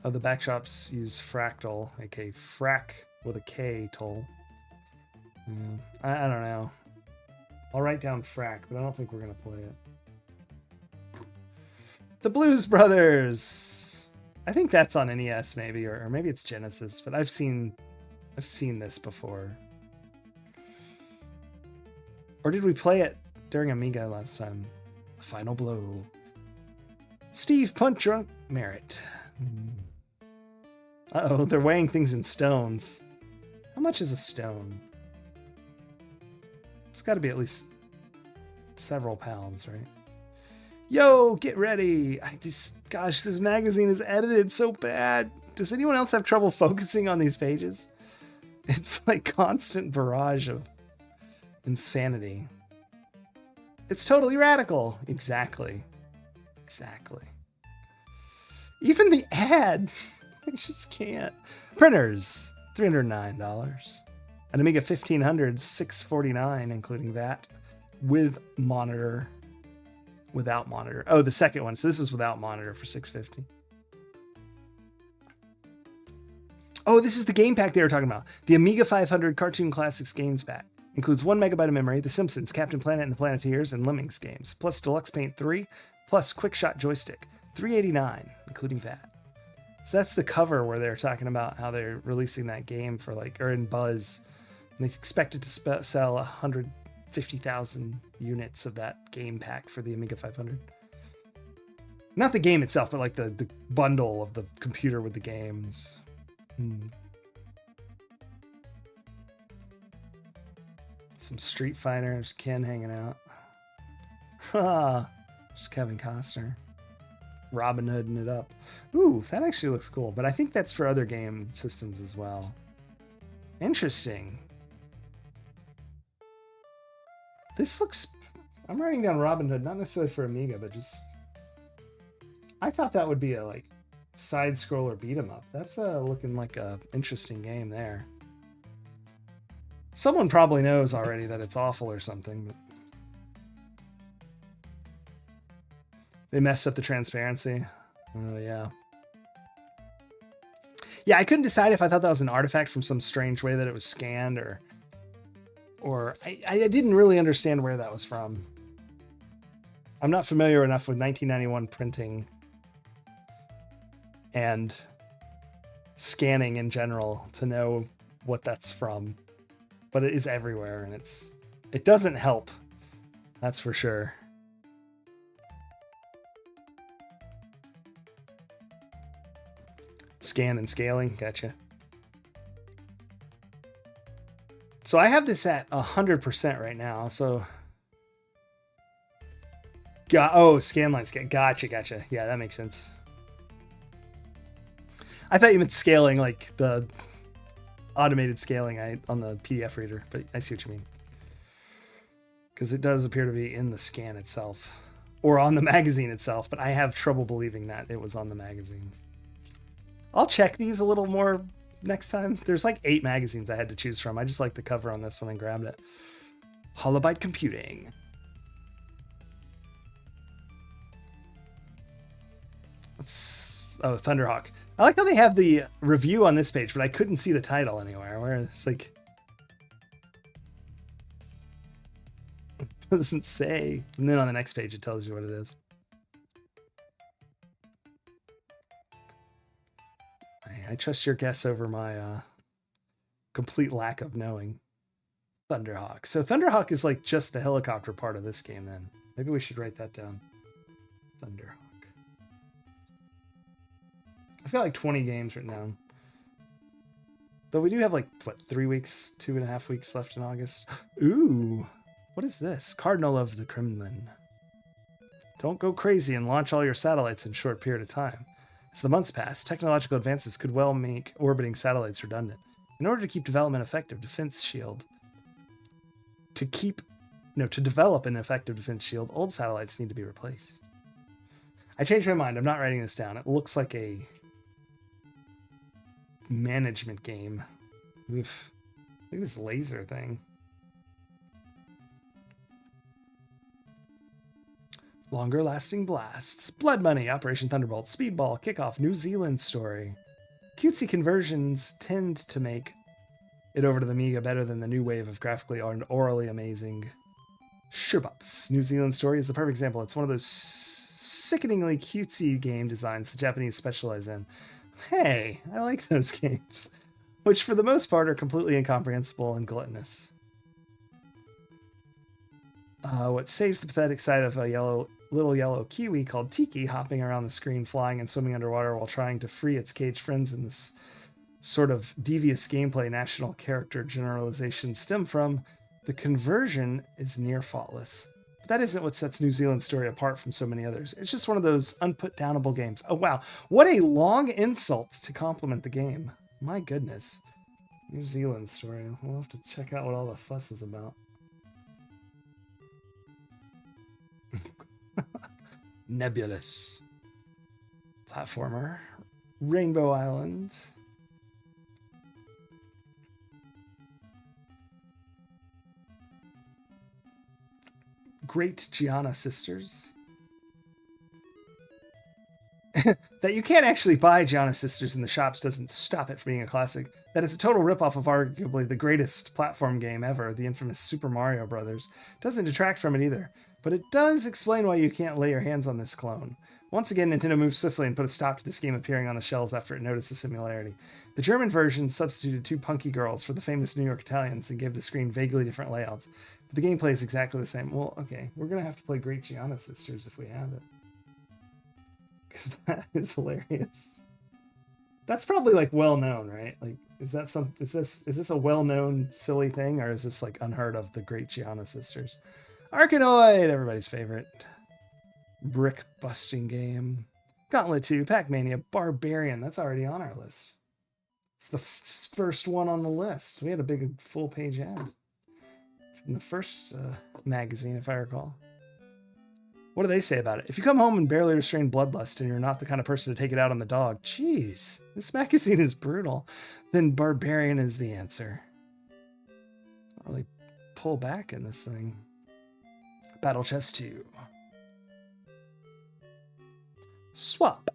Oh, the backshops use fractal, aka frack with a K toll. I don't know. I'll write down frack, but I don't think we're going to play it. The Blues Brothers. I think that's on NES maybe, or maybe it's Genesis, but I've seen this before. Or did we play it during Amiga last time? Final Blow. Steve Punt Drunk Merritt. Uh-oh, they're weighing things in stones. How much is a stone? It's got to be at least several pounds, right? Yo, get ready. This magazine is edited so bad. Does anyone else have trouble focusing on these pages? It's like constant barrage of insanity. It's totally radical. Exactly. Even the ad. I just can't. Printers, $309. An Amiga 1500, $649, including that. With monitor. Without monitor. Oh, the second one. So this is without monitor for $650. Oh, this is the game pack they were talking about. The Amiga 500 Cartoon Classics Games Pack. Includes 1 megabyte of memory, The Simpsons, Captain Planet and the Planeteers, and Lemmings games. Plus Deluxe Paint 3, plus Quickshot Joystick. $389, including that. So that's the cover where they're talking about how they're releasing that game for or in Buzz. And they expect it to sell 150,000 units of that game pack for the Amiga 500. Not the game itself, but the bundle of the computer with the games. Some Street Fighters, Ken hanging out. Just Kevin Costner. Robin Hooding it up. Ooh, that actually looks cool. But I think that's for other game systems as well. Interesting. This looks... I'm writing down Robin Hood, not necessarily for Amiga, but just... I thought that would be a Side scroller beat 'em up. That's looking like a interesting game there. Someone probably knows already that it's awful or something. But they messed up the transparency. Oh yeah. Yeah, I couldn't decide if I thought that was an artifact from some strange way that it was scanned, or I didn't really understand where that was from. I'm not familiar enough with 1991 printing and scanning in general to know what that's from. But it is everywhere, and it doesn't help. That's for sure. Scan and scaling, gotcha. So I have this at 100% right now. So, scanline scan. Gotcha. Yeah, that makes sense. I thought you meant scaling, like the automated scaling on the PDF reader, but I see what you mean. Because it does appear to be in the scan itself, or on the magazine itself, but I have trouble believing that it was on the magazine. I'll check these a little more next time. There's like 8 magazines I had to choose from. I just like the cover on this one and grabbed it. Holobyte Computing. Thunderhawk. I like how they have the review on this page, but I couldn't see the title anywhere. Where it's like, it doesn't say. And then on the next page, it tells you what it is. I trust your guess over my complete lack of knowing. Thunderhawk. So Thunderhawk is like just the helicopter part of this game then. Maybe we should write that down. Thunderhawk. I've got like 20 games written down. Though we do have like, what, 3 weeks, 2.5 weeks left in August. Ooh, what is this? Cardinal of the Kremlin. Don't go crazy and launch all your satellites in a short period of time. As the months pass, technological advances could well make orbiting satellites redundant. In order to keep development effective, defense shield. To develop an effective defense shield, old satellites need to be replaced. I changed my mind. I'm not writing this down. It looks like a management game. Oof. Look at this laser thing. Longer lasting blasts. Blood Money, Operation Thunderbolt, Speedball, Kickoff, New Zealand Story. Cutesy conversions tend to make it over to the AMIGA better than the new wave of graphically and orally amazing shurbups. New Zealand Story is the perfect example. It's one of those sickeningly cutesy game designs the Japanese specialize in. Hey, I like those games, which for the most part are completely incomprehensible and gluttonous. What saves the pathetic sight of a little yellow kiwi called Tiki hopping around the screen, flying and swimming underwater while trying to free its caged friends in this sort of devious gameplay national character generalization stem from the conversion is near faultless. But that isn't what sets New Zealand Story apart from so many others. It's just one of those unputdownable games. Oh, wow. What a long insult to compliment the game. My goodness. New Zealand Story. We'll have to check out what all the fuss is about. Nebulous. Platformer. Rainbow Island. Great Gianna Sisters. That you can't actually buy Gianna Sisters in the shops doesn't stop it from being a classic. That it's a total ripoff of arguably the greatest platform game ever, the infamous Super Mario Brothers, doesn't detract from it either. But it does explain why you can't lay your hands on this clone. Once again, Nintendo moved swiftly and put a stop to this game appearing on the shelves after it noticed the similarity. The German version substituted 2 punky girls for the famous New York Italians and gave the screen vaguely different layouts. But the gameplay is exactly the same. Well, okay, we're going to have to play Great Gianna Sisters if we have it. Because that is hilarious. That's probably like well known, right? Like, is this a well known silly thing, or is this like unheard of? The Great Gianna Sisters, Arkanoid, everybody's favorite brick busting game. Gauntlet 2, Pac-Mania, Barbarian. That's already on our list. It's the first one on the list. We had a big full page ad from the first magazine, if I recall. What do they say about it? If you come home and barely restrain bloodlust and you're not the kind of person to take it out on the dog, jeez, this magazine is brutal, then Barbarian is the answer. I'll really pull back in this thing. Battle Chest 2. Swap.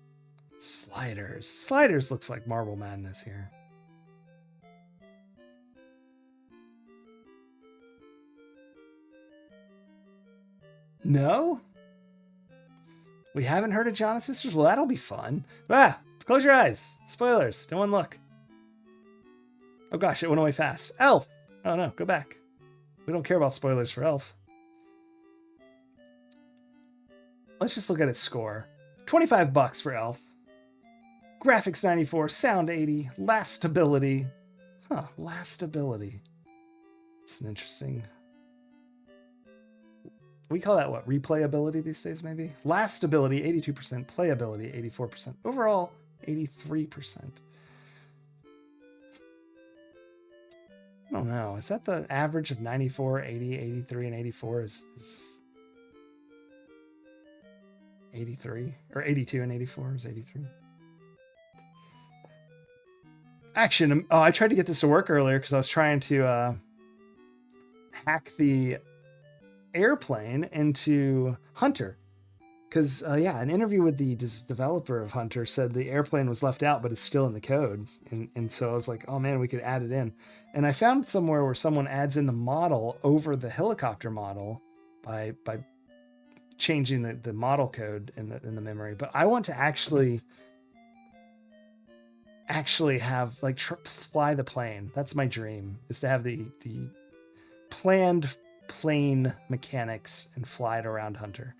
Sliders. Sliders looks like Marble Madness here. No? We haven't heard of Jonas Sisters? Well, that'll be fun. Ah, close your eyes. Spoilers. No one look. Oh gosh, it went away fast. Elf! Oh no, go back. We don't care about spoilers for Elf. Let's just look at its score. $25 for Elf. Graphics 94, sound 80, last stability. Huh, last stability. It's an interesting... We call that what? Replayability these days, maybe? Last stability, 82%. Playability, 84%. Overall, 83%. I don't know. Is that the average of 94, 80, 83, and 84 is 83? Or 82 and 84 is 83? Action. Oh, I tried to get this to work earlier because I was trying to hack the airplane into Hunter. Because, yeah, an interview with the developer of Hunter said the airplane was left out, but it's still in the code. And so I was like, oh man, we could add it in. And I found somewhere where someone adds in the model over the helicopter model by changing the model code in the memory. But I want to actually have, like, fly the plane. That's my dream, is to have the planned plane mechanics and fly it around Hunter.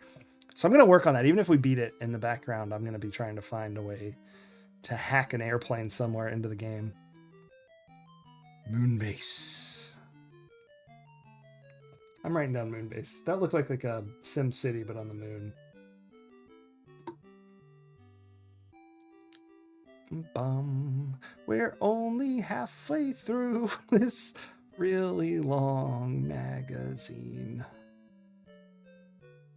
So I'm going to work on that. Even if we beat it in the background, I'm going to be trying to find a way to hack an airplane somewhere into the game. Moonbase. I'm writing down Moonbase. That looked like a Sim City, but on the moon. We're only halfway through this really long magazine.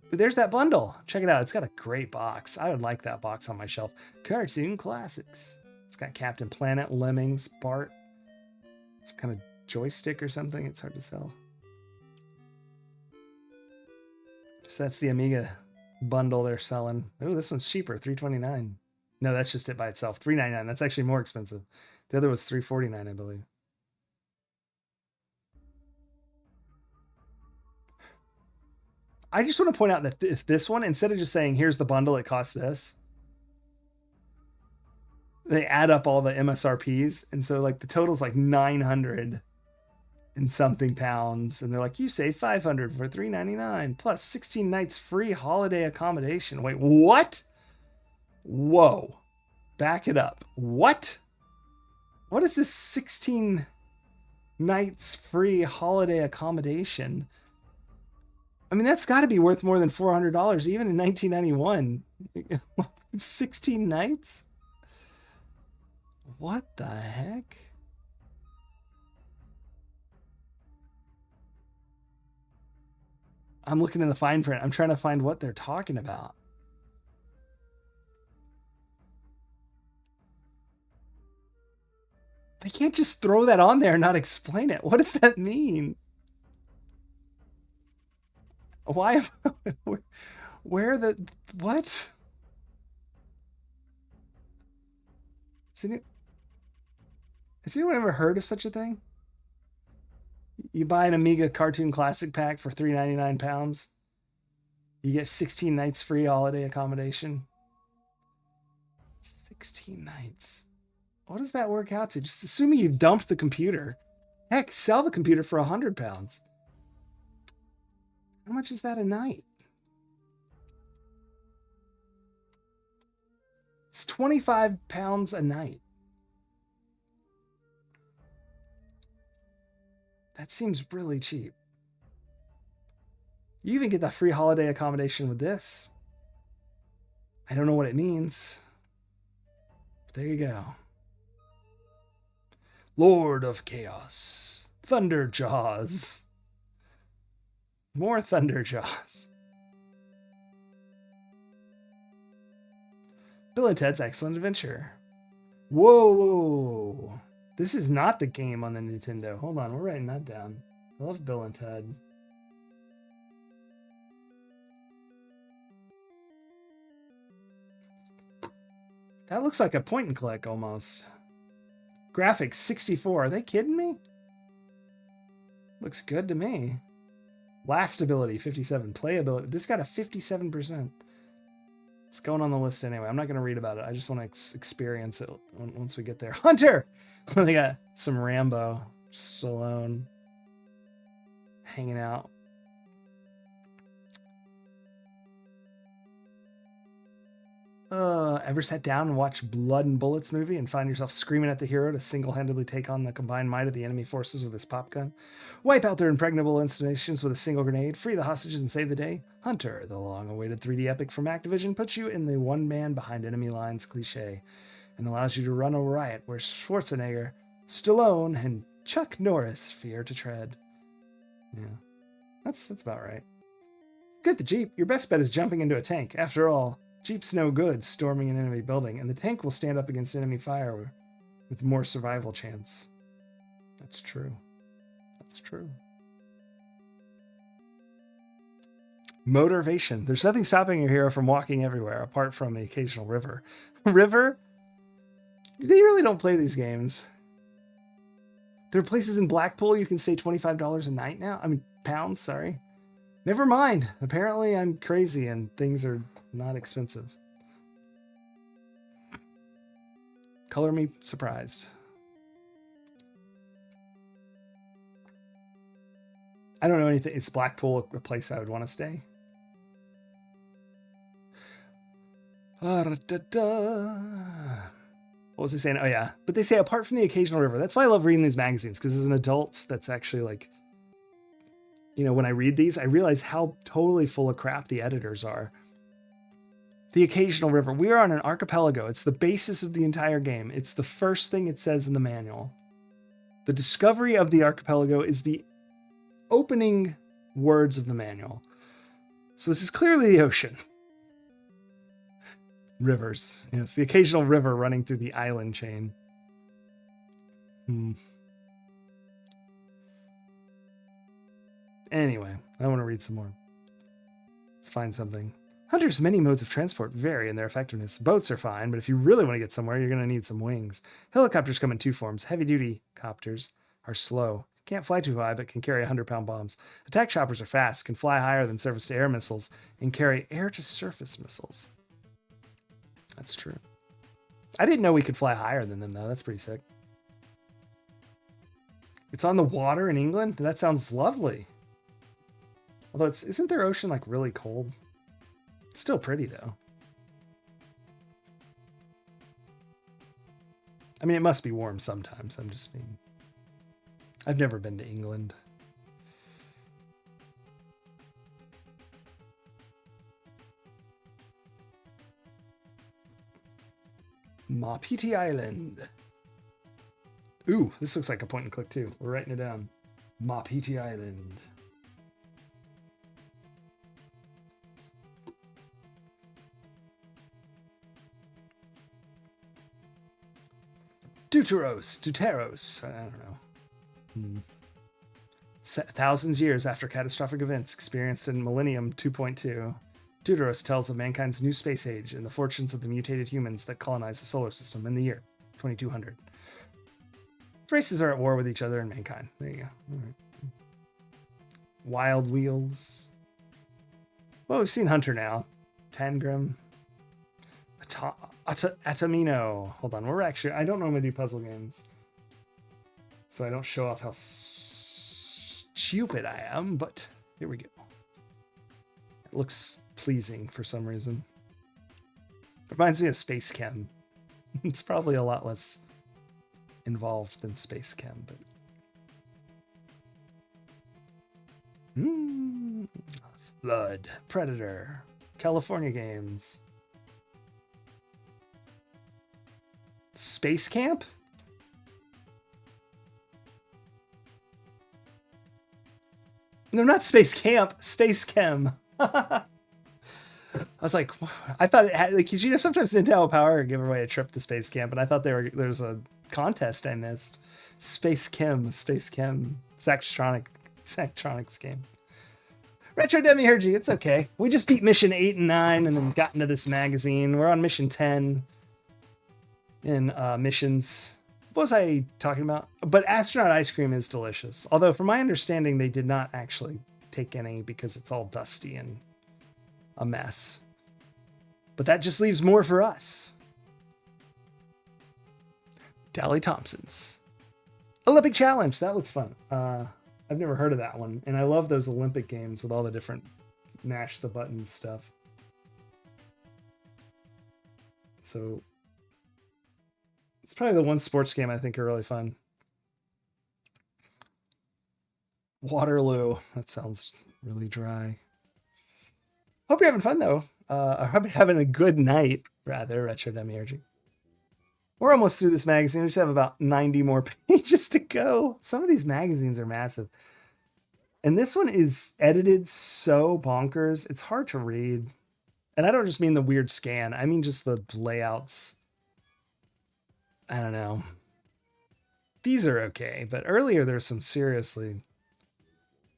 But there's that bundle. Check it out. It's got a great box. I would like that box on my shelf. Cartoon Classics. It's got Captain Planet, Lemmings, Bart. Some kind of joystick or something. It's hard to tell. So that's the Amiga bundle they're selling. Oh, this one's cheaper. $329. No, that's just it by itself. $399. That's actually more expensive. The other was $349, I believe. I just want to point out that if this one, instead of just saying, here's the bundle, it costs this, they add up all the MSRPs. And so, like, the total's like 900 and something pounds. And they're like, you save 500 for $399 plus 16 nights free holiday accommodation. Wait, what? Whoa. Back it up. What? What is this 16 nights free holiday accommodation? I mean, that's got to be worth more than $400, even in 1991. 16 nights? What the heck? I'm looking in the fine print. I'm trying to find what they're talking about. They can't just throw that on there and not explain it. What does that mean? Why? Where the... What? Has anyone ever heard of such a thing? You buy an Amiga Cartoon Classic pack for £399. You get 16 nights free holiday accommodation. 16 nights. What does that work out to? Just assuming you dumped the computer. Heck, sell the computer for £100. How much is that a night? It's £25 a night. That seems really cheap. You even get that free holiday accommodation with this. I don't know what it means. But there you go. Lord of Chaos. Thunder Jaws. More Thunder Jaws. Bill and Ted's Excellent Adventure. Whoa! This is not the game on the Nintendo. Hold on, we're writing that down. I love Bill and Ted. That looks like a point and click almost. Graphics 64. Are they kidding me? Looks good to me. Last ability 57. Playability. This got a 57%. It's going on the list anyway. I'm not going to read about it. I just want to experience it once we get there. Hunter! They got some Rambo. Stallone. Hanging out. Ever sat down and watched Blood and Bullets movie and find yourself screaming at the hero to single-handedly take on the combined might of the enemy forces with his pop gun? Wipe out their impregnable installations with a single grenade, free the hostages and save the day? Hunter, the long-awaited 3D epic from Activision, puts you in the one man behind enemy lines cliche and allows you to run a riot where Schwarzenegger, Stallone, and Chuck Norris fear to tread. Yeah, that's about right. Get the Jeep. Your best bet is jumping into a tank. After all, Jeep's no good storming an enemy building, and the tank will stand up against enemy fire with more survival chance. That's true. That's true. Motivation. There's nothing stopping your hero from walking everywhere, apart from the occasional river. River? They really don't play these games. There are places in Blackpool you can stay $25 a night now. I mean, pounds, sorry. Never mind. Apparently I'm crazy and things are not expensive. Color me surprised. I don't know anything. It's Blackpool, a place I would want to stay. What was I saying? Oh yeah, but they say apart from the occasional river. That's why I love reading these magazines, because as an adult, that's actually like, you know, when I read these, I realize how totally full of crap the editors are. The occasional river. We are on an archipelago. It's the basis of the entire game. It's the first thing it says in the manual. The discovery of the archipelago is the opening words of the manual. So this is clearly the ocean. Rivers. Yes, the occasional river running through the island chain. Anyway, I want to read some more. Let's find something. Hunter's many modes of transport vary in their effectiveness. Boats are fine, but if you really want to get somewhere, you're going to need some wings. Helicopters come in two forms. Heavy-duty copters are slow. Can't fly too high, but can carry 100-pound bombs. Attack choppers are fast, can fly higher than surface-to-air missiles, and carry air-to-surface missiles. That's true. I didn't know we could fly higher than them, though. That's pretty sick. It's on the water in England? That sounds lovely. Although, isn't their ocean, like, really cold? It's still pretty, though. I mean, it must be warm sometimes. I'm just being... I've never been to England. Mapiti Island. Ooh, this looks like a point and click, too. We're writing it down. Mapiti Island. Deuteros. I don't know. Thousands years after catastrophic events experienced in Millennium 2.2, Deuteros tells of mankind's new space age and the fortunes of the mutated humans that colonize the solar system in the year 2200. Races are at war with each other and mankind. There you go. All right. Wild Wheels. Well, we've seen Hunter now. Tangrim. Atomino. Hold on. I don't normally do puzzle games, so I don't show off how stupid I am, but here we go. It looks pleasing for some reason. Reminds me of Space Chem. It's probably a lot less involved than Space Chem, but Flood, Predator, California Games, Space Camp? No, not Space Camp, Space Chem. I was like, I thought it had, like, 'cause, you know, sometimes Nintendo Power give away a trip to Space Camp, and I thought there was a contest I missed. Space Chem, Zachtronics game. Retro Demiurgy, it's okay. We just beat mission 8 and 9 and then got into this magazine. We're on mission 10 in missions. What was I talking about? But astronaut ice cream is delicious. Although, from my understanding, they did not actually take any because it's all dusty and a mess. But that just leaves more for us. Dally Thompson's Olympic Challenge. That looks fun. I've never heard of that one. And I love those Olympic games with all the different mash the buttons stuff. So it's probably the one sports game I think are really fun. Waterloo. That sounds really dry. Hope you're having fun, though. I hope you're having a good night, rather, Retro Demiurgy. We're almost through this magazine. We just have about 90 more pages to go. Some of these magazines are massive. And this one is edited so bonkers. It's hard to read. And I don't just mean the weird scan. I mean just the layouts. I don't know. These are okay. But earlier there's some seriously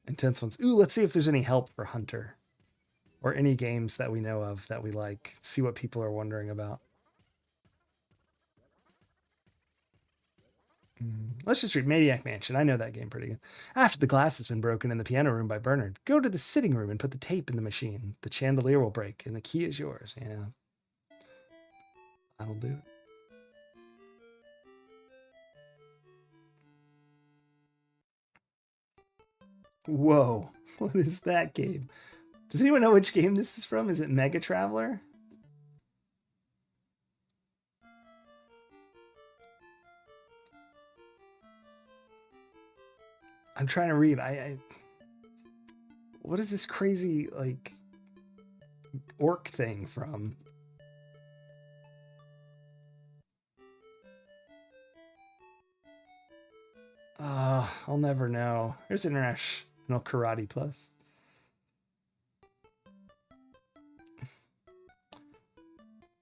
intense ones. Ooh, let's see if there's any help for Hunter. Or any games that we know of that we like. See what people are wondering about. Let's just read Maniac Mansion. I know that game pretty good. After the glass has been broken in the piano room by Bernard, go to the sitting room and put the tape in the machine. The chandelier will break and the key is yours. Yeah. That'll do it. Whoa. What is that game? Does anyone know which game this is from? Is it Mega Traveler? I'm trying to read. What is this crazy, like, orc thing from? I'll never know. Here's International Karate Plus.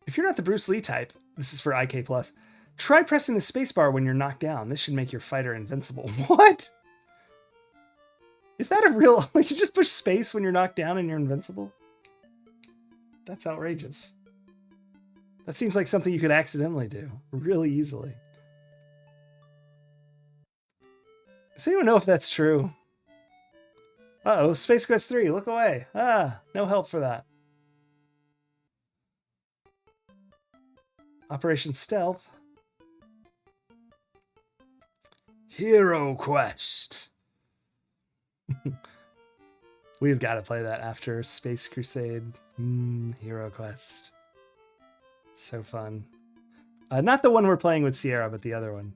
If you're not the Bruce Lee type, this is for IK Plus. Try pressing the spacebar when you're knocked down. This should make your fighter invincible. What? Is that a real... Like, you just push space when you're knocked down and you're invincible? That's outrageous. That seems like something you could accidentally do really easily. Does anyone know if that's true? Uh-oh, Space Quest 3, look away. No help for that. Operation Stealth. Hero Quest. We've got to play that after Space Crusade. Hero Quest. So fun. Not the one we're playing with Sierra, but the other one.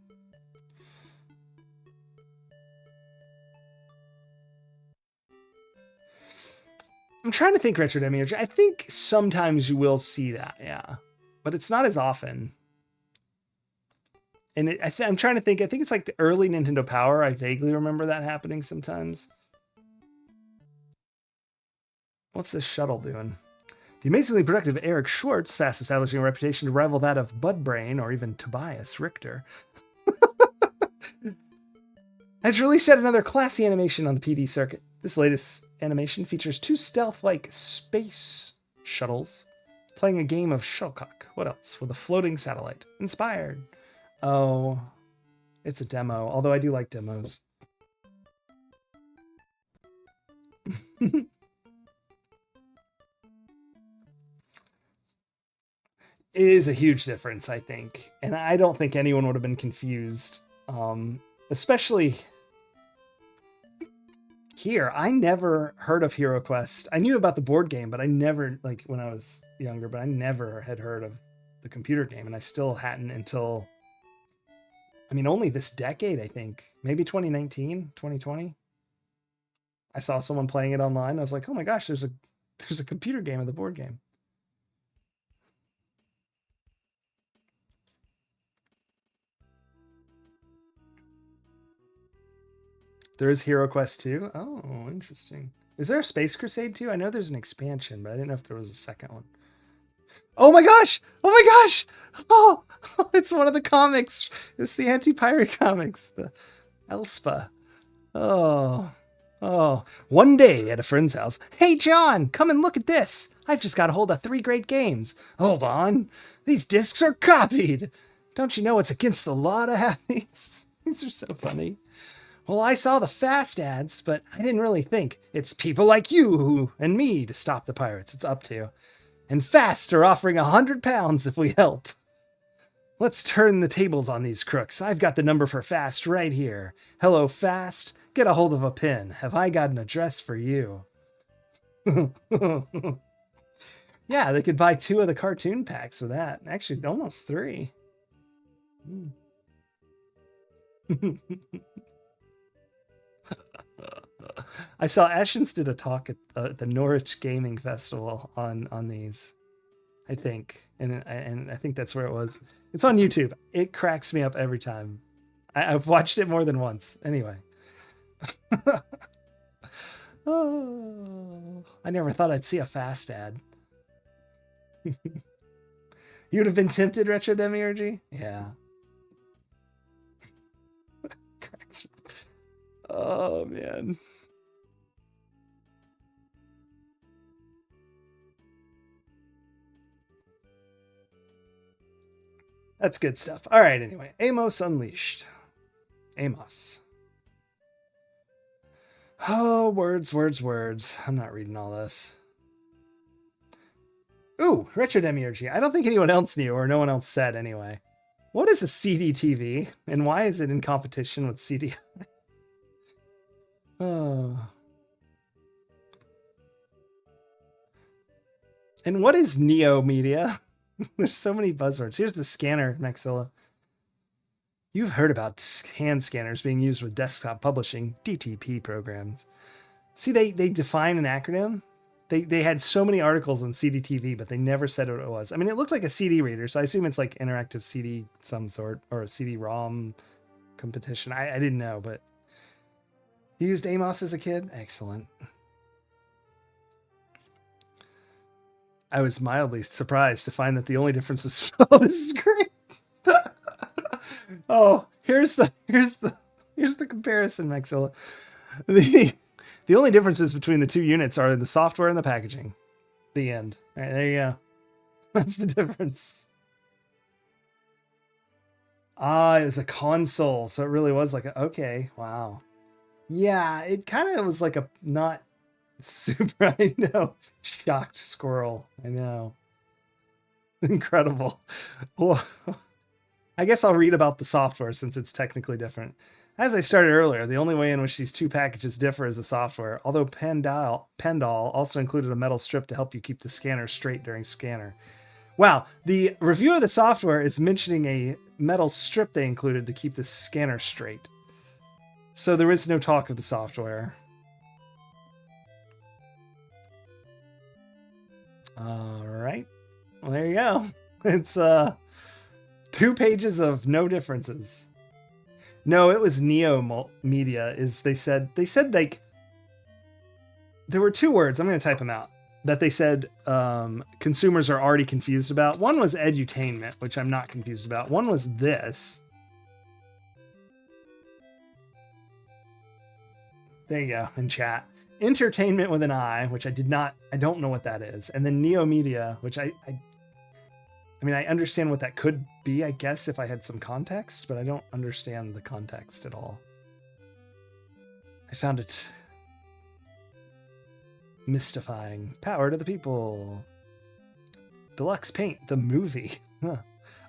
I'm trying to think, Retro Demiurge. I think sometimes you will see that, yeah. But it's not as often. And I'm trying to think. I think it's like the early Nintendo Power. I vaguely remember that happening sometimes. What's this shuttle doing? The amazingly productive Eric Schwartz, fast establishing a reputation to rival that of Budbrain or even Tobias Richter, has released yet another classy animation on the PD circuit. This latest animation features two stealth-like space shuttles playing a game of shuttlecock. What else? With a floating satellite. Inspired. Oh, it's a demo, although I do like demos. It is a huge difference, I think. And I don't think anyone would have been confused. Especially here. I never heard of Hero Quest. I knew about the board game, but I never, like when I was younger, but I never had heard of the computer game. And I still hadn't until, I mean, only this decade, I think. Maybe 2019, 2020. I saw someone playing it online. I was like, oh my gosh, there's a computer game of the board game. There is Hero Quest 2. Oh, interesting. Is there a Space Crusade too? I know there's an expansion, but I didn't know if there was a second one. Oh my gosh! Oh my gosh! Oh, it's one of the comics. It's the anti-pirate comics, the Elspa. Oh, one day at a friend's house. Hey, John, come and look at this. I've just got a hold of 3 great games. Hold on. These discs are copied. Don't you know it's against the law to have these? These are so funny. Well, I saw the fast ads, but I didn't really think. It's people like you and me to stop the pirates. It's up to. And Fast are offering £100 if we help. Let's turn the tables on these crooks. I've got the number for Fast right here. Hello, Fast. Get a hold of a pen. Have I got an address for you? Yeah, they could buy 2 of the cartoon packs with that. Actually, almost 3. I saw Ashens did a talk at the Norwich Gaming Festival on these, I think, and I think that's where it was. It's on YouTube. It cracks me up every time. I've watched it more than once. Anyway. Oh, I never thought I'd see a Fast ad. You would have been tempted, Retro Demiurgy? Yeah. Cracks me. Oh, man. That's good stuff. All right, anyway. Amos Unleashed. Amos. Oh, words. I'm not reading all this. Ooh, Retro Demiurgy. I don't think anyone else knew, or no one else said anyway. What is a CD-TV, and why is it in competition with CD? Oh. And what is Neo Media? There's so many buzzwords. Here's the scanner, Maxilla. You've heard about hand scanners being used with desktop publishing, DTP programs. See, they define an acronym. They had so many articles on CDTV, but they never said what it was. I mean, it looked like a CD reader, so I assume it's like interactive CD some sort, or a CD-ROM competition. I didn't know, but you used Amos as a kid? Excellent. I was mildly surprised to find that the only difference is... Oh, this is great. Oh, here's the comparison, Maxilla. The only differences between the 2 units are the software and the packaging. The end. All right, there you go. That's the difference. Ah, it was a console, so it really was like a... Okay, wow. Yeah, it kind of was like a not super... I know. Shocked squirrel. I know. Incredible. Well, I guess I'll read about the software since it's technically different. As I started earlier, the only way in which these 2 packages differ is the software, although Pendal also included a metal strip to help you keep the scanner straight during scanner. Wow, the review of the software is mentioning a metal strip they included to keep the scanner straight. So there is no talk of the software. All right. Well, there you go. It's 2 pages of no differences. No, it was Neo Media. They said like there were 2 words. I'm going to type them out that they said consumers are already confused about. One was edutainment, which I'm not confused about. One was this. There you go, in chat. Entertainment with an I, which I don't know what that is. And then Neo Media, which I mean, I understand what that could be, I guess, if I had some context, but I don't understand the context at all. I found it mystifying. Power to the people. Deluxe Paint, the movie. Huh.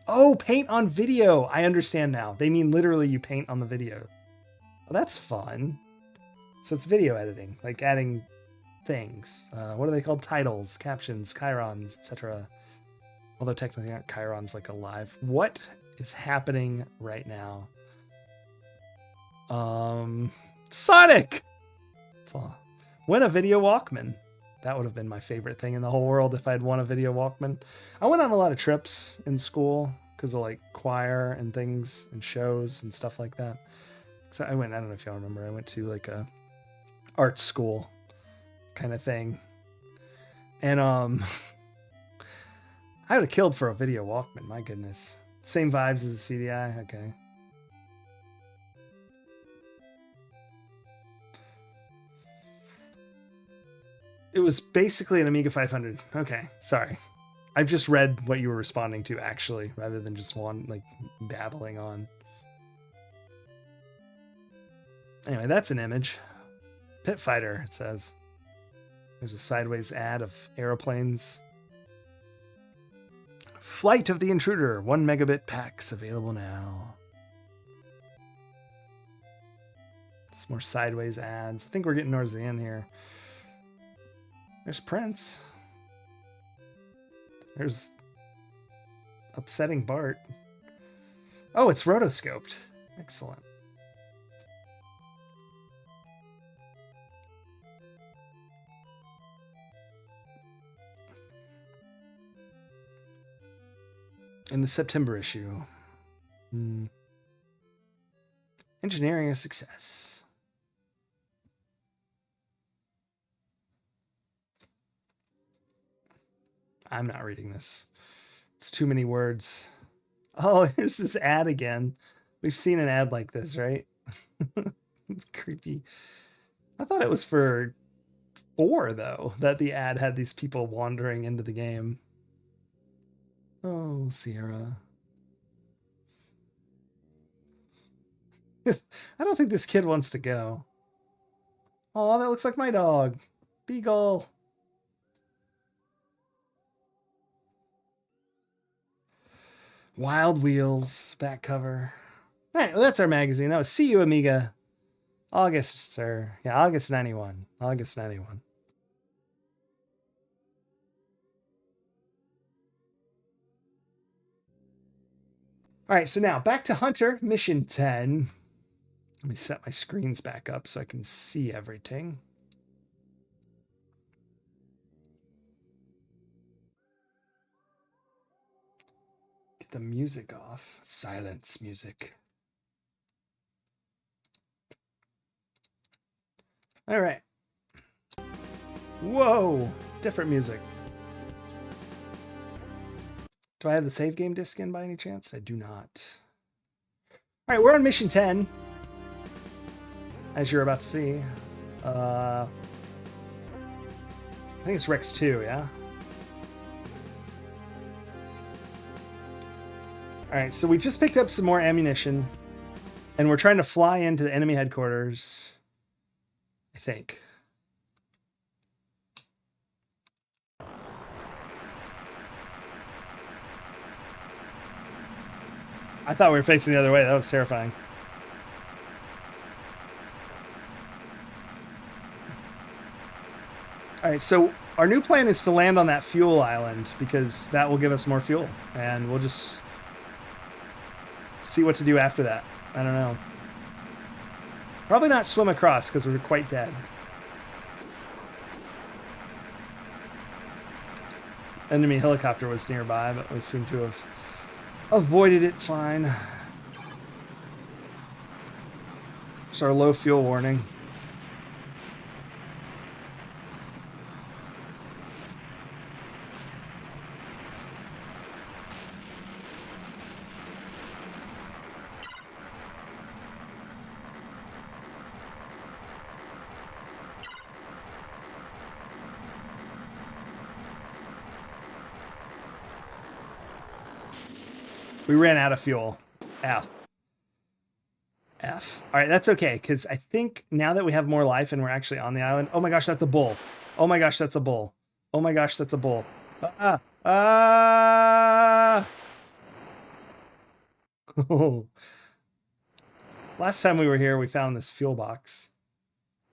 Oh, paint on video. I understand now. They mean literally you paint on the video. Well, that's fun. So it's video editing, like adding things. What are they called? Titles, captions, chirons, etc. Although technically aren't chirons like alive. What is happening right now? Sonic! Win a video Walkman. That would have been my favorite thing in the whole world if I had won a video Walkman. I went on a lot of trips in school because of like choir and things and shows and stuff like that. So I don't know if y'all remember, I went to like a art school kind of thing. And I would have killed for a video Walkman, my goodness. Same vibes as the CDI, okay. It was basically an Amiga 500. Okay, sorry. I've just read what you were responding to, actually, rather than just babbling on. Anyway, that's an image. Pit Fighter, it says. There's a sideways ad of aeroplanes. Flight of the Intruder, 1 megabit packs available now. Some more sideways ads. I think we're getting towards the end here. There's Prince. There's Upsetting Bart. Oh, it's rotoscoped. Excellent. In the September issue. Engineering a success. I'm not reading this. It's too many words. Oh, here's this ad again. We've seen an ad like this, right? It's creepy. I thought it was for 4, though, that the ad had these people wandering into the game. Oh, Sierra. I don't think this kid wants to go. Oh, that looks like my dog. Beagle. Wild Wheels, back cover. All right, well, that's our magazine. That was See You, Amiga. August 91. August 91. All right, so now back to Hunter, Mission 10. Let me set my screens back up so I can see everything. Get the music off. Silence music. All right. Whoa, different music. Do I have the save game disc in by any chance? I do not. All right, we're on Mission 10. As you're about to see. I think it's Rex 2, yeah? All right, so we just picked up some more ammunition, and we're trying to fly into the enemy headquarters, I think. I thought we were facing the other way. That was terrifying. All right, so our new plan is to land on that fuel island because that will give us more fuel, and we'll just see what to do after that. I don't know. Probably not swim across because we're quite dead. Enemy helicopter was nearby, but we seem to have avoided it fine. It's our low fuel warning. We ran out of fuel. F. All right, that's okay, because I think now that we have more life and we're actually on the island... Oh my gosh, that's a bull. Oh my gosh, that's a bull. Oh my gosh, that's a bull. Oh. Last time we were here, we found this fuel box.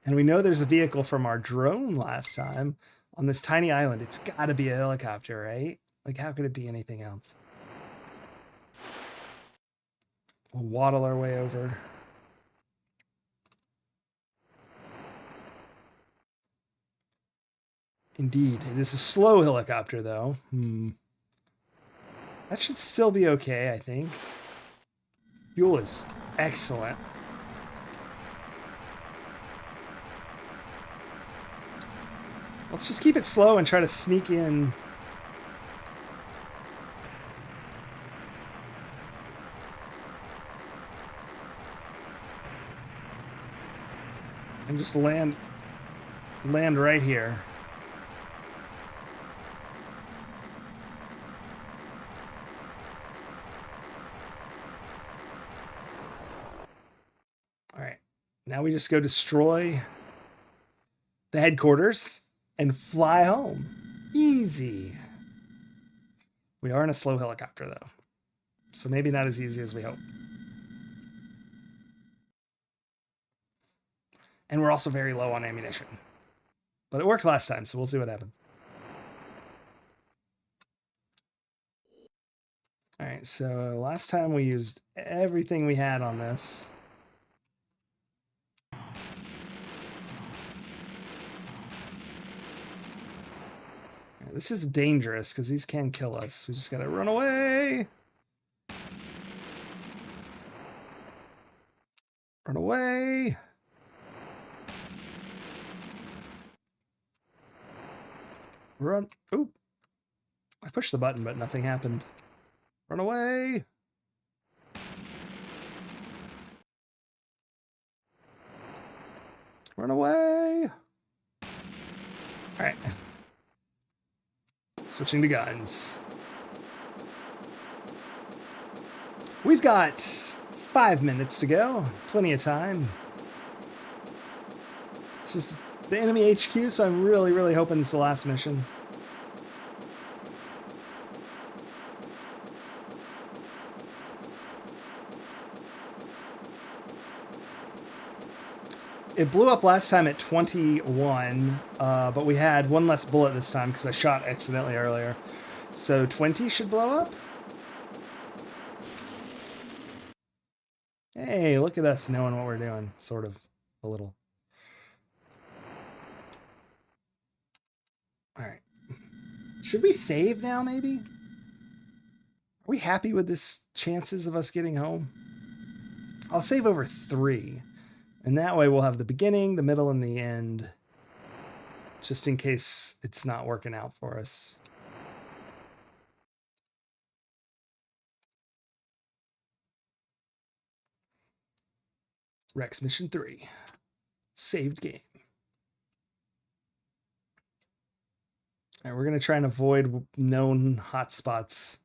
And we know there's a vehicle from our drone last time on this tiny island. It's got to be a helicopter, right? Like, how could it be anything else? We'll waddle our way over. Indeed. It is a slow helicopter, though. That should still be okay, I think. Fuel is excellent. Let's just keep it slow and try to sneak in. And just land right here. All right. Now we just go destroy the headquarters and fly home. Easy. We are in a slow helicopter, though. So maybe not as easy as we hope. And we're also very low on ammunition. But it worked last time, so we'll see what happens. All right, so last time we used everything we had on this. This is dangerous because these can kill us. We just gotta run away. Run away. Run. Oop. I pushed the button, but nothing happened. Run away. Run away. All right. Switching to guns. We've got 5 minutes to go. Plenty of time. This is the enemy HQ, so I'm really, really hoping it's the last mission. It blew up last time at 21, but we had one less bullet this time because I shot accidentally earlier. So 20 should blow up. Hey, look at us knowing what we're doing. Sort of. A little. All right. Should we save now, maybe? Are we happy with this chances of us getting home? I'll save over 3. And that way we'll have the beginning, the middle, and the end. Just in case it's not working out for us. Rex Mission 3. Saved game. All right, we're going to try and avoid known hotspots.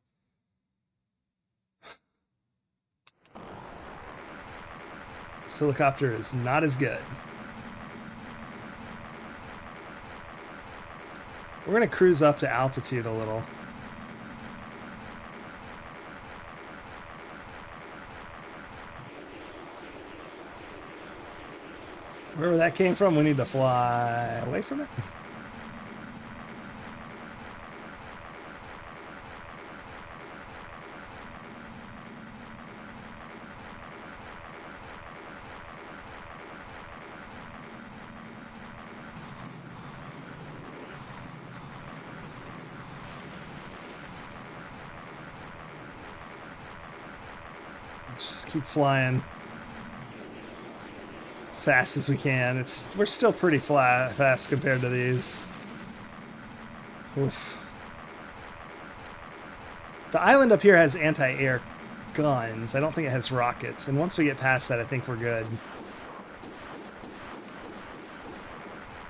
This helicopter is not as good. We're going to cruise up to altitude a little. Wherever that came from, we need to fly away from it. Just keep flying fast as we can. We're still pretty fast compared to these. Oof. The island up here has anti-air guns. I don't think it has rockets. And once we get past that, I think we're good.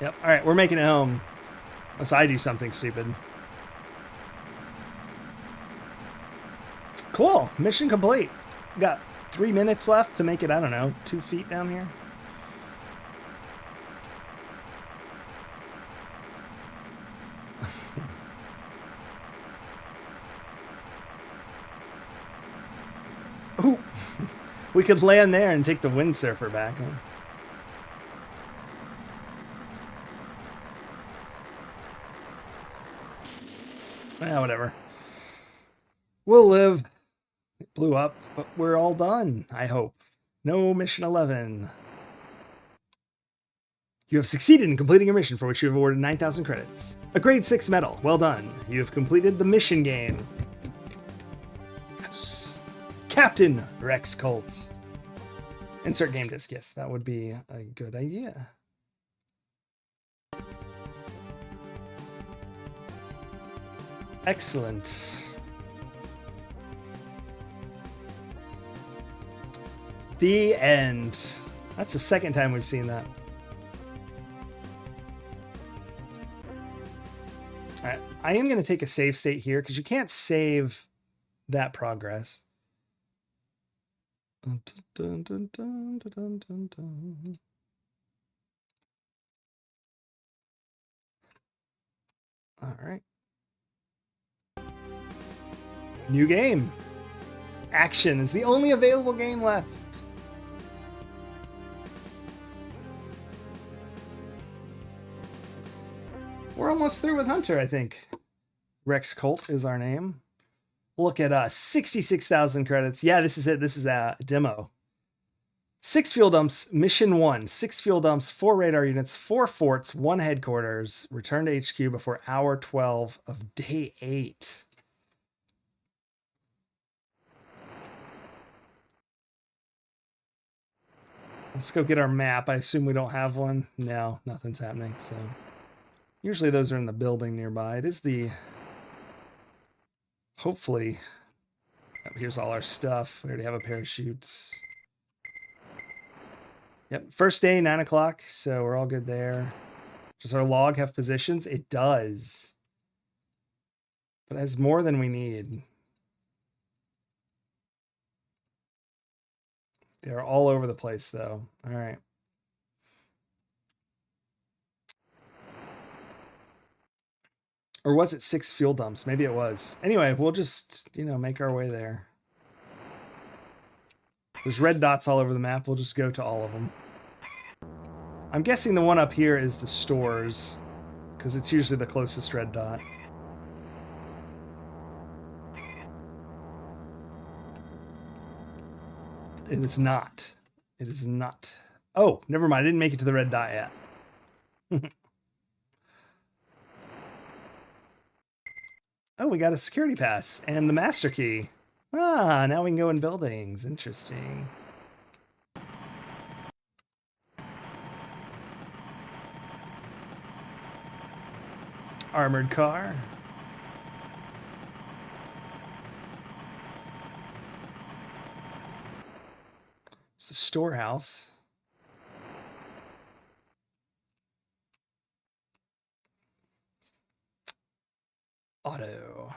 Yep. All right, we're making it home. Unless I do something stupid. Cool. Mission complete. Got 3 minutes left to make it, I don't know, 2 feet down here. Ooh. We could land there and take the windsurfer back. Huh? Yeah, whatever. We'll live. It blew up, but we're all done, I hope. No mission 11. You have succeeded in completing a mission for which you have awarded 9,000 credits. A grade 6 medal. Well done. You have completed the mission game. Yes. Captain Rex Colt. Insert game disc. Yes, that would be a good idea. Excellent. The end. That's the second time we've seen that. All right, I am going to take a save state here because you can't save that progress. Dun, dun, dun, dun, dun, dun, dun. All right. New game. Action is the only available game left. We're almost through with Hunter, I think. Rex Colt is our name. Look at 66,000 credits. Yeah, this is it. This is a demo. 6 fuel dumps, mission 1. 6 fuel dumps, 4 radar units, 4 forts, 1 headquarters. Return to HQ before hour 12 of day 8. Let's go get our map. I assume we don't have one. No, nothing's happening. So usually those are in the building nearby. It is the... Hopefully... Oh, here's all our stuff. We already have a parachute. Yep, first day, 9 o'clock, so we're all good there. Does our log have positions? It does. But it has more than we need. They're all over the place, though. All right. Or was it 6 fuel dumps? Maybe it was. Anyway, we'll just, make our way there. There's red dots all over the map. We'll just go to all of them. I'm guessing the one up here is the stores, because it's usually the closest red dot. It is not. It is not. Oh, never mind. I didn't make it to the red dot yet. Oh, we got a security pass and the master key. Ah, now we can go in buildings. Interesting. Armored car. It's the storehouse. Auto.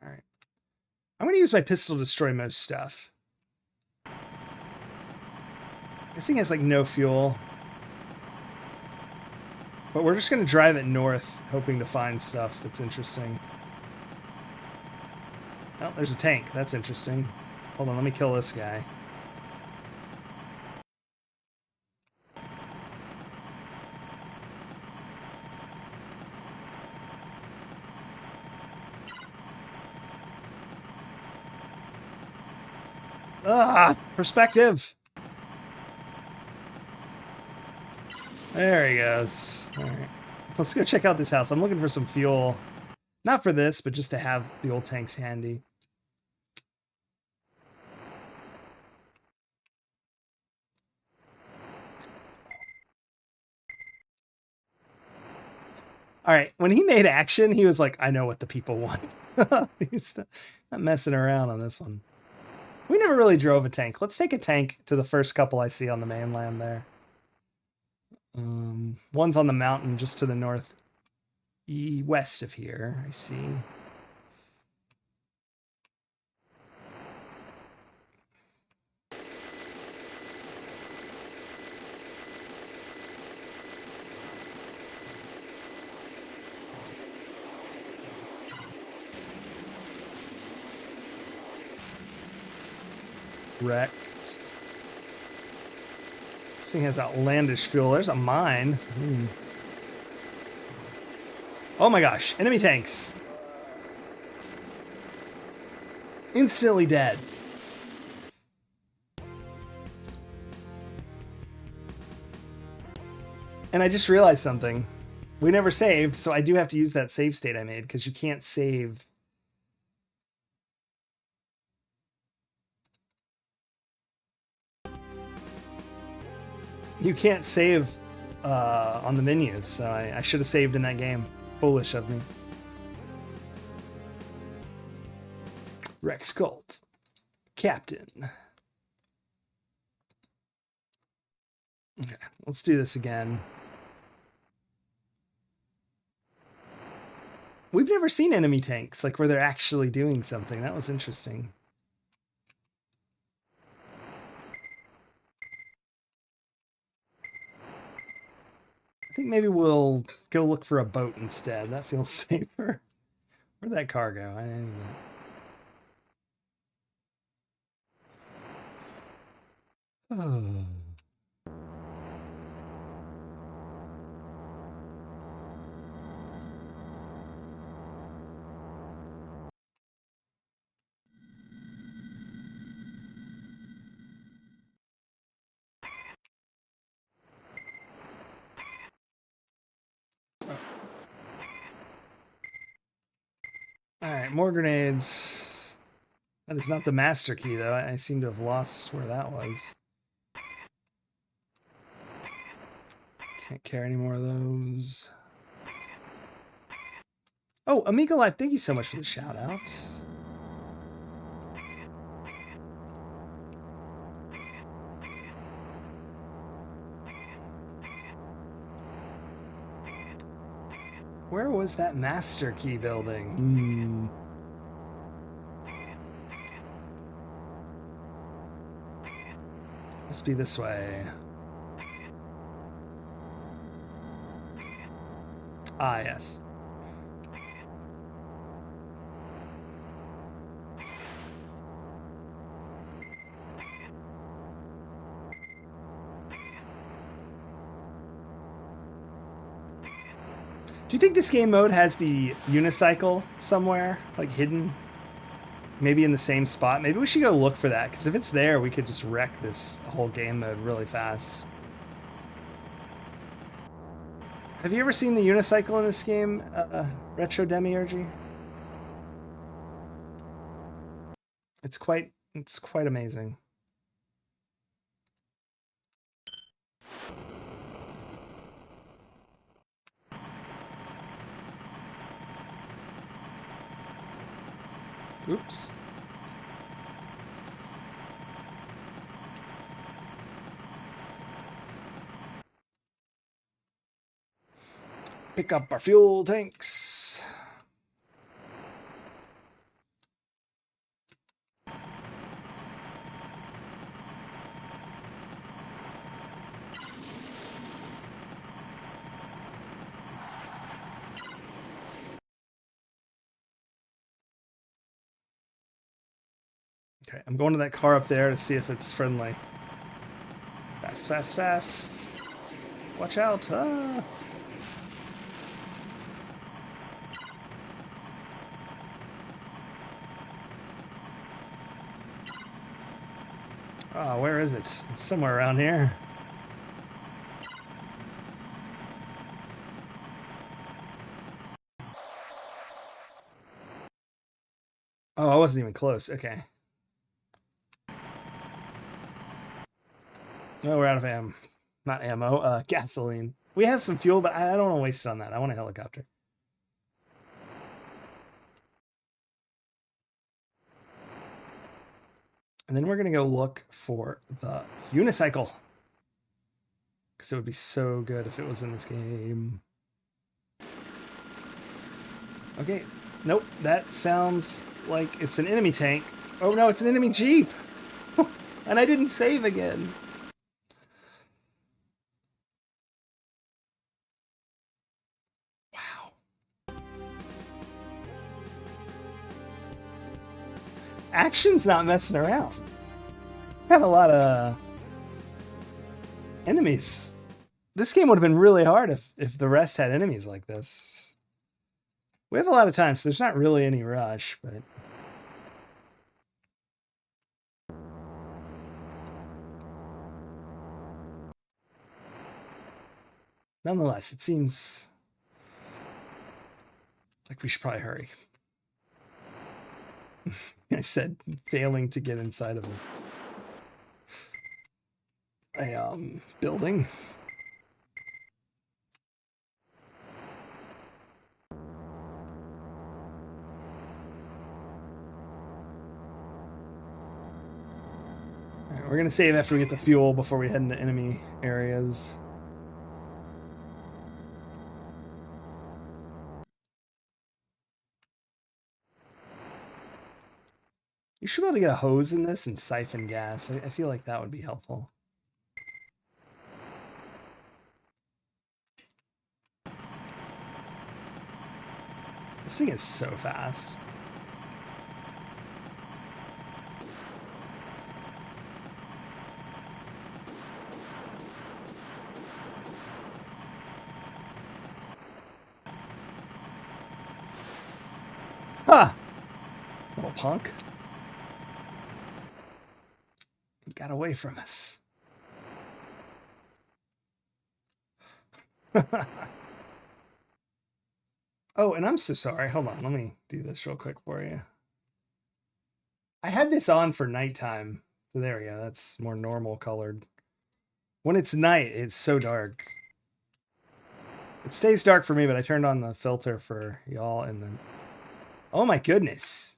All right. I'm going to use my pistol to destroy most stuff. This thing has like no fuel. But we're just going to drive it north, hoping to find stuff that's interesting. Oh, there's a tank. That's interesting. Hold on, let me kill this guy. Ah, perspective. There he goes. All right. Let's go check out this house. I'm looking for some fuel. Not for this, but just to have the old tanks handy. All right. When he made action, he was like, I know what the people want. He's not messing around on this one. We never really drove a tank. Let's take a tank to the first couple I see on the mainland there. One's on the mountain just to the north west of here, I see. Wrecked. This thing has outlandish fuel. There's a mine. Oh my gosh. Enemy tanks. Instantly dead. And I just realized something. We never saved, so I do have to use that save state I made, because you can't save. You can't save on the menus, so I should have saved in that game. Foolish of me. Rex Colt, Captain. Okay, let's do this again. We've never seen enemy tanks, like where they're actually doing something. That was interesting. I think maybe we'll go look for a boat instead. That feels safer. Where'd that car go? I didn't even... Oh. Alright, more grenades. That is not the master key, though. I seem to have lost where that was. Can't carry any more of those. Oh, Amiga Life, thank you so much for the shout out. Where was that master key building? Must be this way. Ah, yes. Do you think this game mode has the unicycle somewhere, like hidden? Maybe in the same spot? Maybe we should go look for that, because if it's there, we could just wreck this whole game mode really fast. Have you ever seen the unicycle in this game, Retro Demiurgy? It's quite amazing. Oops. Pick up our fuel tanks. Okay, I'm going to that car up there to see if it's friendly. Fast, fast, fast. Watch out. Ah. Oh, where is it? It's somewhere around here. Oh, I wasn't even close. Okay. Oh, we're out of ammo. Not ammo, gasoline. We have some fuel, but I don't want to waste it on that. I want a helicopter. And then we're going to go look for the unicycle. Because it would be so good if it was in this game. Okay. Nope. That sounds like it's an enemy tank. Oh, no, it's an enemy Jeep. And I didn't save again. Wow. Action's not messing around. Had a lot of enemies. This game would have been really hard if the rest had enemies like this. We have a lot of time, so there's not really any rush, but... Nonetheless, it seems like we should probably hurry. I said failing to get inside of a building. We're gonna save after we get the fuel before we head into enemy areas. You should be able to get a hose in this and siphon gas. I feel like that would be helpful. This thing is so fast. Ha! Little punk. He got away from us. Oh, and I'm so sorry. Hold on. Let me do this real quick for you. I had this on for nighttime. So there we go. That's more normal colored. When it's night, it's so dark. It stays dark for me, but I turned on the filter for y'all and then... Oh my goodness.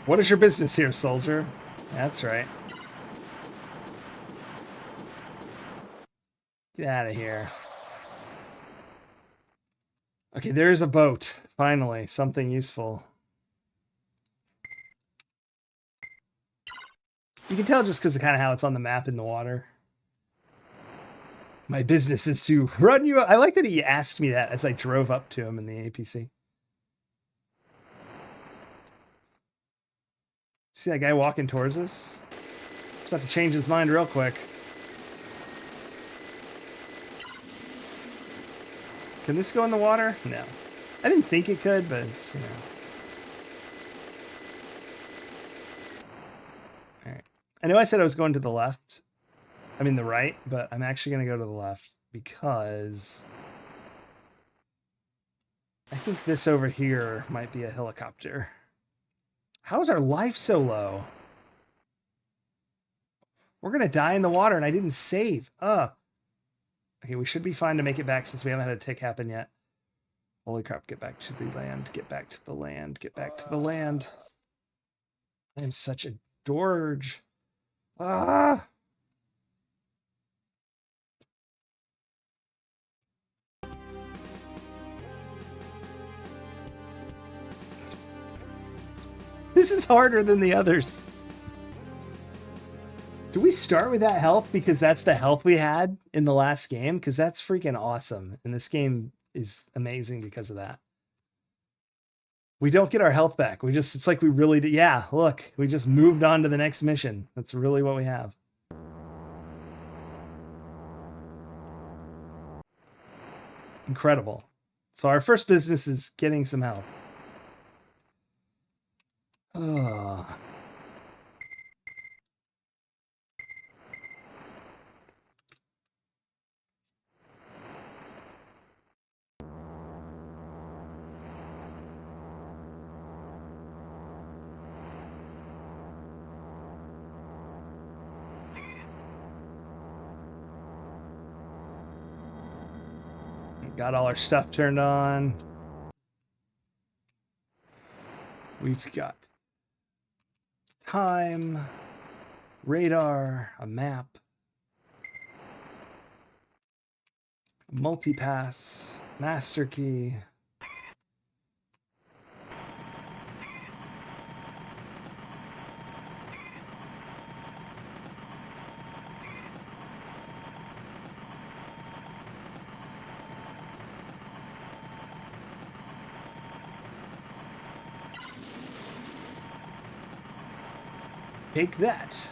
What is your business here, soldier? That's right. Get out of here. Okay, there's a boat. Finally, something useful. You can tell just because of kind of how it's on the map in the water. My business is to run you. I like that he asked me that as I drove up to him in the APC. See that guy walking towards us? He's about to change his mind real quick. Can this go in the water? No. I didn't think it could, but it's, you know. All right. I know I said I was going to the left. I mean the right, but I'm actually going to go to the left because I think this over here might be a helicopter. How is our life so low? We're going to die in the water and I didn't save. Okay, we should be fine to make it back since we haven't had a tick happen yet. Holy crap, get back to the land, get back to the land, get back to the land. I am such a dorge. Ah! This is harder than the others. Do we start with that health because that's the health we had in the last game? Because that's freaking awesome. And this game is amazing because of that. We don't get our health back. It's like we really did. Yeah, look, we just moved on to the next mission. That's really what we have. Incredible. So our first business is getting some health. Oh. Got all our stuff turned on. We've got time, radar, a map, multipass, master key. Take that.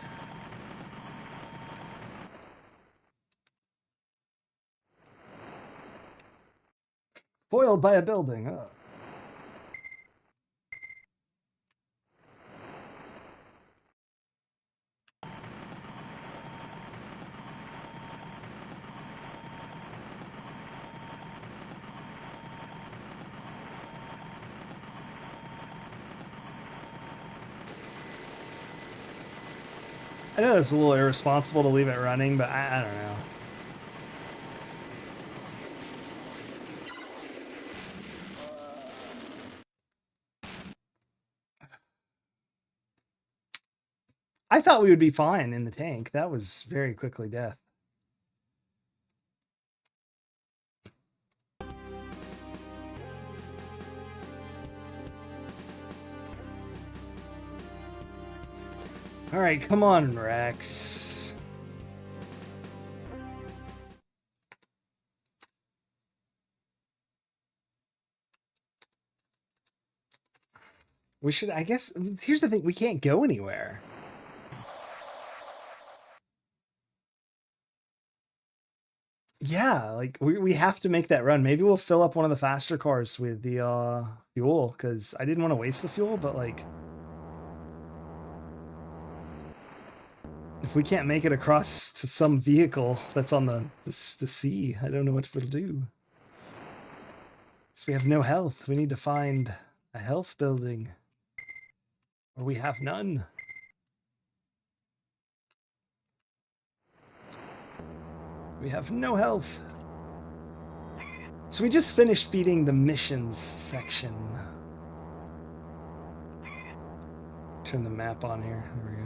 Foiled by a building. Oh. I know it's a little irresponsible to leave it running, but I don't know. I thought we would be fine in the tank. That was very quickly death. All right, come on, Rex. We should, I guess, here's the thing. We can't go anywhere. Yeah, like we have to make that run. Maybe we'll fill up one of the faster cars with the fuel, because I didn't want to waste the fuel, but like if we can't make it across to some vehicle that's on the sea, I don't know what it'll do. So we have no health. We need to find a health building. Or we have none. We have no health. So we just finished feeding the missions section. Turn the map on here. There we go.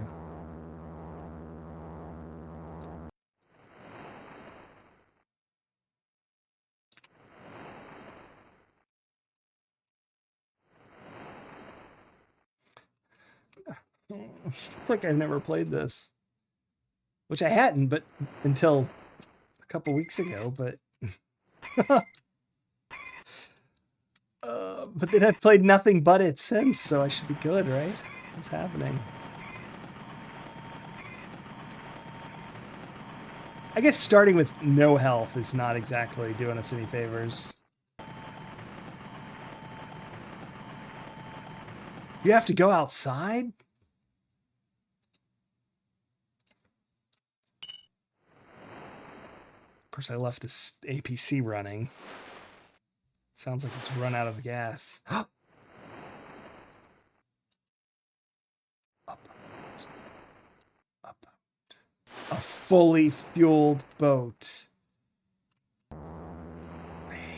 It's like I've never played this. Which I hadn't, but until a couple weeks ago, but but then I've played nothing but it since, so I should be good, right? What's happening? I guess starting with no health is not exactly doing us any favors. You have to go outside? Of course, I left this APC running. Sounds like it's run out of gas. Up. Up. A fully fueled boat.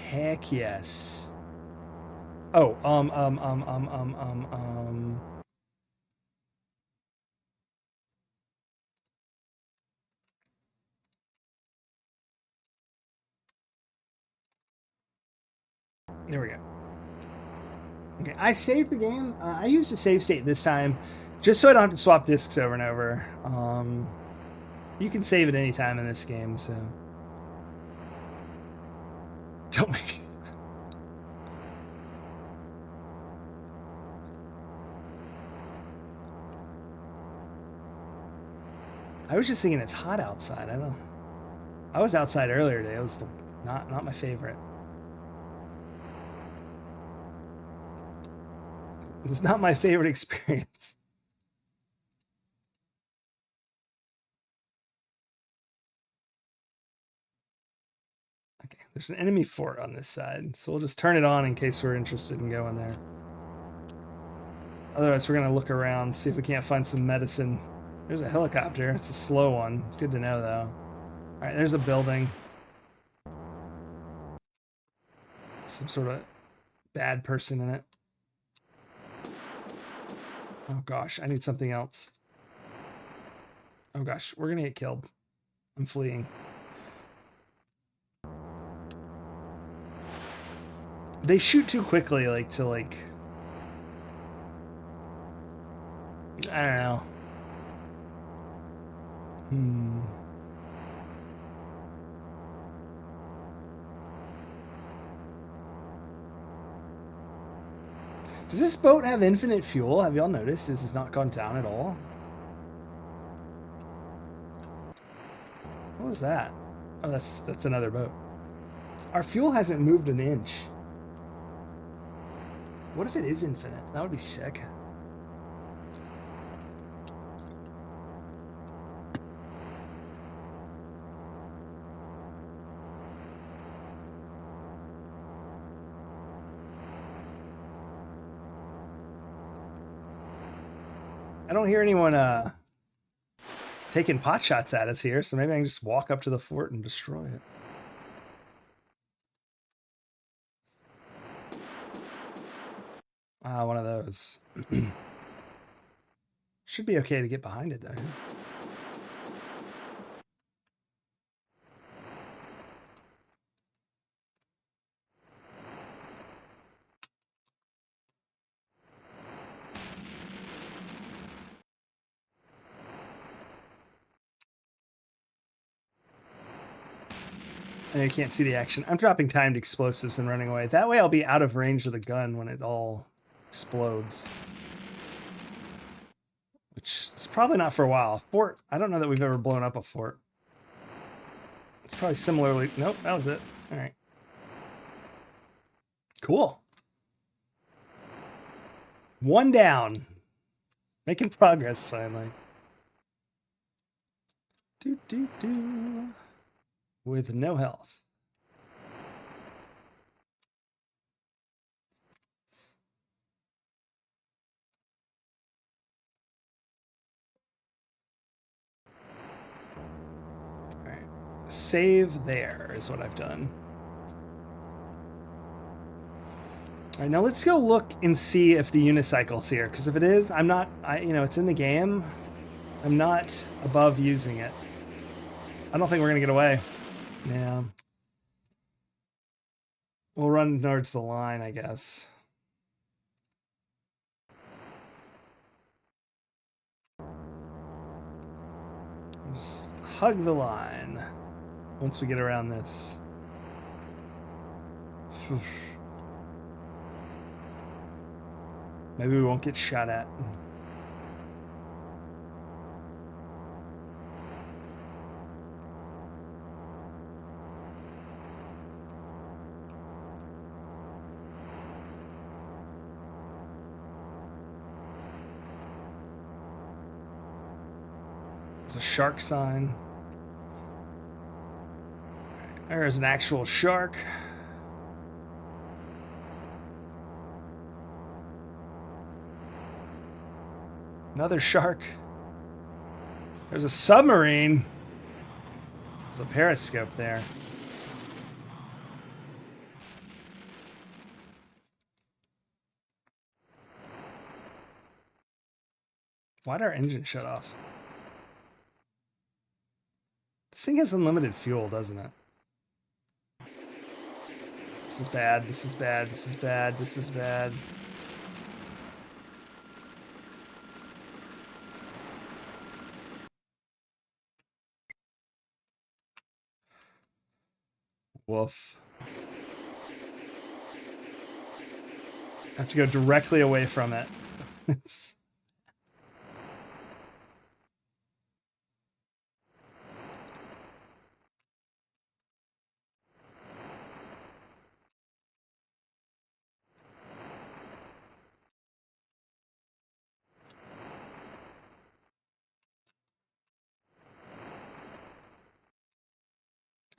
Heck yes. Oh, There we go. Okay, I saved the game. I used a save state this time, just so I don't have to swap discs over and over. You can save at any time in this game, so don't make me. I was just thinking it's hot outside. I don't know. I was outside earlier today. It was not my favorite. It's not my favorite experience. Okay, there's an enemy fort on this side, so we'll just turn it on in case we're interested in going there. Otherwise, we're gonna look around, see if we can't find some medicine. There's a helicopter. It's a slow one. It's good to know, though. All right, there's a building. Some sort of bad person in it. Oh gosh, I need something else. Oh gosh, we're gonna get killed. I'm fleeing. They shoot too quickly, like to like. I don't know. Does this boat have infinite fuel? Have y'all noticed this has not gone down at all? What was that? Oh, that's another boat. Our fuel hasn't moved an inch. What if it is infinite? That would be sick. I don't hear anyone taking pot shots at us here, so maybe I can just walk up to the fort and destroy it. Ah, one of those. Should be okay to get behind it, though. I know you can't see the action. I'm dropping timed explosives and running away. That way I'll be out of range of the gun when it all explodes. Which is probably not for a while. Fort, I don't know that we've ever blown up a fort. It's probably similarly... Nope, that was it. All right. Cool. One down. Making progress, finally. Do. With no health. All right. Save there is what I've done. All right, now let's go look and see if the unicycle's here. Because if it is, I'm not... it's in the game. I'm not above using it. I don't think we're going to get away. Yeah. We'll run towards the line, I guess. Just hug the line once we get around this. Maybe we won't get shot at. There's a shark sign. There's an actual shark. Another shark. There's a submarine. There's a periscope there. Why'd our engine shut off? This thing has unlimited fuel, doesn't it? This is bad. This is bad. This is bad. This is bad. Woof. I have to go directly away from it.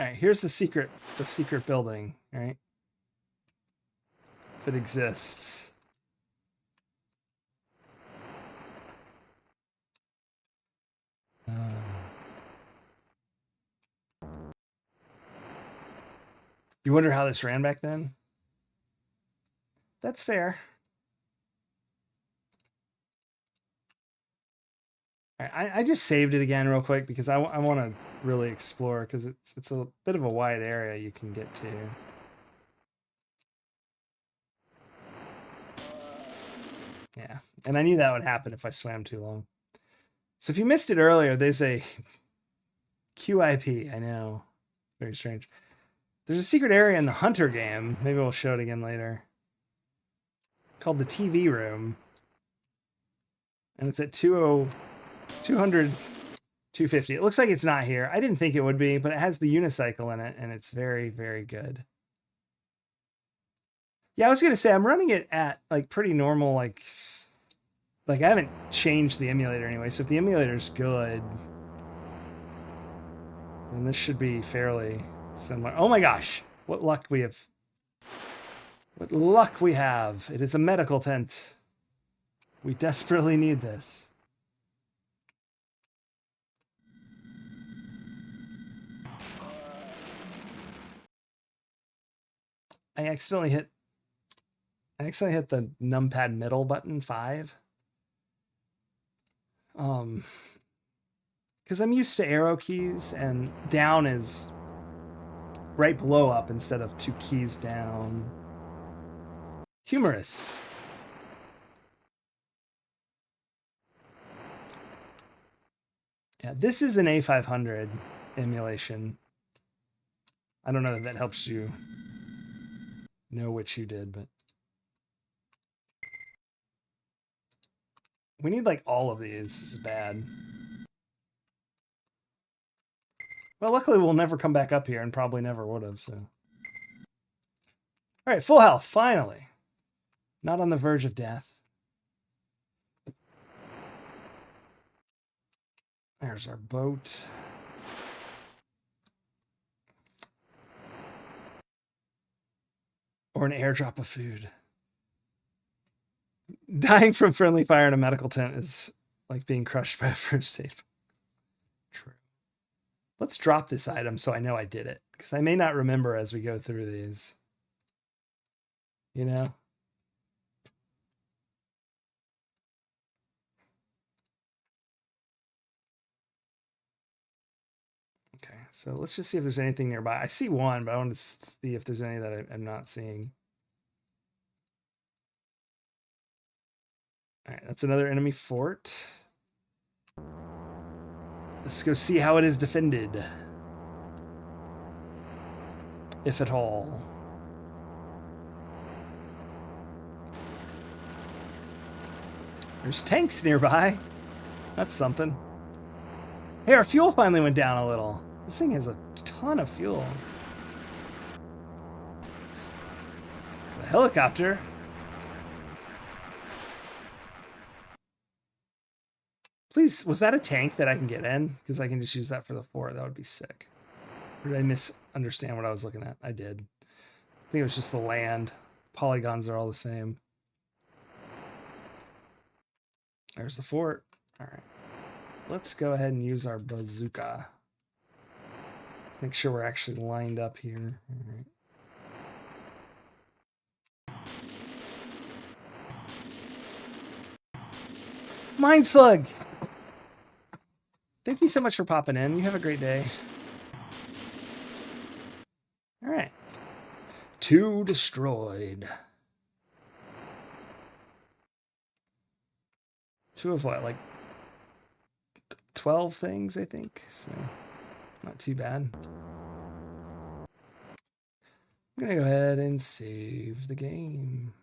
All right, here's the secret building, all right? If it exists. You wonder how this ran back then? That's fair. I just saved it again real quick because I want to really explore because it's a bit of a wide area you can get to. Yeah, and I knew that would happen if I swam too long. So if you missed it earlier, there's a QIP. I know, very strange. There's a secret area in the Hunter game. Maybe we'll show it again later. Called the TV room, and it's at 200, 250. It looks like it's not here. I didn't think it would be, but it has the unicycle in it, and it's very, very good. Yeah, I was gonna say I'm running it at like pretty normal, like I haven't changed the emulator anyway. So if the emulator's good, then this should be fairly similar. Oh my gosh, what luck we have! What luck we have! It is a medical tent. We desperately need this. I accidentally hit the numpad middle button 5. Because I'm used to arrow keys, and down is right below up instead of 2 keys down. Humorous. Yeah, this is an A500 emulation. I don't know if that helps you know what you did, but we need like all of these. This is bad. Well, luckily we'll never come back up here, and probably never would have, so. All right, full health, finally. Not on the verge of death. There's our boat. Or an airdrop of food. Dying from friendly fire in a medical tent is like being crushed by a first aid. True. Let's drop this item so I know I did it, because I may not remember as we go through these. You know? Okay, so let's just see if there's anything nearby. I see one, but I want to see if there's any that I'm not seeing. All right, that's another enemy fort. Let's go see how it is defended. If at all. There's tanks nearby. That's something. Hey, our fuel finally went down a little. This thing has a ton of fuel. It's a helicopter. Please, was that a tank that I can get in? Because I can just use that for the fort. That would be sick. Or did I misunderstand what I was looking at? I did. I think it was just the land. Polygons are all the same. There's the fort. All right. Let's go ahead and use our bazooka. Make sure we're actually lined up here. All right. Mind Slug! Thank you so much for popping in. You have a great day. All right. 2 destroyed. 2 of what? Like 12 things, I think. So not too bad. I'm going to go ahead and save the game.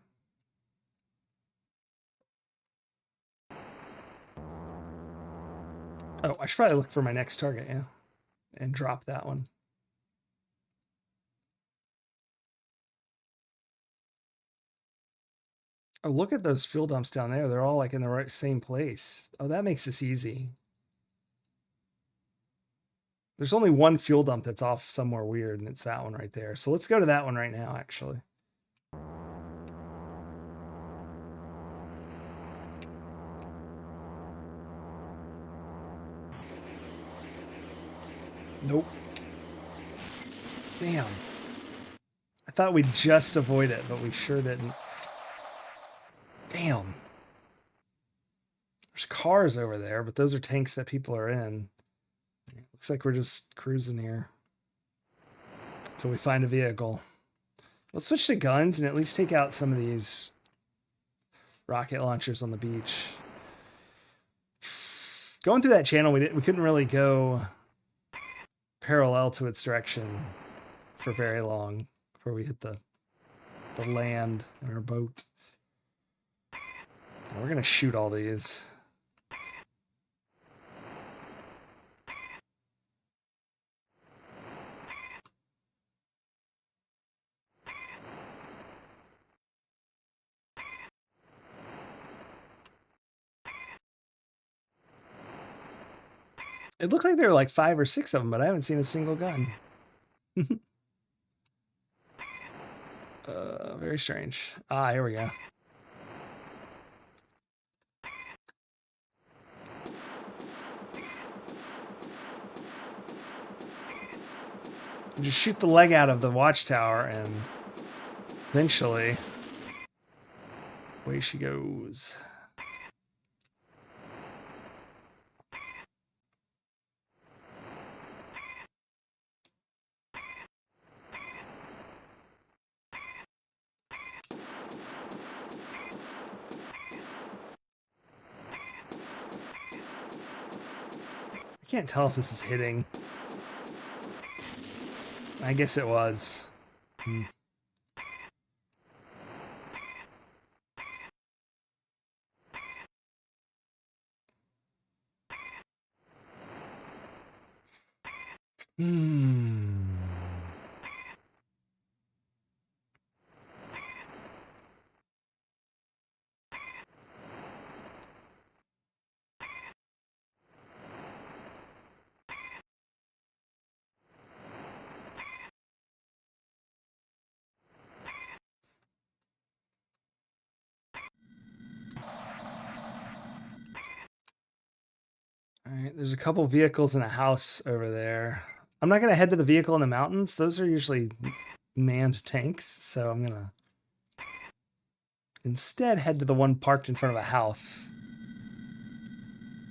Oh, I should probably look for my next target, yeah. And drop that one. Oh, look at those fuel dumps down there. They're all like in the right same place. Oh, that makes this easy. There's only one fuel dump that's off somewhere weird, and it's that one right there. So let's go to that one right now, actually. Nope. Damn. I thought we'd just avoid it, but we sure didn't. Damn. There's cars over there, but those are tanks that people are in. Looks like we're just cruising here until we find a vehicle. Let's switch to guns and at least take out some of these rocket launchers on the beach. Going through that channel, we couldn't really go parallel to its direction for very long before we hit the land in our boat. And we're gonna shoot all these. It looked like there were like 5 or 6 of them, but I haven't seen a single gun. Very strange. Ah, here we go. You just shoot the leg out of the watchtower and Eventually, away she goes. I can't tell if this is hitting. I guess it was. Hmm. All right, there's a couple vehicles and a house over there. I'm not gonna head to the vehicle in the mountains. Those are usually manned tanks, so I'm gonna instead head to the one parked in front of a house.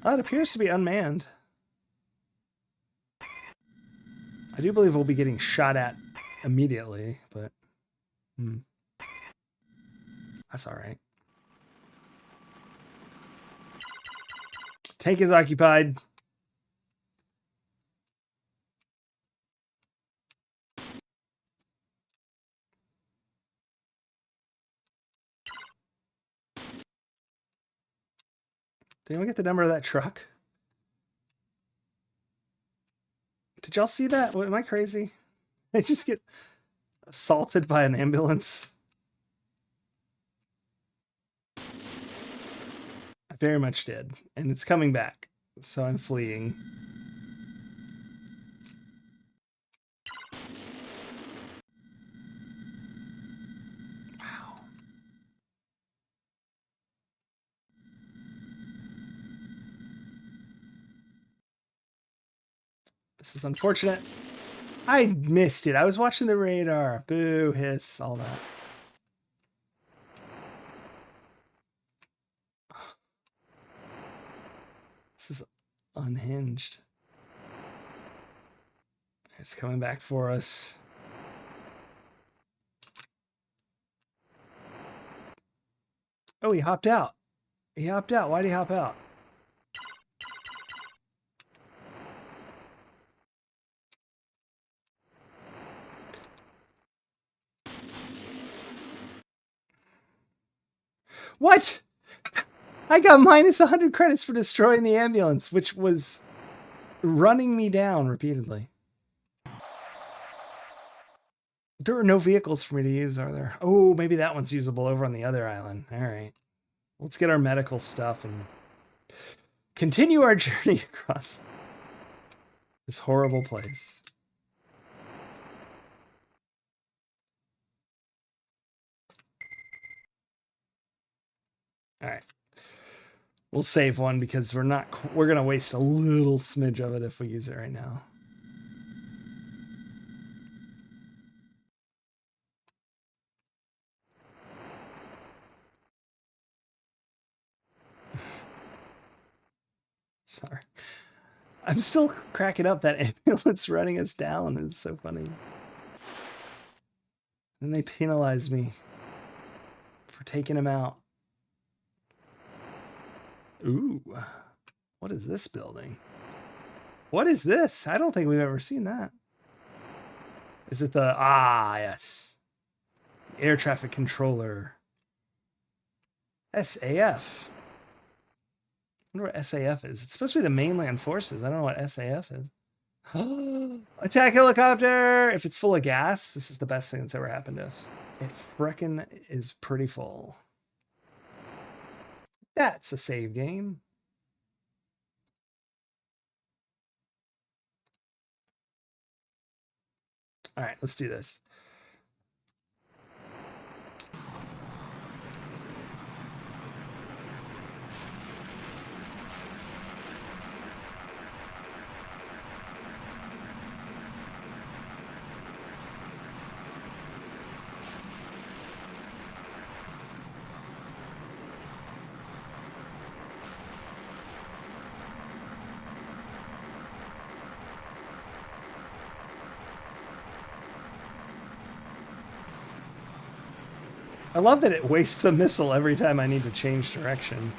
Oh, it appears to be unmanned. I do believe we'll be getting shot at immediately, but that's all right. Tank is occupied. Did anyone get the number of that truck? Did y'all see that? Am I crazy? I just get assaulted by an ambulance. I very much did. And it's coming back. So I'm fleeing. Wow. This is unfortunate. I missed it. I was watching the radar. Boo, hiss, all that. This is unhinged. It's coming back for us. Oh, he hopped out. He hopped out. Why'd he hop out? What? I got minus 100 credits for destroying the ambulance, which was running me down repeatedly. There are no vehicles for me to use, are there? Oh, maybe that one's usable over on the other island. All right. Let's get our medical stuff and continue our journey across this horrible place. All right. We'll save one because we're going to waste a little smidge of it if we use it right now. Sorry. I'm still cracking up. That ambulance running us down is so funny. And they penalize me for taking him out. Ooh. What is this building? What is this? I don't think we've ever seen that. Is it the... Ah, yes. Air traffic controller. SAF. I wonder what SAF is. It's supposed to be the mainland forces. I don't know what SAF is. Attack helicopter! If it's full of gas, this is the best thing that's ever happened to us. It frickin' is pretty full. That's a save game. All right, let's do this. I love that it wastes a missile every time I need to change direction.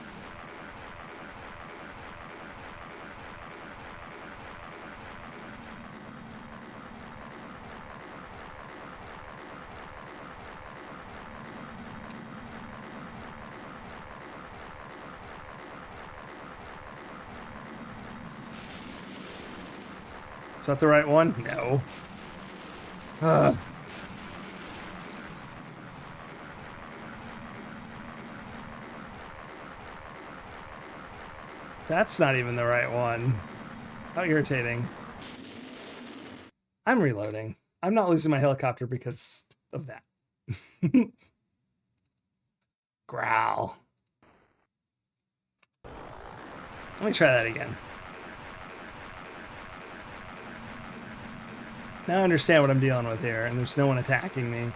Is that the right one? No. That's not even the right one. How irritating. I'm reloading. I'm not losing my helicopter because of that. Growl. Let me try that again. Now I understand what I'm dealing with here, and there's no one attacking me.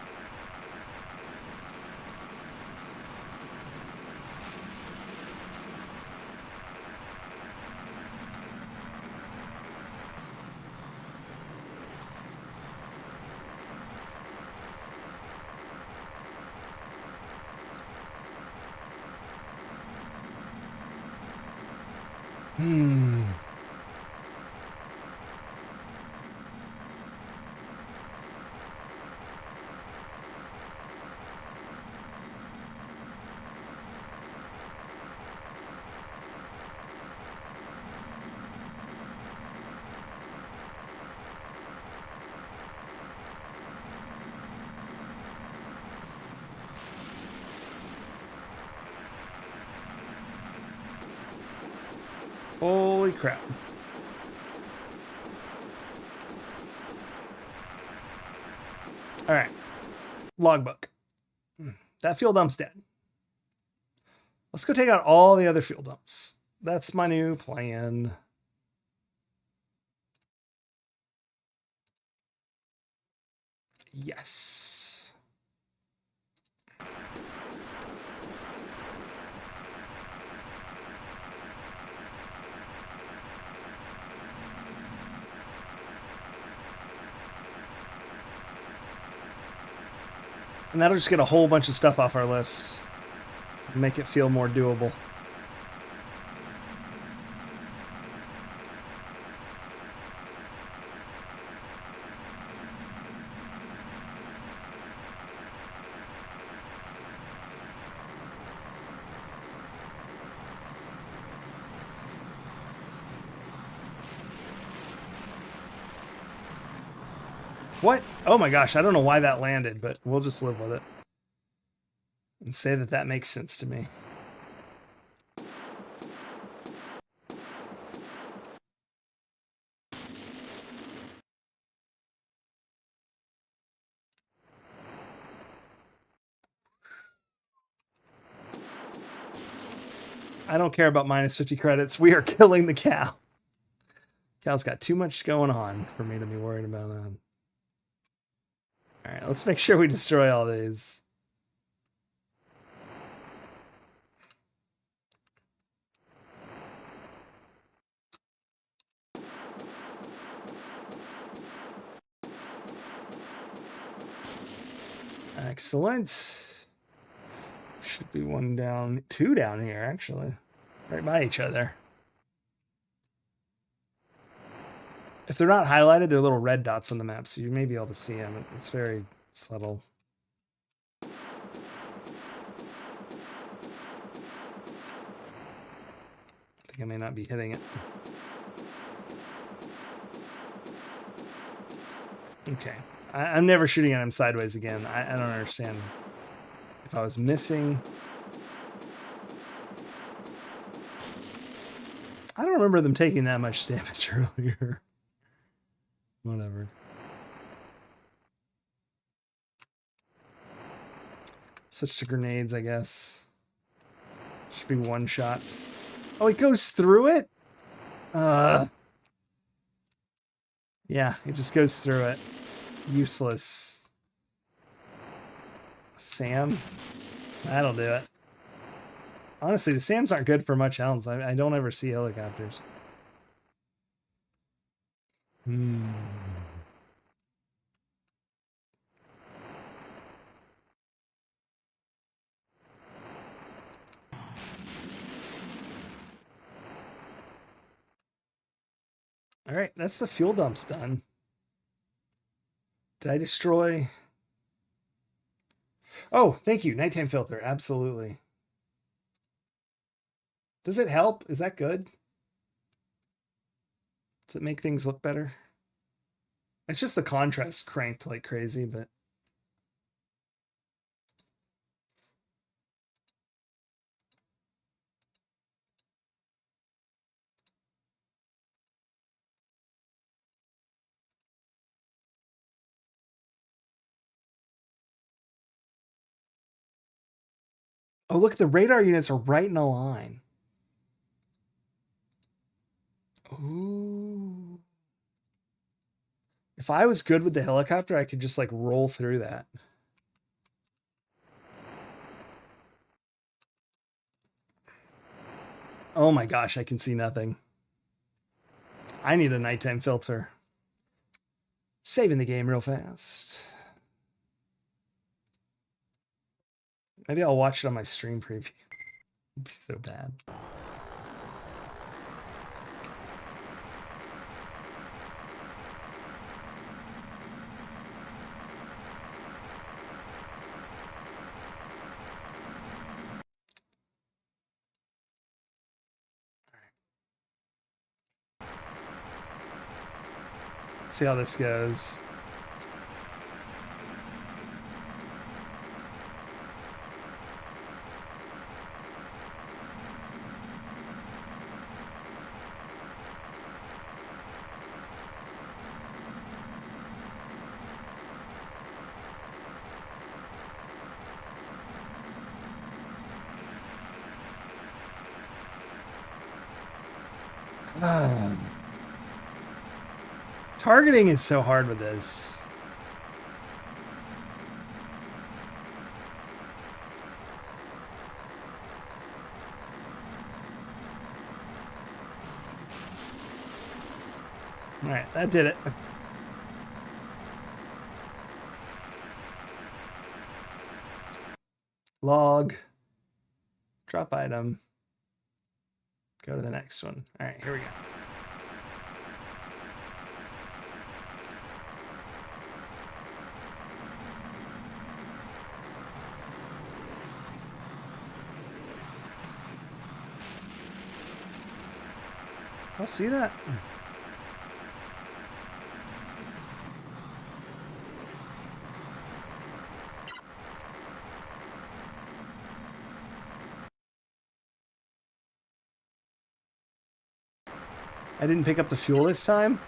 Holy crap. All right. Logbook. That fuel dump's dead. Let's go take out all the other fuel dumps. That's my new plan. Yes. And that'll just get a whole bunch of stuff off our list. Make it feel more doable. What? Oh my gosh, I don't know why that landed, but we'll just live with it. And say that that makes sense to me. I don't care about minus 50 credits. We are killing the cow. Cow's got too much going on for me to be worried about that. All right, let's make sure we destroy all these. Excellent. Should be one down, two down here, actually. Right by each other. If they're not highlighted, they're little red dots on the map, so you may be able to see them. It's very subtle. I think I may not be hitting it. Okay. I'm never shooting at him sideways again. I don't understand. If I was missing... I don't remember them taking that much damage earlier. Whatever. Switch to grenades, I guess. Should be one shots. Oh, it goes through it? Yeah, it just goes through it. Useless. Sam? That'll do it. Honestly, the SAMs aren't good for much else. I don't ever see helicopters. All right, that's the fuel dumps done. Did I destroy? Oh, thank you. Nighttime filter. Absolutely. Does it help? Is that good? Does it make things look better? It's just the contrast cranked like crazy, but oh, look, the radar units are right in a line. Ooh. If I was good with the helicopter, I could just like roll through that. Oh my gosh, I can see nothing. I need a nighttime filter. Saving the game real fast. Maybe I'll watch it on my stream preview. It'd be so bad. See how this goes. Targeting is so hard with this. All right, that did it. Log. Drop item. Go to the next one. All right, here we go. I'll see that. I didn't pick up the fuel this time.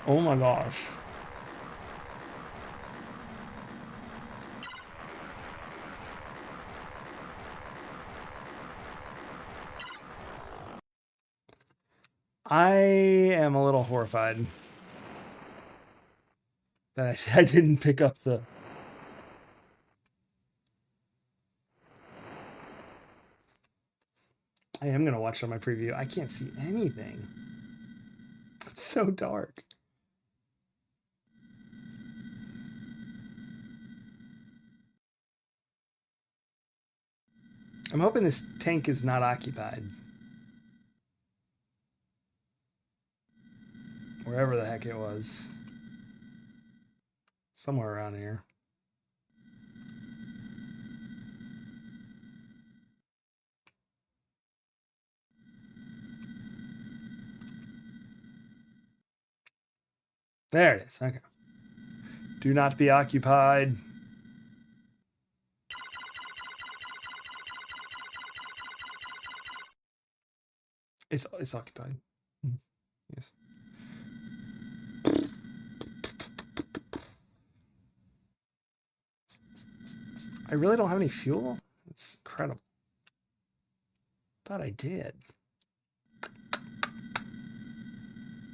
Oh my gosh. I am a little horrified that I didn't pick up the... I am going to watch it on my preview. I can't see anything. It's so dark. I'm hoping this tank is not occupied. Wherever the heck it was. Somewhere around here. There it is. Okay. Do not be occupied. It's occupied. Yes. I really don't have any fuel? It's incredible. Thought I did.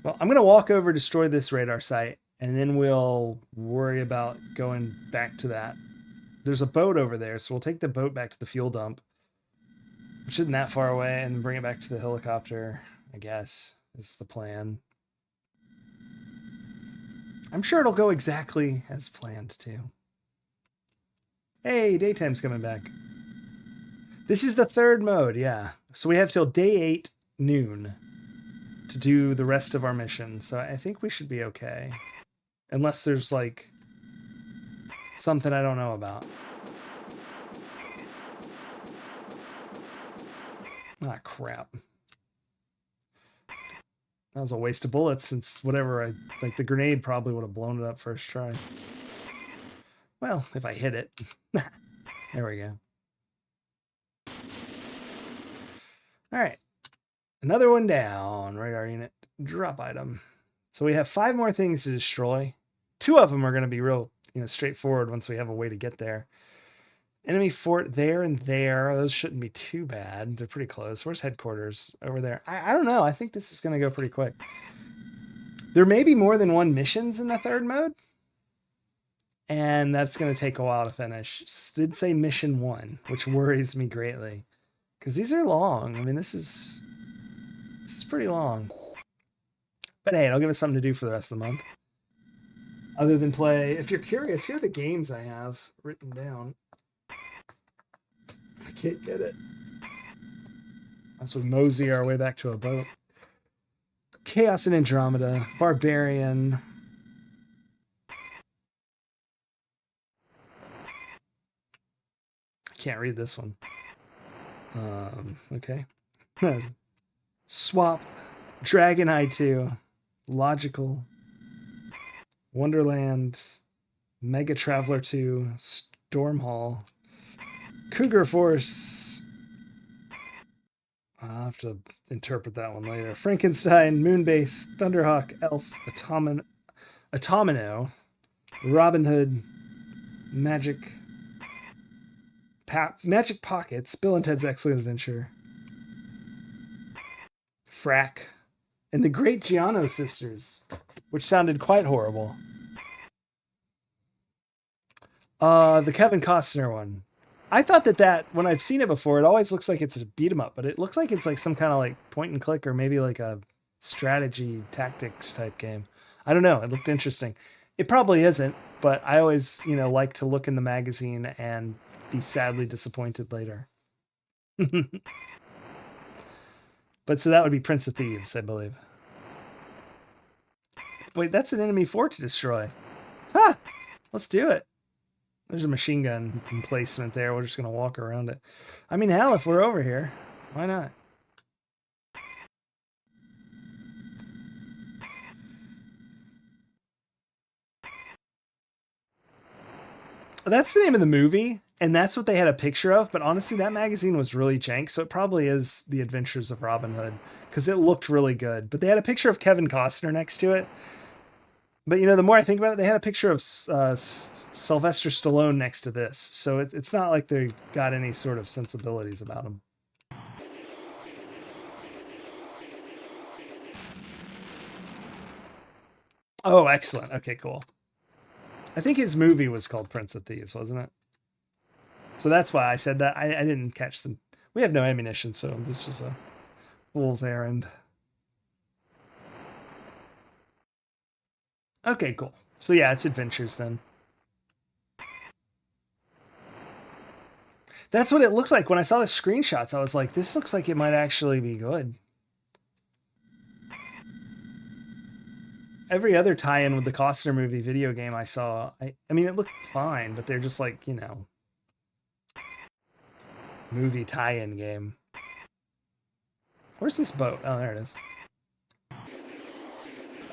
Well, I'm going to walk over, destroy this radar site, and then we'll worry about going back to that. There's a boat over there, so we'll take the boat back to the fuel dump, which isn't that far away, and bring it back to the helicopter, I guess, is the plan. I'm sure it'll go exactly as planned, too. Hey, daytime's coming back. This is the third mode, yeah. So we have till day 8 noon to do the rest of our mission. So I think we should be okay. Unless there's like something I don't know about. Ah, crap. That was a waste of bullets since whatever I... Like the grenade probably would have blown it up first try. Well, if I hit it. There we go. All right. Another one down. Radar unit. Drop item. So we have 5 more things to destroy. 2 of them are going to be real, straightforward once we have a way to get there. Enemy fort there and there. Those shouldn't be too bad. They're pretty close. Where's headquarters? Over there. I don't know. I think this is going to go pretty quick. There may be more than 1 missions in the 3rd mode. And that's going to take a while to finish. Did say mission 1, which worries me greatly. Because these are long. I mean, this is pretty long. But hey, it'll give us something to do for the rest of the month. Other than play. If you're curious, here are the games I have written down. I can't get it. As we mosey our way back to a boat. Chaos and Andromeda. Barbarian. I can't read this one. Okay. Swap. Dragon Eye 2. Logical. Wonderland. Mega Traveler 2. Stormhall. Cougar Force. I'll have to interpret that one later. Frankenstein, Moonbase, Thunderhawk, Elf, Automino, Robin Hood, Magic Pockets, Bill and Ted's Excellent Adventure, Frack, and the Great Giano Sisters, which sounded quite horrible. The Kevin Costner one. I thought that when I've seen it before, it always looks like it's a beat 'em up, but it looked like it's like some kind of like point and click or maybe like a strategy tactics type game. I don't know. It looked interesting. It probably isn't, but I always, like to look in the magazine and be sadly disappointed later. But so that would be Prince of Thieves, I believe. Wait, that's an enemy fort to destroy. Ha! Let's do it. There's a machine gun emplacement there. We're just going to walk around it. I mean, hell, if we're over here, why not? That's the name of the movie, and that's what they had a picture of. But honestly, that magazine was really jank, so it probably is The Adventures of Robin Hood, because it looked really good. But they had a picture of Kevin Costner next to it. But, the more I think about it, they had a picture of Sylvester Stallone next to this. So it's not like they got any sort of sensibilities about him. Oh, excellent. Okay, cool. I think his movie was called Prince of Thieves, wasn't it? So that's why I said that. I didn't catch them. We have no ammunition, so this was a fool's errand. Okay, cool. So yeah, it's adventures then. That's what it looked like when I saw the screenshots. I was like, this looks like it might actually be good. Every other tie-in with the Costner movie video game I saw, I mean, it looked fine, but they're just like, movie tie-in game. Where's this boat? Oh, there it is.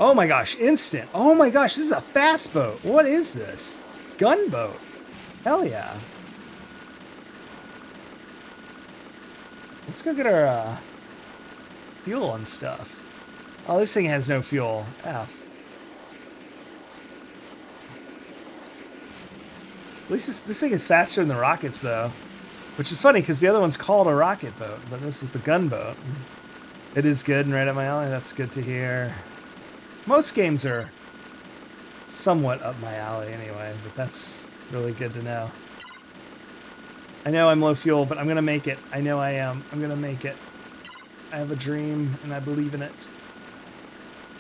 Oh my gosh, instant. Oh my gosh, this is a fast boat. What is this? Gunboat. Hell yeah. Let's go get our fuel and stuff. Oh, this thing has no fuel. F. At least this thing is faster than the rockets, though. Which is funny, because the other one's called a rocket boat, but this is the gunboat. It is good and right up my alley. That's good to hear. Most games are somewhat up my alley anyway, but that's really good to know. I know I'm low fuel, but I'm going to make it. I know I am. I'm going to make it. I have a dream, and I believe in it.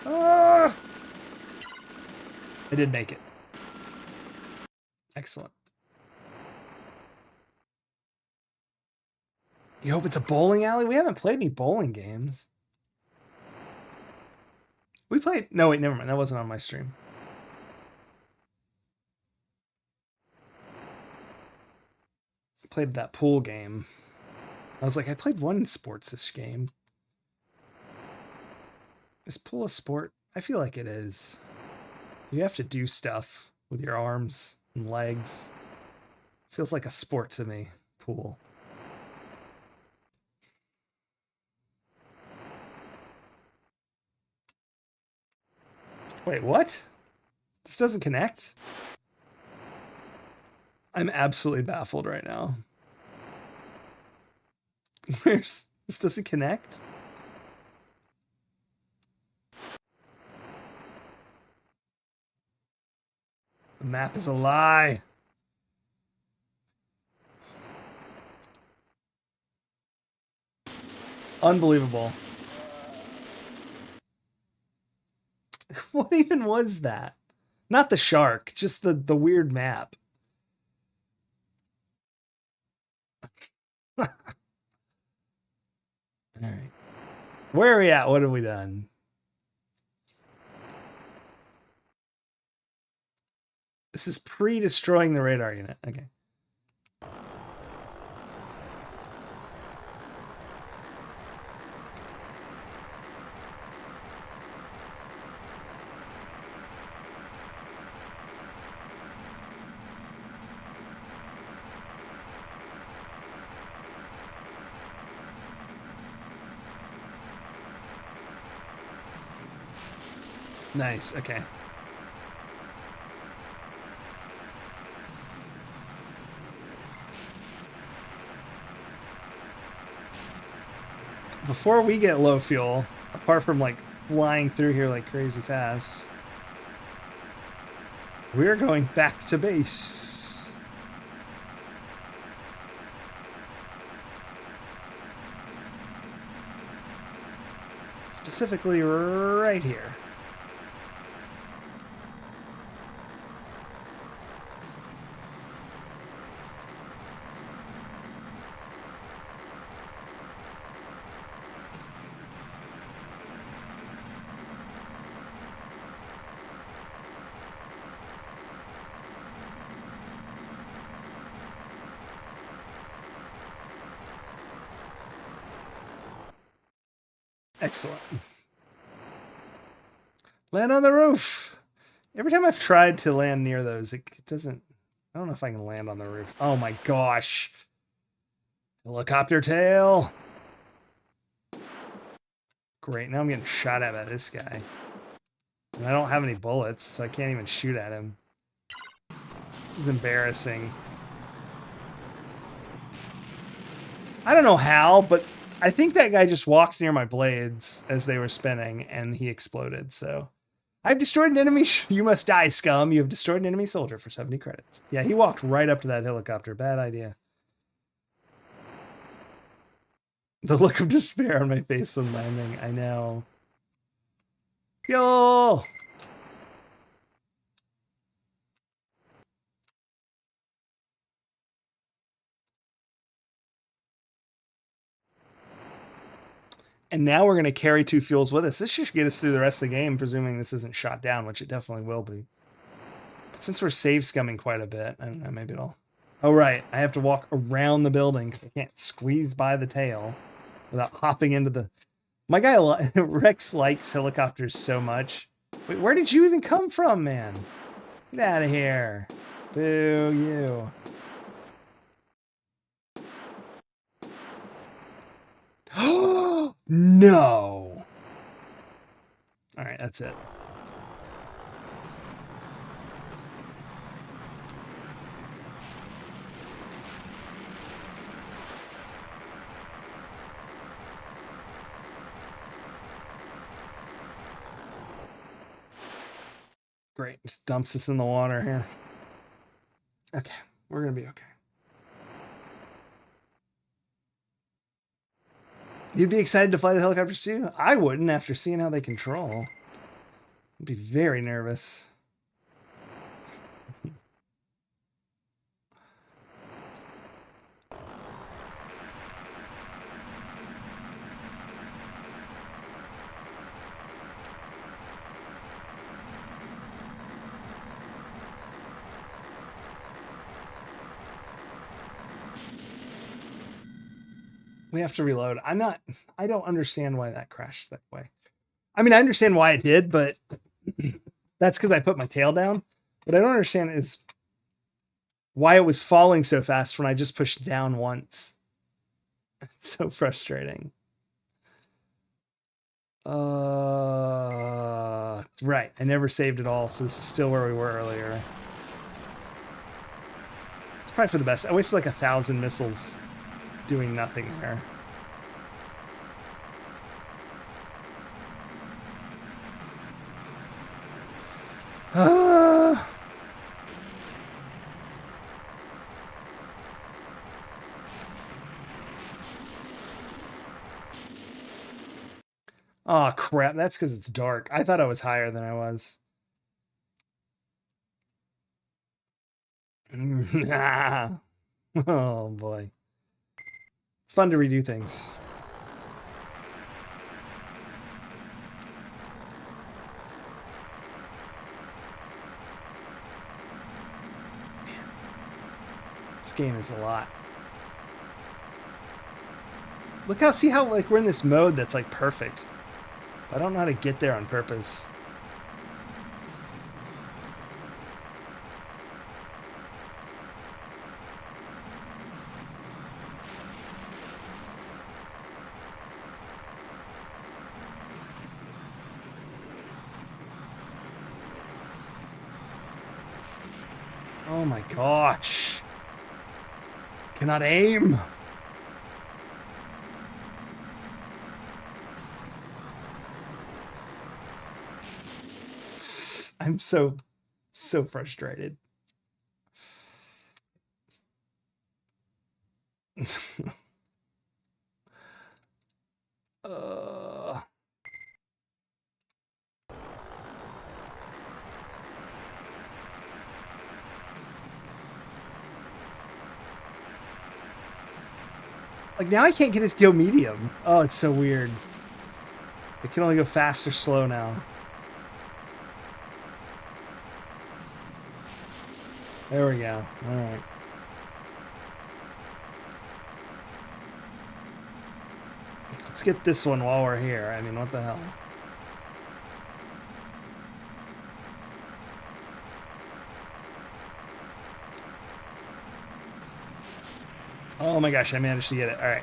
Ah! I did make it. Excellent. You hope it's a bowling alley? We haven't played any bowling games. We played... No, wait, never mind. That wasn't on my stream. Played that pool game. I was like, I played one sports-ish game. Is pool a sport? I feel like it is. You have to do stuff with your arms and legs. Feels like a sport to me, pool. Wait, what? This doesn't connect? I'm absolutely baffled right now. This doesn't connect? The map is a lie. Unbelievable. What even was that? Not the shark, just the weird map. All right. Where are we at? What have we done? This is pre-destroying the radar unit. Okay. Nice. Okay. Before we get low fuel, apart from like flying through here like crazy fast, we're going back to base. Specifically right here. Excellent. Land on the roof. Every time I've tried to land near those, it doesn't... I don't know if I can land on the roof. Oh my gosh. Helicopter tail. Great, now I'm getting shot at by this guy. And I don't have any bullets, so I can't even shoot at him. This is embarrassing. I don't know how, but I think that guy just walked near my blades as they were spinning, and he exploded, so... I've destroyed an enemy... You must die, scum. You have destroyed an enemy soldier for 70 credits. Yeah, he walked right up to that helicopter. Bad idea. The look of despair on my face when landing. I know. Yo! And now we're going to carry 2 fuels with us. This should get us through the rest of the game, presuming this isn't shot down, which it definitely will be. But since we're save scumming quite a bit, I don't know, maybe it'll... Oh, right. I have to walk around the building because I can't squeeze by the tail without hopping into the... My guy, Rex, likes helicopters so much. Wait, where did you even come from, man? Get out of here. Boo, you. No. All right, that's it. Great, just dumps us in the water here. Okay, we're gonna be okay. You'd be excited to fly the helicopters too? I wouldn't after seeing how they control. I'd be very nervous. We have to reload. I don't understand why that crashed that way. I mean, I understand why it did, but that's because I put my tail down. What I don't understand is why it was falling so fast when I just pushed down once. It's so frustrating. Right. I never saved it all, so this is still where we were earlier. It's probably for the best. I wasted like 1,000 missiles doing nothing there. Oh, crap. That's because it's dark. I thought I was higher than I was. Oh, boy. It's fun to redo things. This game is a lot. See how like we're in this mode that's like perfect. I don't know how to get there on purpose. Oh my gosh. Cannot aim. I'm so frustrated. Like now I can't get it to go medium. Oh, it's so weird. It can only go fast or slow now. There we go. All right. Let's get this one while we're here. I mean, what the hell? Oh my gosh, I managed to get it. All right.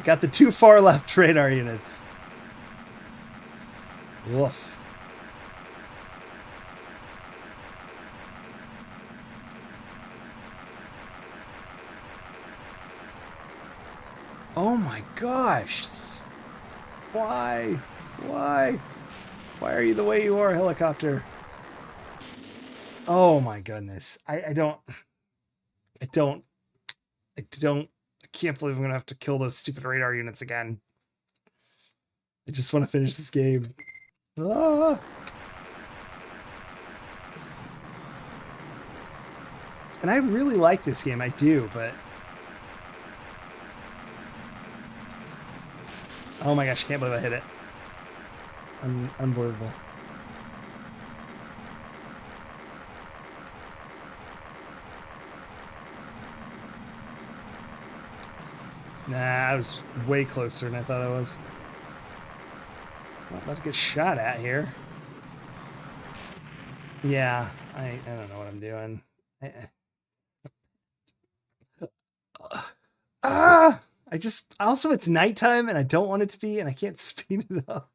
Got the two far left radar units. Woof. Oh my gosh. Why? Why? Why are you the way you are, helicopter? Oh my goodness. I can't believe I'm gonna have to kill those stupid radar units again. I just want to finish this game. Ah! And I really like this game, I do, but oh my gosh, I can't believe I hit it. Unbelievable. Nah, I was way closer than I thought I was. Well, let's get shot at here. Yeah, I don't know what I'm doing. I just also it's nighttime and I don't want it to be, and I can't speed it up.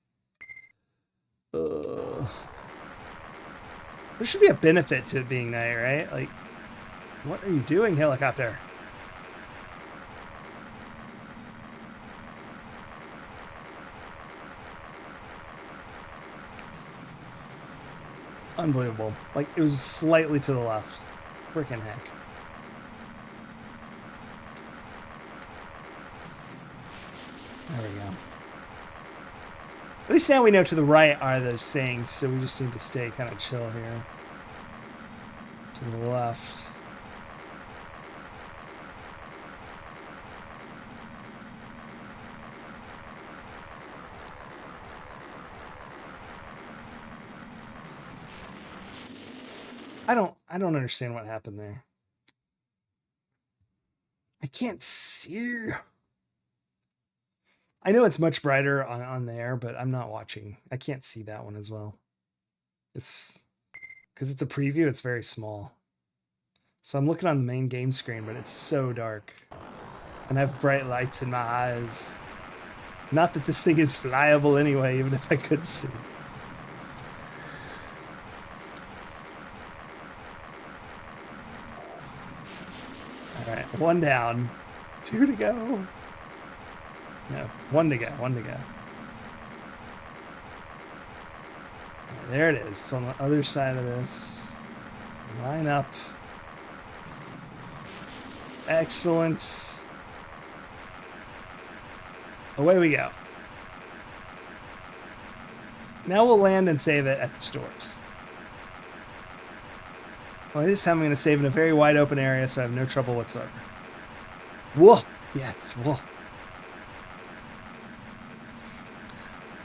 There should be a benefit to it being night, right? Like, what are you doing, helicopter? Unbelievable. Like, it was slightly to the left. Freaking heck. There we go. At least now we know to the right are those things, so we just need to stay kind of chill here. To the left. I don't understand what happened there. I can't see. I know it's much brighter on there, but I'm not watching. I can't see that one as well. It's because it's a preview, it's very small. So I'm looking on the main game screen, but it's so dark. And I have bright lights in my eyes. Not that this thing is flyable anyway, even if I could see. All right, 1 down, 2 to go. No, 1 to go, 1 to go. Right, there it is. It's on the other side of this. Line up. Excellent. Away we go. Now we'll land and save it at the stores. Well, this time I'm going to save in a very wide open area, so I have no trouble whatsoever. Woof! Yes, woof.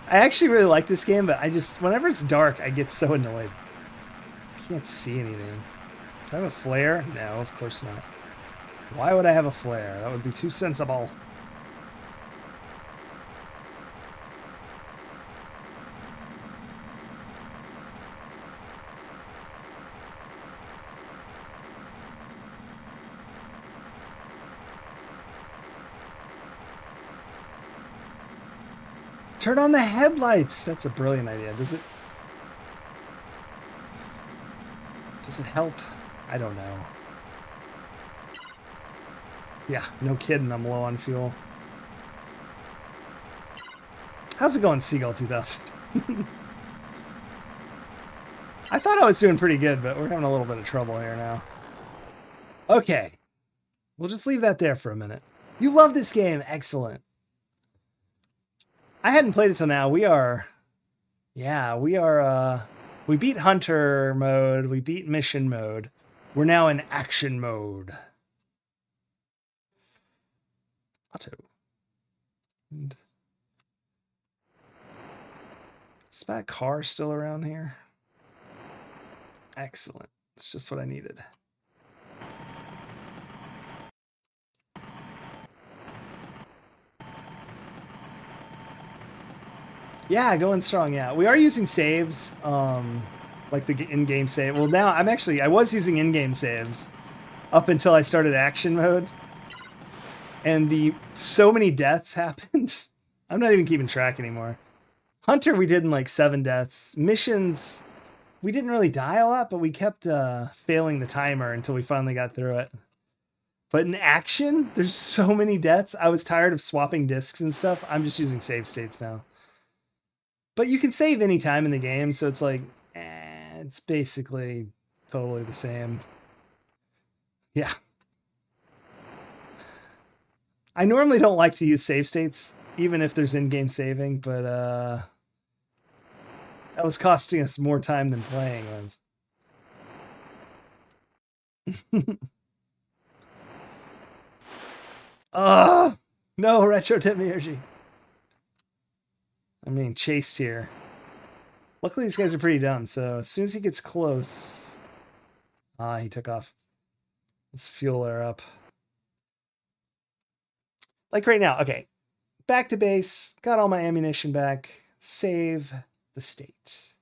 I actually really like this game, but whenever it's dark, I get so annoyed. I can't see anything. Do I have a flare? No, of course not. Why would I have a flare? That would be too sensible. Turn on the headlights. That's a brilliant idea. Does it help? I don't know. Yeah, no kidding. I'm low on fuel. How's it going, Seagull 2000? I thought I was doing pretty good, but we're having a little bit of trouble here now. Okay. We'll just leave that there for a minute. You love this game. Excellent. I hadn't played it till now. We beat Hunter mode. We beat Mission mode. We're now in Action mode. Auto. And is that car still around here? Excellent. It's just what I needed. Yeah, going strong. Yeah, we are using saves, like the in-game save. Well, now I was using in-game saves up until I started action mode, and so many deaths happened. I'm not even keeping track anymore. Hunter, we did in like 7 deaths. Missions, we didn't really die a lot, but we kept failing the timer until we finally got through it. But in action, there's so many deaths. I was tired of swapping discs and stuff. I'm just using save states now. But you can save any time in the game, so it's like, it's basically totally the same. Yeah. I normally don't like to use save states, even if there's in-game saving, but that was costing us more time than playing was. No, Retro Demiurgy. I'm being chased here. Luckily, these guys are pretty dumb, so as soon as he gets close... he took off. Let's fuel her up. Like right now, okay. Back to base, got all my ammunition back. Save the state.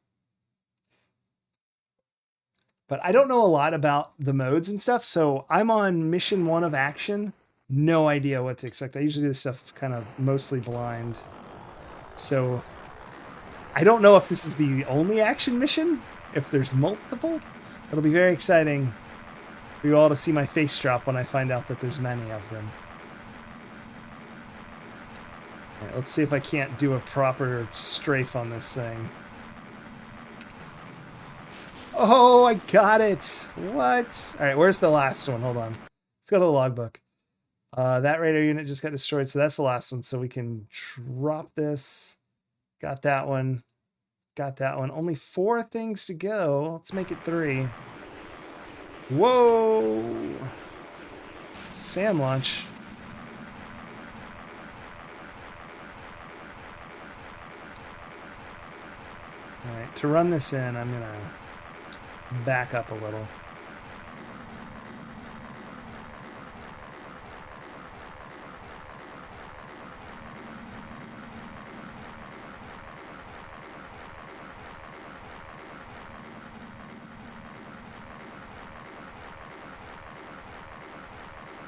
But I don't know a lot about the modes and stuff, so I'm on mission 1 of action. No idea what to expect. I usually do this stuff kind of mostly blind. So I don't know if this is the only action mission, if there's multiple. It'll be very exciting for you all to see my face drop when I find out that there's many of them. All right, let's see if I can't do a proper strafe on this thing. Oh, I got it. What? All right, where's the last one? Hold on. Let's go to the logbook. That radar unit just got destroyed, so that's the last one. So we can drop this. Got that one. Got that one. Only 4 things to go. Let's make it 3. Whoa! SAM launch. All right, to run this in, I'm gonna back up a little.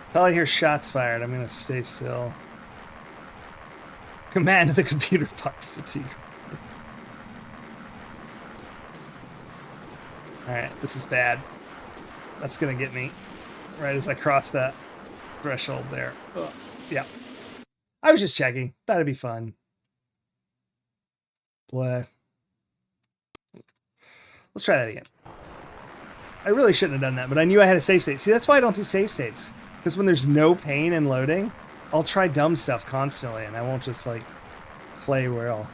Until I hear shots fired, I'm going to stay still. Command the computer box to T. Alright, this is bad. That's going to get me right as I cross that threshold there. Ugh. Yeah. I was just checking. That'd be fun. Blah. Let's try that again. I really shouldn't have done that, but I knew I had a save state. See, that's why I don't do save states. Because when there's no pain in loading, I'll try dumb stuff constantly, and I won't just, like, play well.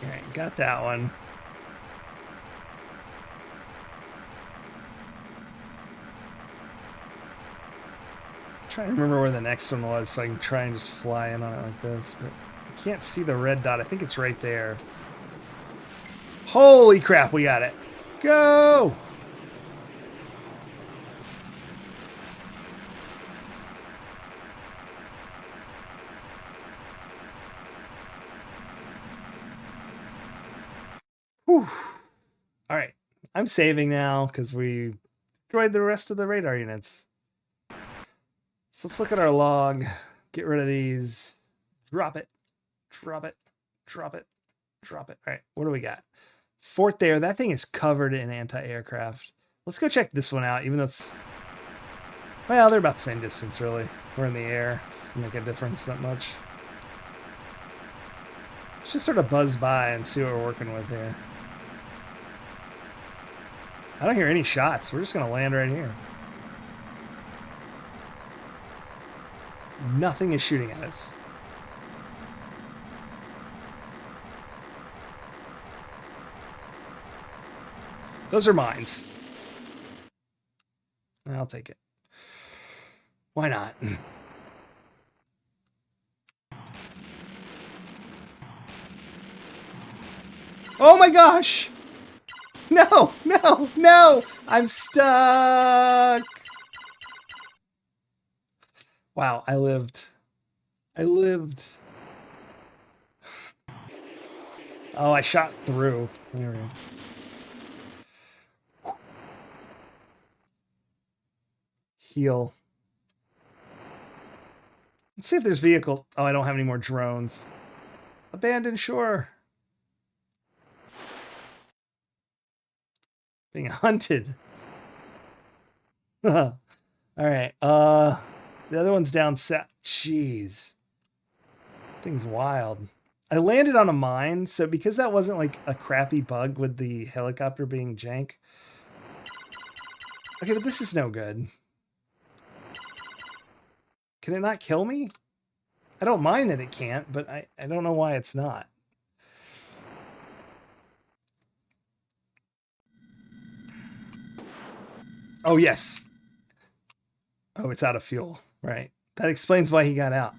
Alright, got that one. Trying to remember where the next one was so I can try and just fly in on it like this, but I can't see the red dot. I think it's right there. Holy crap, we got it. Go! Whew. All right, I'm saving now because we destroyed the rest of the radar units. So let's look at our log, get rid of these, drop it, drop it, drop it, drop it. All right, what do we got? Fort there, that thing is covered in anti-aircraft. Let's go check this one out, even though it's, well, they're about the same distance, really. We're in the air, it's gonna make a difference that much. Let's just sort of buzz by and see what we're working with here. I don't hear any shots, we're just gonna land right here. Nothing is shooting at us. Those are mines. I'll take it. Why not? Oh my gosh! No, no, no! I'm stuck! Wow, I lived. I lived. Oh, I shot through. There we go. Heal. Let's see if there's vehicle. Oh, I don't have any more drones. Abandoned shore. Being hunted. All right. The other one's down south. Jeez. Thing's wild. I landed on a mine, so because that wasn't like a crappy bug with the helicopter being jank. Okay, but this is no good. Can it not kill me? I don't mind that it can't, but I don't know why it's not. Oh, yes. Oh, it's out of fuel. Right. That explains why he got out.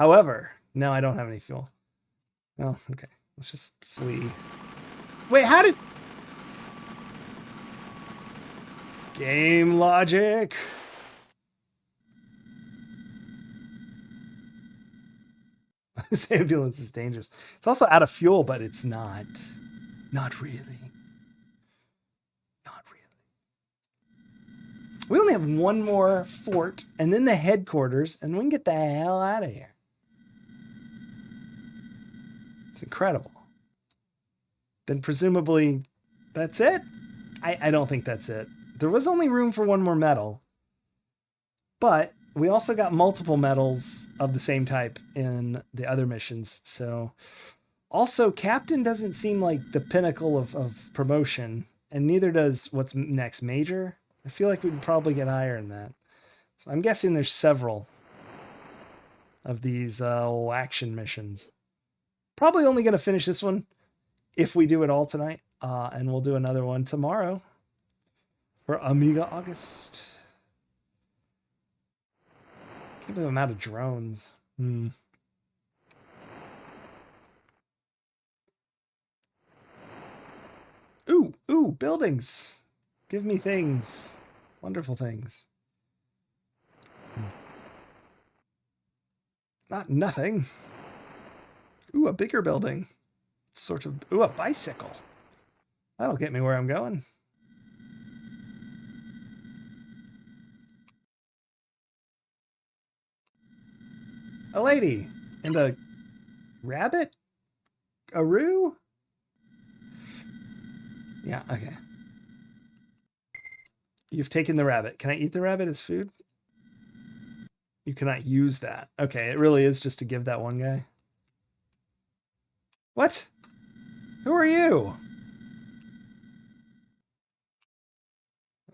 However, now I don't have any fuel. Oh, okay. Let's just flee. Wait, how did... Game logic. This ambulance is dangerous. It's also out of fuel, but it's not. Not really. Not really. We only have one more fort, and then the headquarters, and we can get the hell out of here. It's incredible. Then presumably, that's it? I don't think that's it. There was only room for one more medal. But we also got multiple medals of the same type in the other missions. So also, Captain doesn't seem like the pinnacle of promotion, and neither does what's next, Major. I feel like we'd probably get higher than that. So I'm guessing there's several of these action missions. Probably only going to finish this one if we do it all tonight. And we'll do another one tomorrow for AMIGA August. can't believe I'm out of drones. Hmm. Ooh, ooh, buildings. Give me things. Wonderful things. Not nothing. Ooh, a bigger building. Sort of. Ooh, a bicycle. That'll get me where I'm going. A lady and a rabbit? A roo? Yeah, okay. You've taken the rabbit. Can I eat the rabbit as food? You cannot use that. Okay, it really is just to give that one guy. What? Who are you?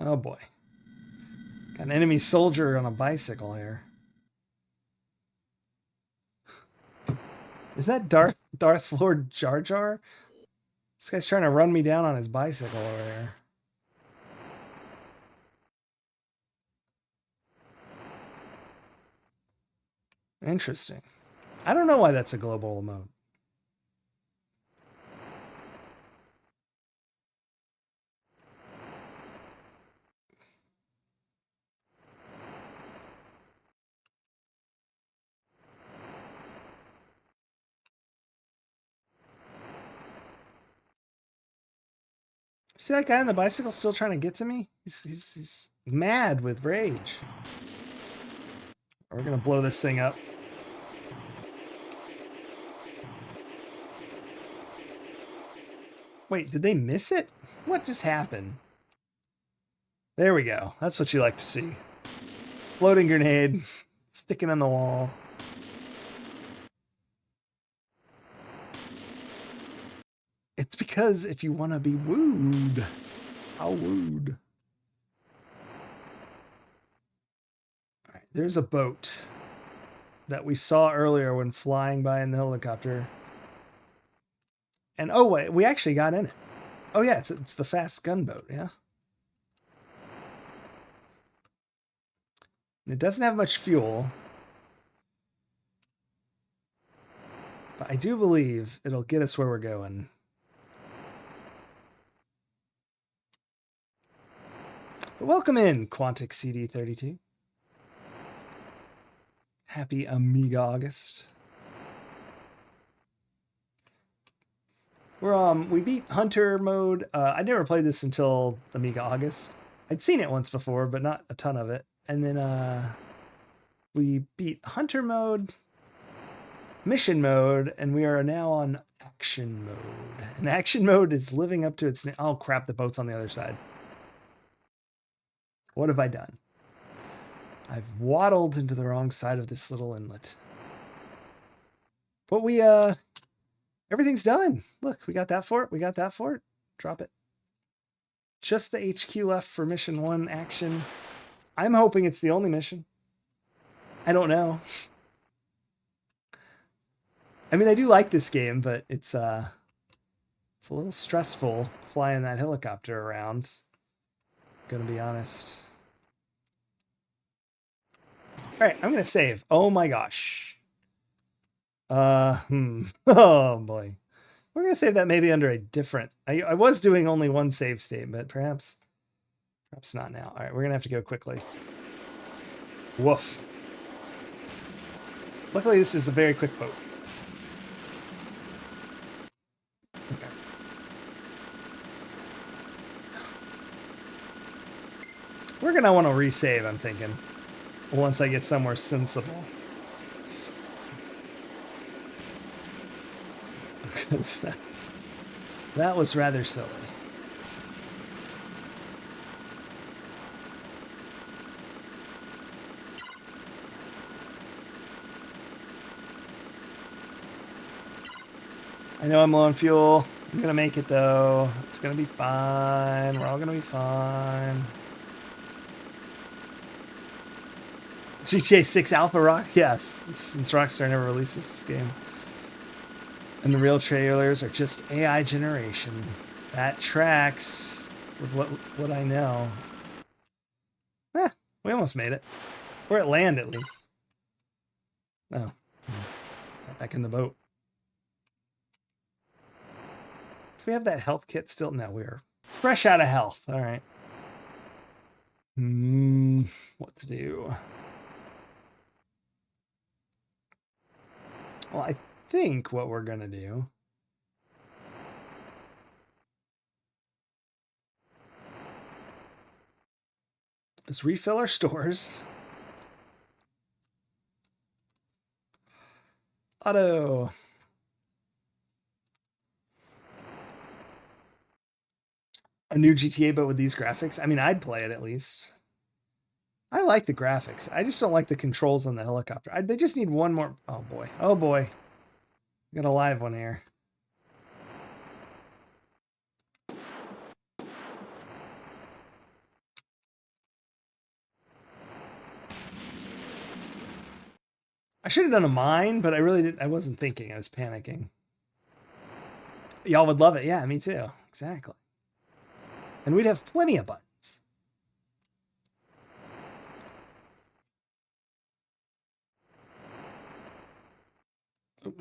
Oh boy. Got an enemy soldier on a bicycle here. Is that Darth Lord Jar Jar? This guy's trying to run me down on his bicycle over here. Interesting. I don't know why that's a global mode. See that guy on the bicycle still trying to get to me? He's mad with rage. We're gonna blow this thing up. Wait, did they miss it? What just happened? There we go. That's what you like to see. Floating grenade, sticking on the wall. It's because if you want to be wooed, how wooed. All right, there's a boat that we saw earlier when flying by in the helicopter. And oh wait, we actually got in it. Oh yeah, it's the fast gunboat, yeah. And it doesn't have much fuel. But I do believe it'll get us where we're going. But welcome in, Quantic CD32. Happy Amiga August. We beat Hunter mode. I never played this until Amiga August. I'd seen it once before, but not a ton of it. And then we beat Hunter mode, mission mode, and we are now on action mode. And action mode is living up to its name. Oh crap, the boat's on the other side. What have I done? I've waddled into the wrong side of this little inlet. But we everything's done. Look, we got that fort. We got that fort. Drop it. Just the HQ left for mission 1 action. I'm hoping it's the only mission. I don't know. I mean, I do like this game, but it's a little stressful flying that helicopter around. Gonna be honest. All right, I'm gonna save. Oh my gosh. Oh boy. We're gonna save that maybe under a different. I was doing only one save state, but perhaps not now. All right, we're gonna have to go quickly. Woof. Luckily, this is a very quick boat. Okay. We're gonna want to resave, I'm thinking, once I get somewhere sensible. Because that was rather silly. I know I'm low on fuel. I'm gonna make it though. It's gonna be fine. We're all gonna be fine. GTA 6 Alpha Rock? Yes, since Rockstar never releases this game. And the real trailers are just AI generation. That tracks with what I know. We almost made it. We're at land at least. Oh. Got back in the boat. Do we have that health kit still? No, we're fresh out of health. All right. What to do? Well, I think what we're going to do is refill our stores. Auto. A new GTA, but with these graphics. I mean, I'd play it at least. I like the graphics. I just don't like the controls on the helicopter. They just need one more. Oh boy. Oh boy. Got a live one here. I should have done a mine, but I really didn't. I wasn't thinking. I was panicking. Y'all would love it. Yeah, me too. Exactly. And we'd have plenty of buttons.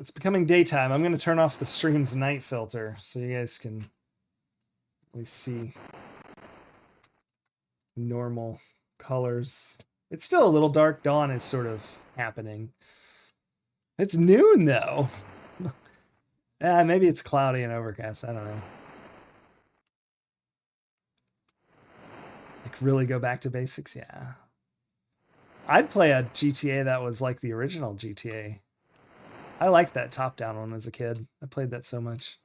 It's becoming daytime. I'm going to turn off the stream's night filter so you guys can at least see normal colors. It's still a little dark. Dawn is sort of happening. It's noon, though. Maybe it's cloudy and overcast. I don't know. Like, really go back to basics? Yeah. I'd play a GTA that was like the original GTA. I liked that top-down one as a kid. I played that so much.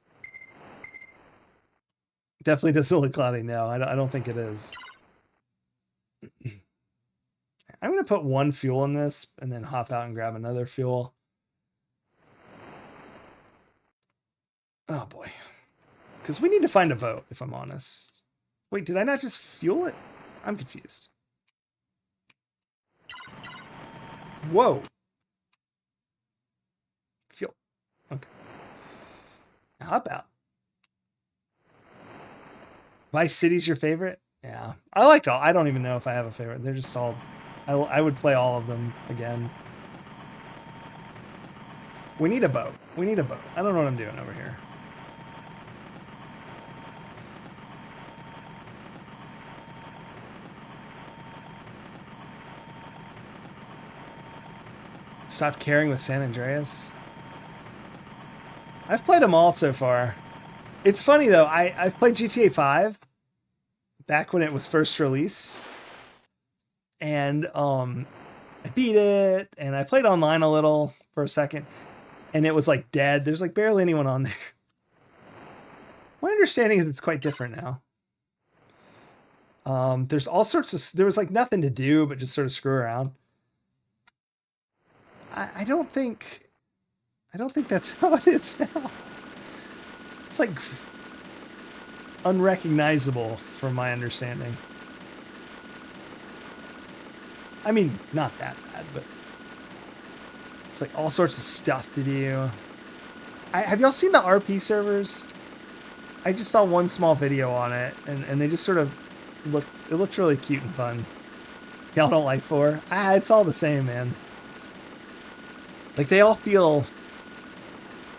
Definitely doesn't look cloudy now. I don't think it is. I'm going to put one fuel in this and then hop out and grab another fuel. Oh, boy. Because we need to find a boat, if I'm honest. Wait, did I not just fuel it? I'm confused. Whoa. Fuel. Okay. Hop out. Vice City's your favorite? Yeah. I liked all. I don't even know if I have a favorite. They're just all... I would play all of them again. We need a boat. We need a boat. I don't know what I'm doing over here. Stop caring with San Andreas. I've played them all so far. It's funny though. I've played GTA 5 back when it was first released, and I beat it, and I played online a little for a second, and it was like dead. There's like barely anyone on there. My understanding is it's quite different now. There's all sorts of. There was like nothing to do but just sort of screw around. I don't think that's how it is now. It's like unrecognizable from my understanding. I mean, not that bad, but it's like all sorts of stuff to do. Have y'all seen the RP servers? I just saw one small video on it, and they just sort of looked really cute and fun. Y'all don't like 4? It's all the same, man. Like, they all feel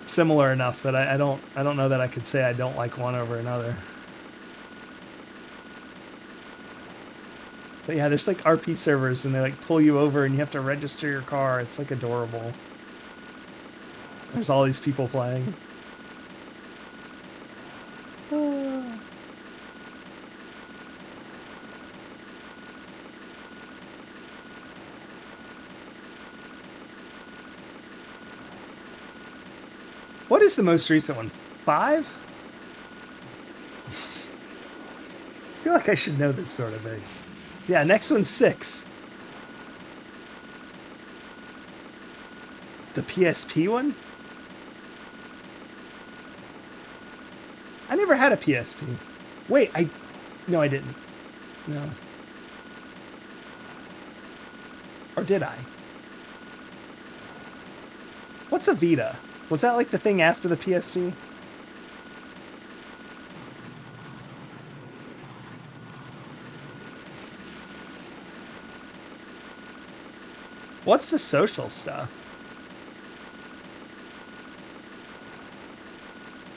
similar enough that I don't know that I could say I don't like one over another. But yeah, there's like RP servers and they like pull you over and you have to register your car. It's like adorable. There's all these people playing. What is the most recent one? 5? I feel like I should know this sort of thing. Yeah, next one's 6. The PSP one? I never had a PSP. Wait, no, I didn't. No. Or did I? What's a Vita? Was that like the thing after the PSP? What's the social stuff?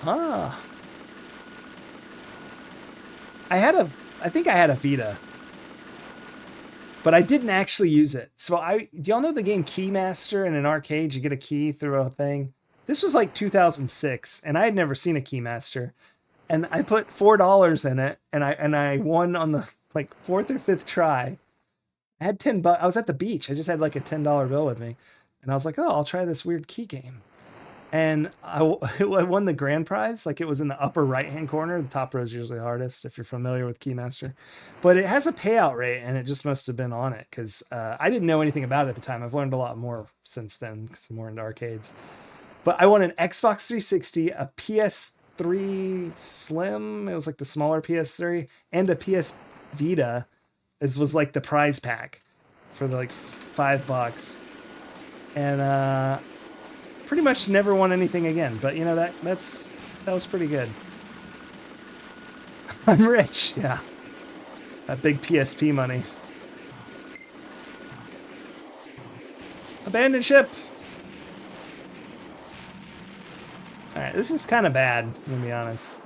Huh. I think I had a Vita, but I didn't actually use it. So do y'all know the game Keymaster in an arcade? You get a key through a thing. This was like 2006, and I had never seen a Keymaster, and I put $4 in it, and I won on the like fourth or fifth try. I had $10. I was at the beach. I just had like a $10 bill with me, and I was like, oh, I'll try this weird key game. And I won the grand prize. Like, it was in the upper right hand corner. The top row is usually hardest if you're familiar with Keymaster, but it has a payout rate, and it just must have been on it because I didn't know anything about it at the time. I've learned a lot more since then because I'm more into arcades. But I won an Xbox 360, a PS3 Slim. It was like the smaller PS3, and a PS Vita. This was like the prize pack for the like $5, and pretty much never won anything again. But you know, that was pretty good. I'm rich, yeah. That big PSP money. Abandoned ship. All right, this is kind of bad, I'm gonna be honest.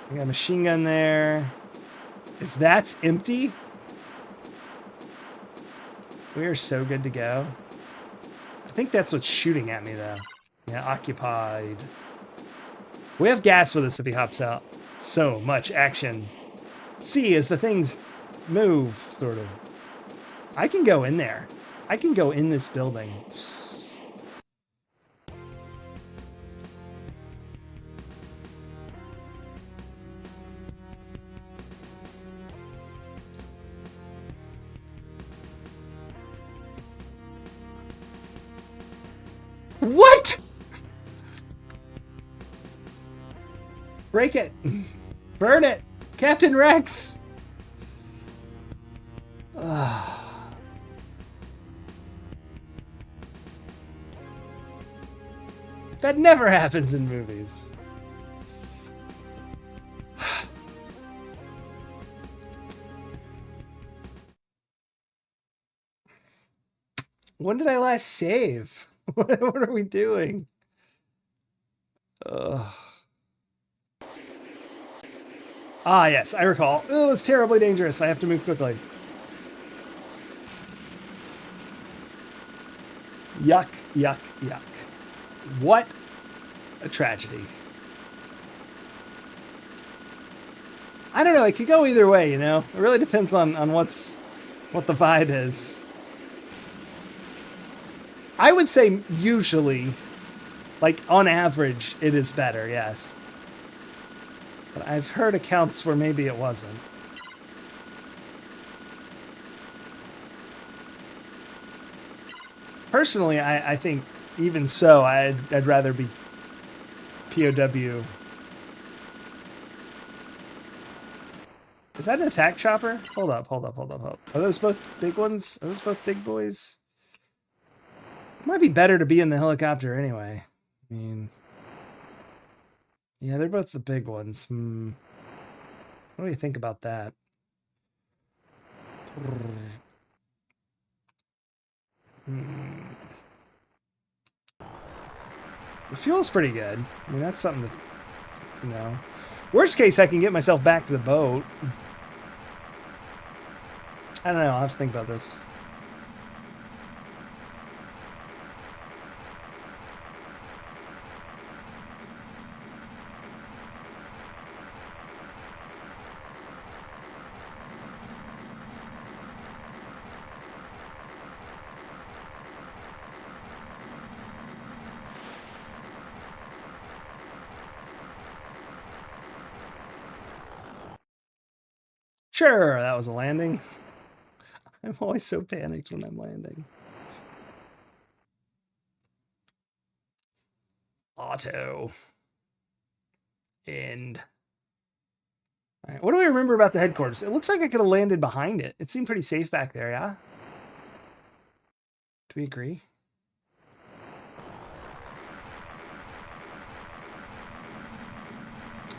I got a machine gun there. If that's empty, we are so good to go. I think that's what's shooting at me, though. Yeah, occupied. We have gas with us if he hops out. So much action. See, as the things move, sort of. I can go in there. I can go in this building. What? Break it. Burn it. Captain Rex. That never happens in movies. When did I last save? What are we doing? Ugh. Ah, yes, I recall. Oh, it's terribly dangerous. I have to move quickly. Yuck, yuck, yuck. What a tragedy. I don't know. It could go either way, you know? It really depends on what the vibe is. I would say usually, like on average, it is better, yes. But I've heard accounts where maybe it wasn't. Personally, I think even so, I'd rather be POW. Is that an attack chopper? Hold up. Are those both big ones? Are those both big boys? It might be better to be in the helicopter anyway. I mean, yeah, they're both the big ones. What do you think about that? The fuel's pretty good. I mean, that's something to know. Worst case, I can get myself back to the boat. I don't know. I'll have to think about this. Sure, that was a landing. I'm always so panicked when I'm landing. Auto. End. All right, what do I remember about the headquarters? It looks like I could have landed behind it. It seemed pretty safe back there, yeah? Do we agree?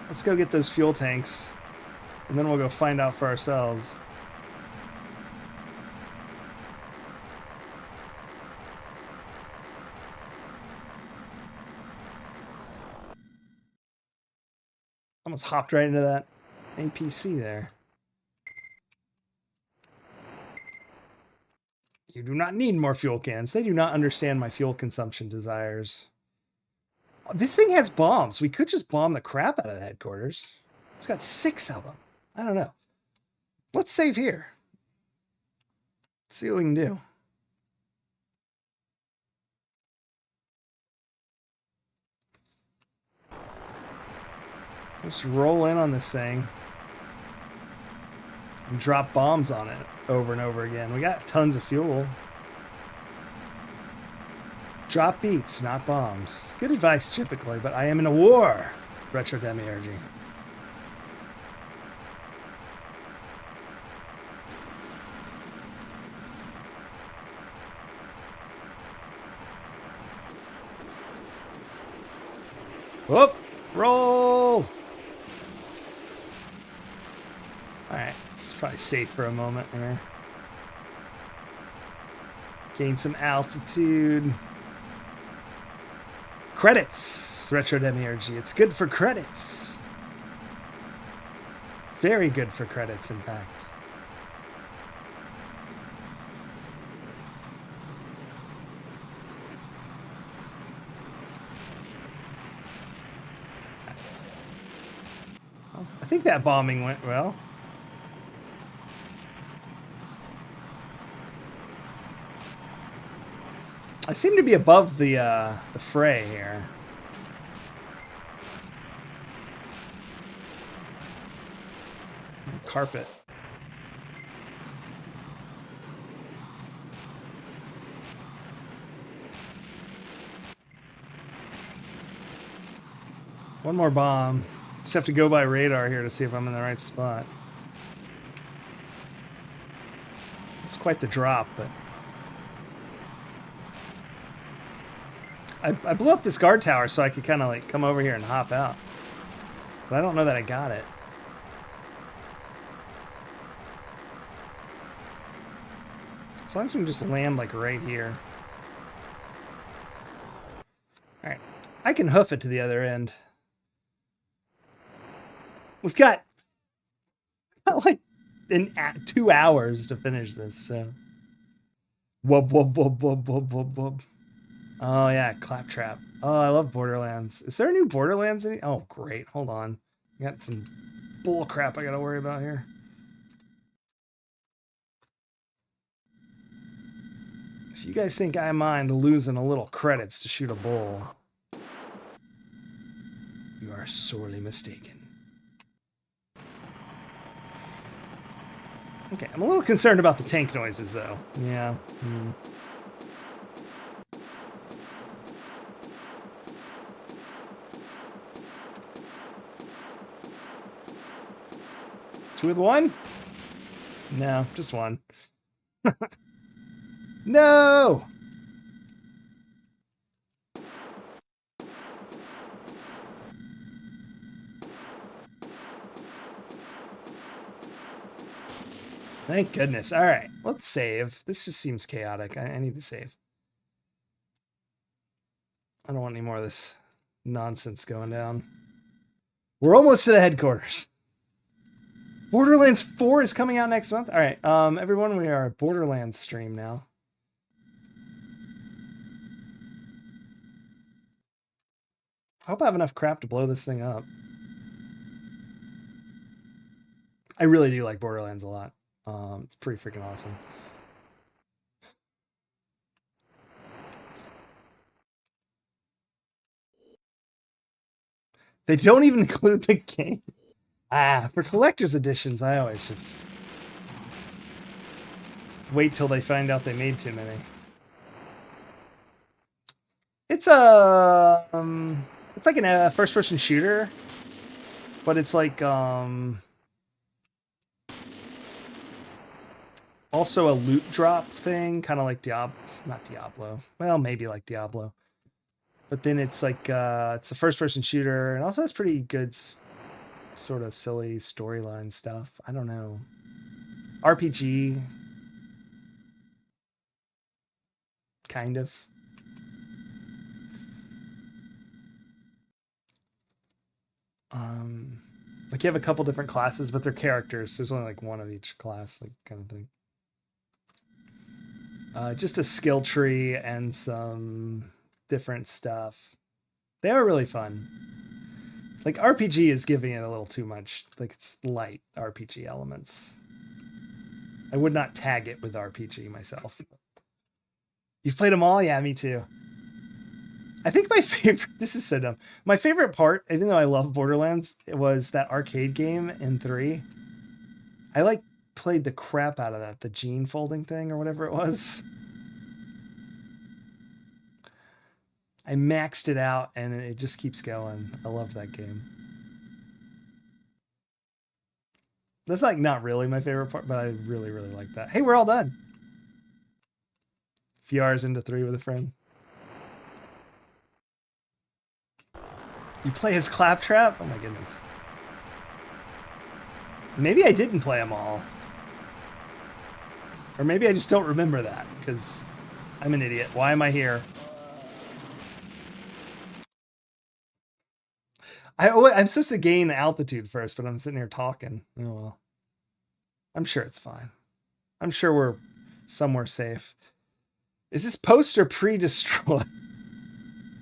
Let's go get those fuel tanks, and then we'll go find out for ourselves. Almost hopped right into that APC there. You do not need more fuel cans. They do not understand my fuel consumption desires. This thing has bombs. We could just bomb the crap out of the headquarters. It's got 6 of them. I don't know. Let's save here. See what we can do. Just roll in on this thing and drop bombs on it over and over again. We got tons of fuel. Drop beats, not bombs. Good advice typically, but I am in a war. Retro Demiurgy. Whoop! Roll! Alright, it's probably safe for a moment here. Gain some altitude. Credits! Retro Demiurgy. It's good for credits. Very good for credits, in fact. I think that bombing went well. I seem to be above the fray here. Carpet. One more bomb. Just have to go by radar here to see if I'm in the right spot. It's quite the drop, but... I blew up this guard tower so I could kind of like come over here and hop out. But I don't know that I got it. As long as we can just land like right here. Alright. I can hoof it to the other end. We've got like 2 hours to finish this, so. Wub, wub, wub, wub, wub, wub, wub. Oh, yeah, Claptrap. Oh, I love Borderlands. Is there a new Borderlands? Oh, great. Hold on. I got some bull crap I gotta worry about here. If you guys think I mind losing a little credits to shoot a bull, you are sorely mistaken. Okay, I'm a little concerned about the tank noises, though. Yeah. Two with one? No, just one. No! Thank goodness. All right, let's save. This just seems chaotic. I need to save. I don't want any more of this nonsense going down. We're almost to the headquarters. Borderlands 4 is coming out next month. All right, everyone, we are a Borderlands stream now. I hope I have enough crap to blow this thing up. I really do like Borderlands a lot. It's pretty freaking awesome. They don't even include the game. For collector's editions, I always just wait till they find out they made too many. It's it's like a first-person shooter, but it's like also a loot drop thing, kind of like not Diablo. Well, maybe like Diablo. But then it's like it's a first-person shooter, and also has pretty good sort of silly storyline stuff. I don't know. RPG. Kind of. Like you have a couple different classes, but they're characters. So there's only like one of each class, like kind of thing. Just a skill tree and some different stuff. They are really fun. Like RPG is giving it a little too much. Like it's light RPG elements. I would not tag it with RPG myself. You've played them all? Yeah, me too. I think my favorite, this is so dumb. My favorite part, even though I love Borderlands, it was that arcade game in 3. I like played the crap out of that, the gene folding thing or whatever it was. I maxed it out and it just keeps going. I love that game. That's like not really my favorite part, but I really, really like that. Hey, we're all done. A few hours into 3 with a friend. You play as Claptrap? Oh my goodness. Maybe I didn't play them all. Or maybe I just don't remember that, because I'm an idiot. Why am I here? I'm supposed to gain altitude first, but I'm sitting here talking. Oh well. I'm sure it's fine. I'm sure we're somewhere safe. Is this post or pre-destroy?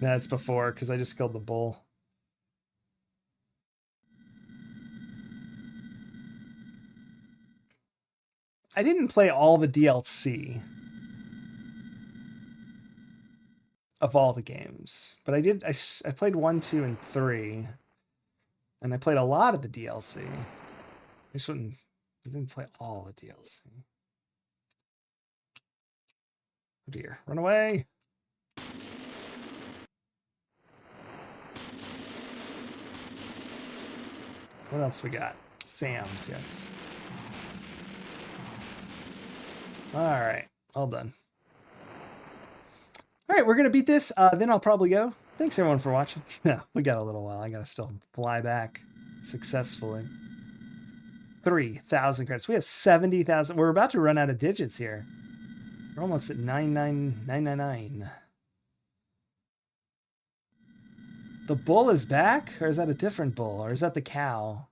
Nah, it's before, because I just killed the bull. I didn't play all the DLC of all the games, but I did. I played 1, 2, and 3, and I played a lot of the DLC. I didn't play all the DLC. Oh dear, run away! What else we got? Sam's, yes. All right, all done. All right, we're gonna beat this. Then I'll probably go. Thanks everyone for watching. Yeah, we got a little while. I gotta still fly back successfully. 3,000 credits. We have 70,000. We're about to run out of digits here. We're almost at 99999. The bull is back, or is that a different bull, or is that the cow?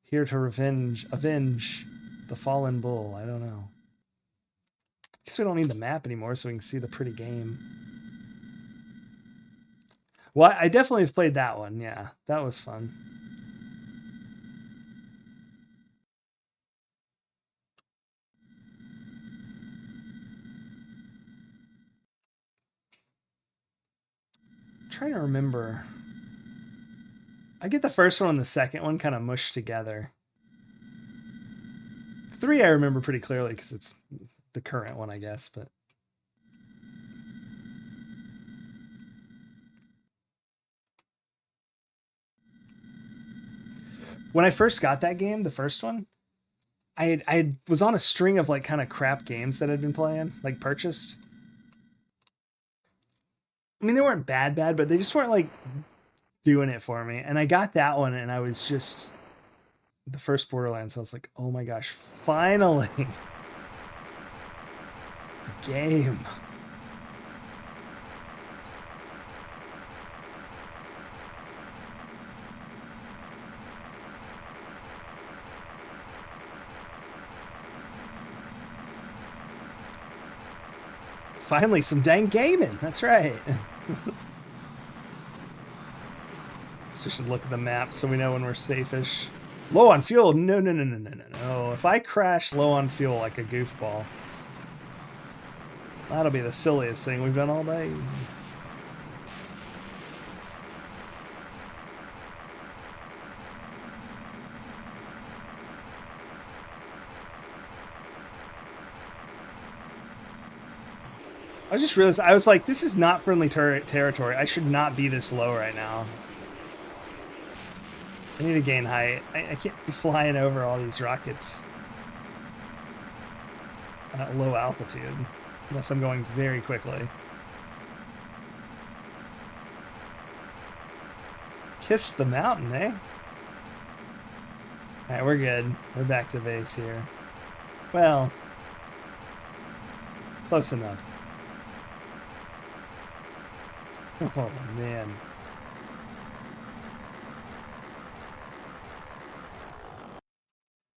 Here to avenge the fallen bull. I don't know. I guess we don't need the map anymore, so we can see the pretty game. Well, I definitely have played that one. Yeah, that was fun. I'm trying to remember. I get the first one and the second one kind of mushed together. 3 I remember pretty clearly because it's the current one, I guess, but when I first got that game, the first one, I was on a string of like kind of crap games that I'd been playing, like purchased. I mean, they weren't bad, but they just weren't like doing it for me. And I got that one, and I was just the first Borderlands. I was like, oh my gosh, finally, a game. Finally, some dang gaming. That's right. So we should look at the map so we know when we're safe-ish. Low on fuel? No. If I crash low on fuel like a goofball, that'll be the silliest thing we've done all day. I just realized, I was like, this is not friendly territory. I should not be this low right now. I need to gain height. I can't be flying over all these rockets at low altitude, unless I'm going very quickly. Kiss the mountain, eh? Alright, we're good. We're back to base here. Well, close enough. Oh, man.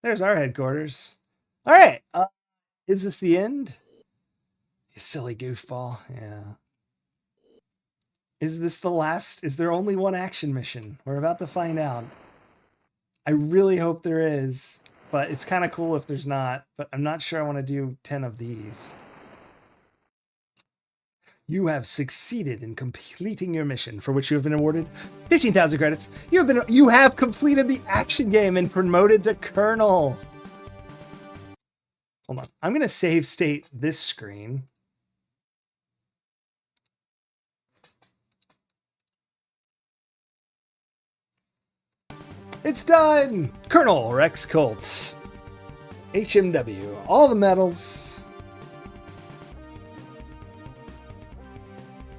There's our headquarters. All right. Is this the end? You silly goofball. Yeah. Is this the last? Is there only one action mission? We're about to find out. I really hope there is, but it's kind of cool if there's not, but I'm not sure I want to do 10 of these. You have succeeded in completing your mission, for which you have been awarded 15,000 credits. You have completed the action game and promoted to Colonel. Hold on. I'm going to save state this screen. It's done! Colonel Rex Colt. HMW. All the medals.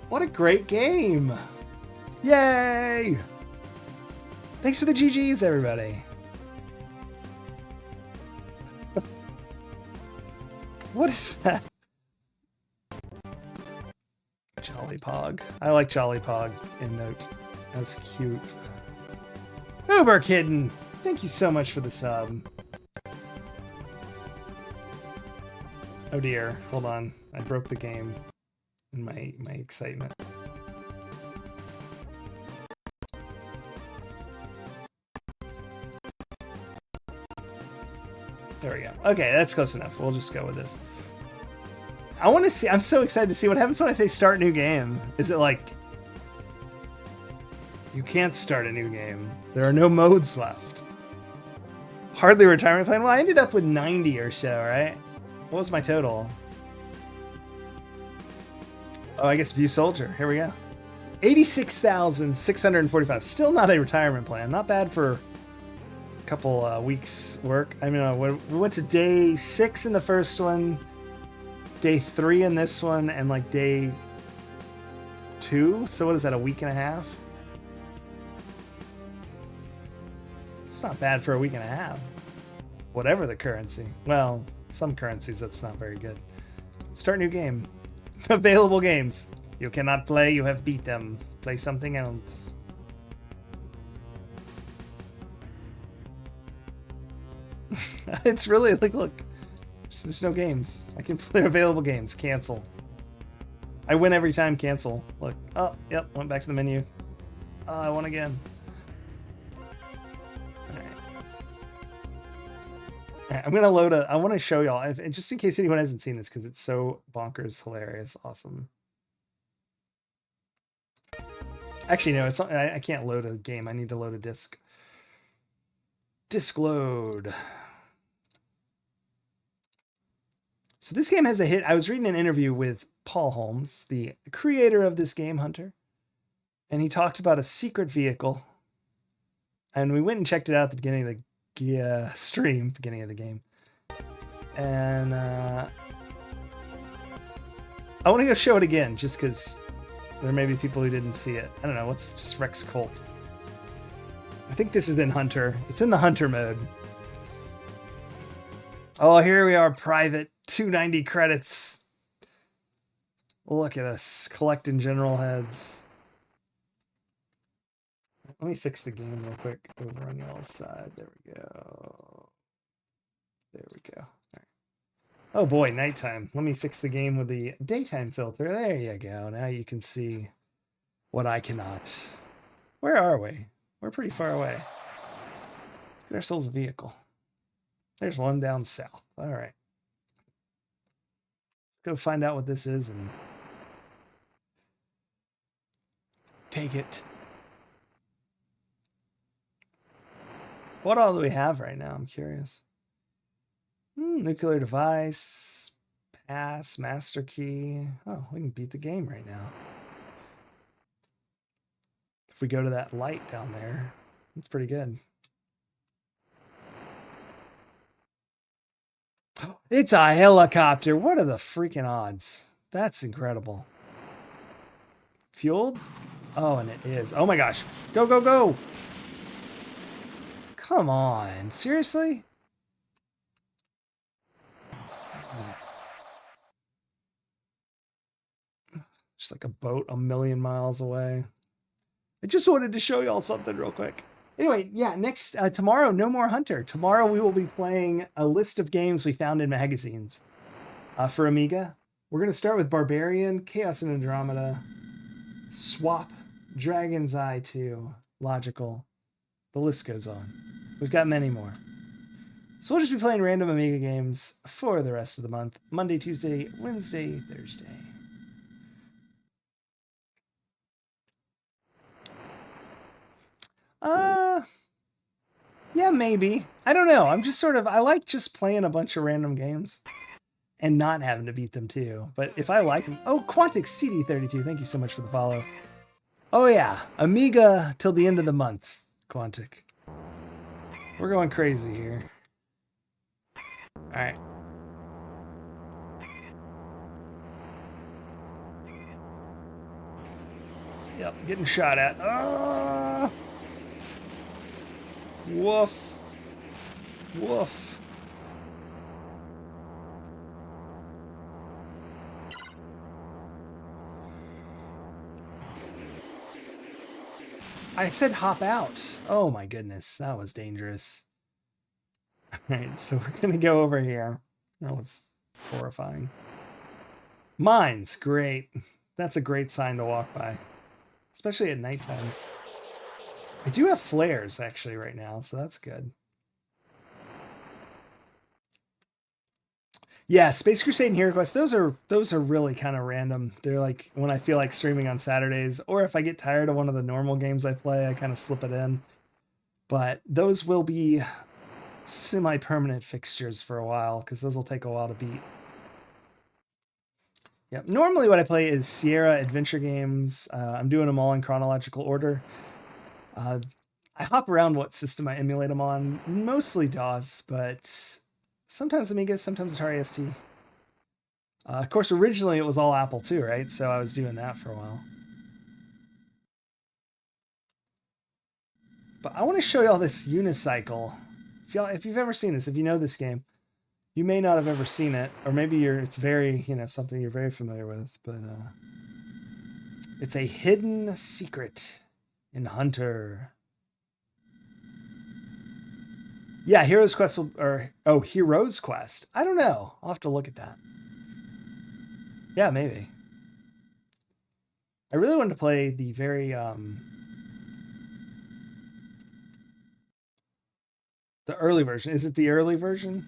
What a great game. Yay! Thanks for the GGs, everybody. What is that? Jolly Pog. I like Jolly Pog in Note. That's cute. Uber Kitten, thank you so much for the sub. Oh dear, hold on. I broke the game in my excitement. There we go. Okay, that's close enough. We'll just go with this. I want to see. I'm so excited to see what happens when I say start new game. Is it like you can't start a new game? There are no modes left. Hardly retirement plan. Well, I ended up with 90 or so, right? What was my total? Oh, I guess View Soldier. Here we go. 86,645. Still not a retirement plan. Not bad for a couple weeks work. I mean, we went to day 6 in the first one, day 3 in this one, and like day 2. So what is that, a week and a half? It's not bad for a week and a half. Whatever the currency. Well, some currencies that's not very good. Start new game. Available games. You cannot play, you have beat them. Play something else. It's really like, look, there's no games. I can play available games. Cancel. I win every time. Cancel. Look. Oh, yep. Went back to the menu. Oh, I won again. I'm gonna load a. I want to show y'all, just in case anyone hasn't seen this, because it's so bonkers, hilarious, awesome. Actually, no, it's not. I can't load a game. I need to load a disc. Disc load. So this game has a hit. I was reading an interview with Paul Holmes, the creator of this game, Hunter, and he talked about a secret vehicle. And we went and checked it out at the beginning of the stream, beginning of the game, and I want to go show it again just because there may be people who didn't see it. I don't know, what's just Rex Colt. I think this is in Hunter. It's in the Hunter mode. Oh, here we are, private 290 credits. Look at us collecting general heads. Let me fix the game real quick over on y'all's side. There we go. There we go. All right. Oh boy, nighttime. Let me fix the game with the daytime filter. There you go. Now you can see what I cannot. Where are we? We're pretty far away. Let's get ourselves a vehicle. There's one down south. All right. Let's go find out what this is and take it. What all do we have right now? I'm curious. Nuclear device, pass, master key. Oh, we can beat the game right now. If we go to that light down there, it's pretty good. It's a helicopter. What are the freaking odds? That's incredible. Fueled? Oh, and it is. Oh my gosh. Go, go, go. Come on. Seriously? Just like a boat a million miles away. I just wanted to show y'all something real quick. Anyway, yeah, next tomorrow, no more Hunter. Tomorrow we will be playing a list of games we found in magazines for Amiga. We're gonna start with Barbarian, Chaos and Andromeda, Swap, Dragon's Eye 2, Logical. The list goes on. We've got many more. So we'll just be playing random Amiga games for the rest of the month. Monday, Tuesday, Wednesday, Thursday. Yeah, maybe. I don't know. I'm just sort of, I like just playing a bunch of random games and not having to beat them too. But if I like them, oh, Quantic CD32, thank you so much for the follow. Oh yeah, Amiga till the end of the month, Quantic. We're going crazy here. All right. Yep, getting shot at. Woof. Woof. I said hop out. Oh my goodness, that was dangerous. All right, so we're gonna go over here. That was horrifying. Mines, great. That's a great sign to walk by, especially at nighttime. I do have flares actually right now, so that's good. Yeah, Space Crusade and Hero Quest, those are really kind of random. They're like when I feel like streaming on Saturdays, or if I get tired of one of the normal games I play, I kind of slip it in. But those will be semi-permanent fixtures for a while because those will take a while to beat. Yep. Normally what I play is Sierra adventure games. I'm doing them all in chronological order. I hop around what system I emulate them on, mostly DOS, but sometimes Amiga, sometimes Atari ST. Of course, originally it was all Apple too, right? So I was doing that for a while. But I want to show y'all this unicycle. If you've ever seen this, if you know this game, you may not have ever seen it, or maybe it's very, something you're very familiar with, but it's a hidden secret in Hunter. Yeah, Heroes Quest Heroes Quest. I don't know. I'll have to look at that. Yeah, maybe. I really wanted to play the very the early version. Is it the early version?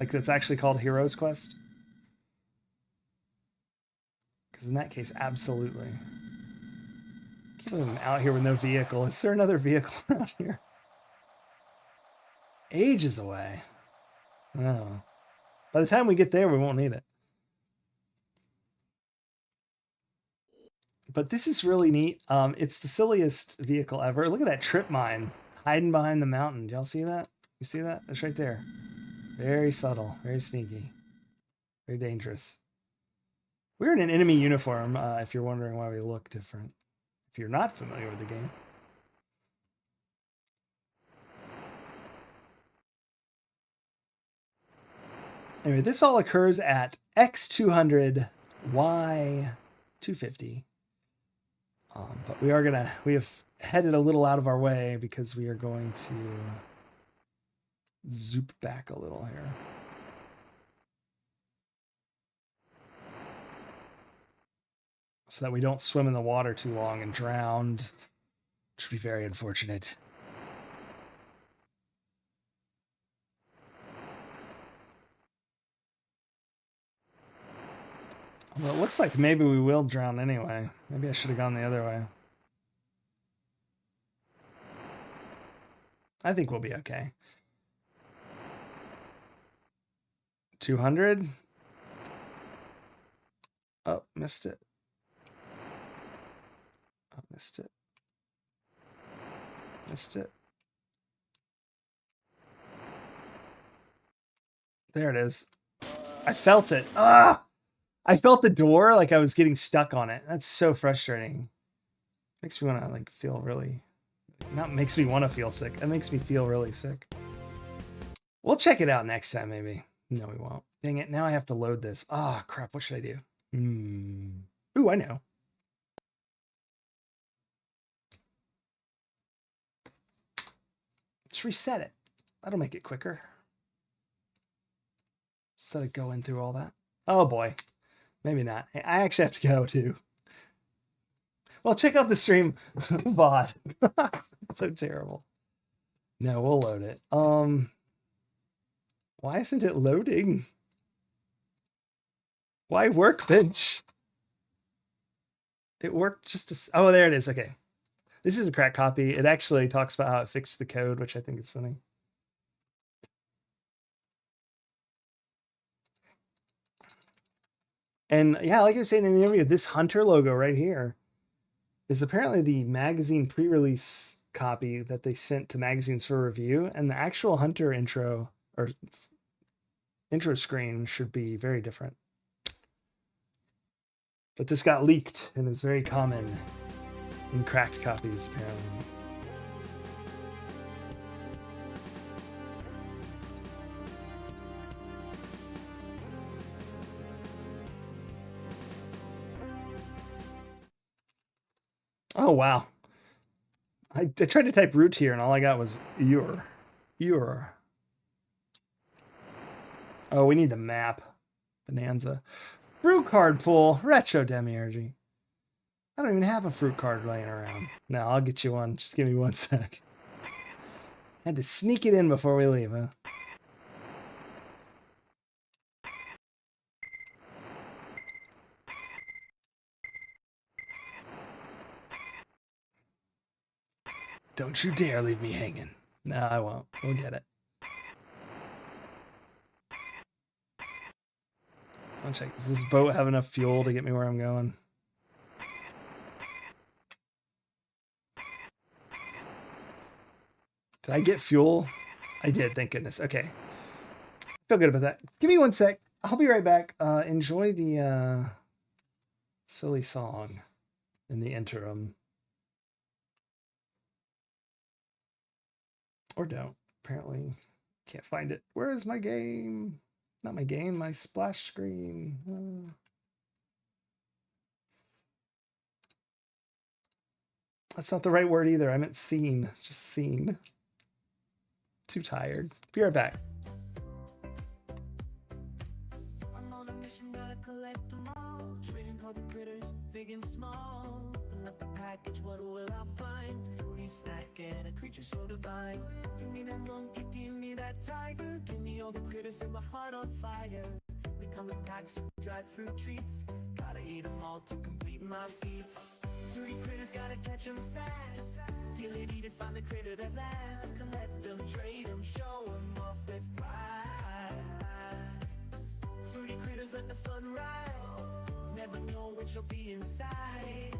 Like that's actually called Heroes Quest? Because in that case, absolutely. I can't believe I'm out here with no vehicle. Is there another vehicle around here? Ages away. Oh. By the time we get there, we won't need it. But this is really neat. It's the silliest vehicle ever. Look at that trip mine hiding behind the mountain. Do y'all see that? You see that? It's right there. Very subtle, very sneaky, very dangerous. We're in an enemy uniform, if you're wondering why we look different. If you're not familiar with the game. Anyway, this all occurs at X200, Y250. But we have headed a little out of our way because we are going to zoop back a little here. So that we don't swim in the water too long and drown, which would be very unfortunate. Well, it looks like maybe we will drown anyway. Maybe I should have gone the other way. I think we'll be okay. 200. Oh, missed it. Oh, missed it. Missed it. There it is. I felt it. Ah! I felt the door like I was getting stuck on it. That's so frustrating. Makes me want to like feel really... Not makes me want to feel sick. It makes me feel really sick. We'll check it out next time, maybe. No, we won't. Dang it. Now I have to load this. Ah, crap. What should I do? Ooh, I know. Just reset it. That'll make it quicker. Instead of going through all that. Oh boy. Maybe not. I actually have to go too. Well, check out the stream VOD. It's so terrible. No, we'll load it. Why isn't it loading? Why workbench? It worked just to... Oh, there it is. Okay. This is a cracked copy. It actually talks about how it fixed the code, which I think is funny. And yeah, like I was saying in the interview, this Hunter logo right here is apparently the magazine pre-release copy that they sent to magazines for review. And the actual Hunter intro or intro screen should be very different. But this got leaked and is very common in cracked copies, apparently. Oh, wow. I tried to type root here and all I got was your. Oh, we need the map. Bonanza. Fruit card pool. Retro Demiurgy. I don't even have a fruit card laying around. No, I'll get you one. Just give me 1 sec. Had to sneak it in before we leave, huh? Don't you dare leave me hanging. No, I won't. We'll get it. I'll check. Does this boat have enough fuel to get me where I'm going? Did I get fuel? I did, thank goodness. Okay. Feel good about that. Give me 1 sec. I'll be right back. Enjoy the silly song in the interim. Or don't. Apparently can't find it. Where is my game? Not my game, my splash screen. That's not the right word either. I meant scene. Just scene. Too tired. Be right back. I'm on a mission, gotta collect them all. Trading all the critters, big and small. Open up the package, what will I find? Fruity snack and a creature so divine. Give me that monkey, give me that tiger. Give me all the critters and my heart on fire. We come with packs of dried fruit treats. Gotta eat them all to complete my feats. Fruity critters, gotta catch them fast. Peel it, eat it, find the critter that lasts. Collect them, trade them, show them off with pride. Fruity critters, let the fun ride. Never know which will be inside.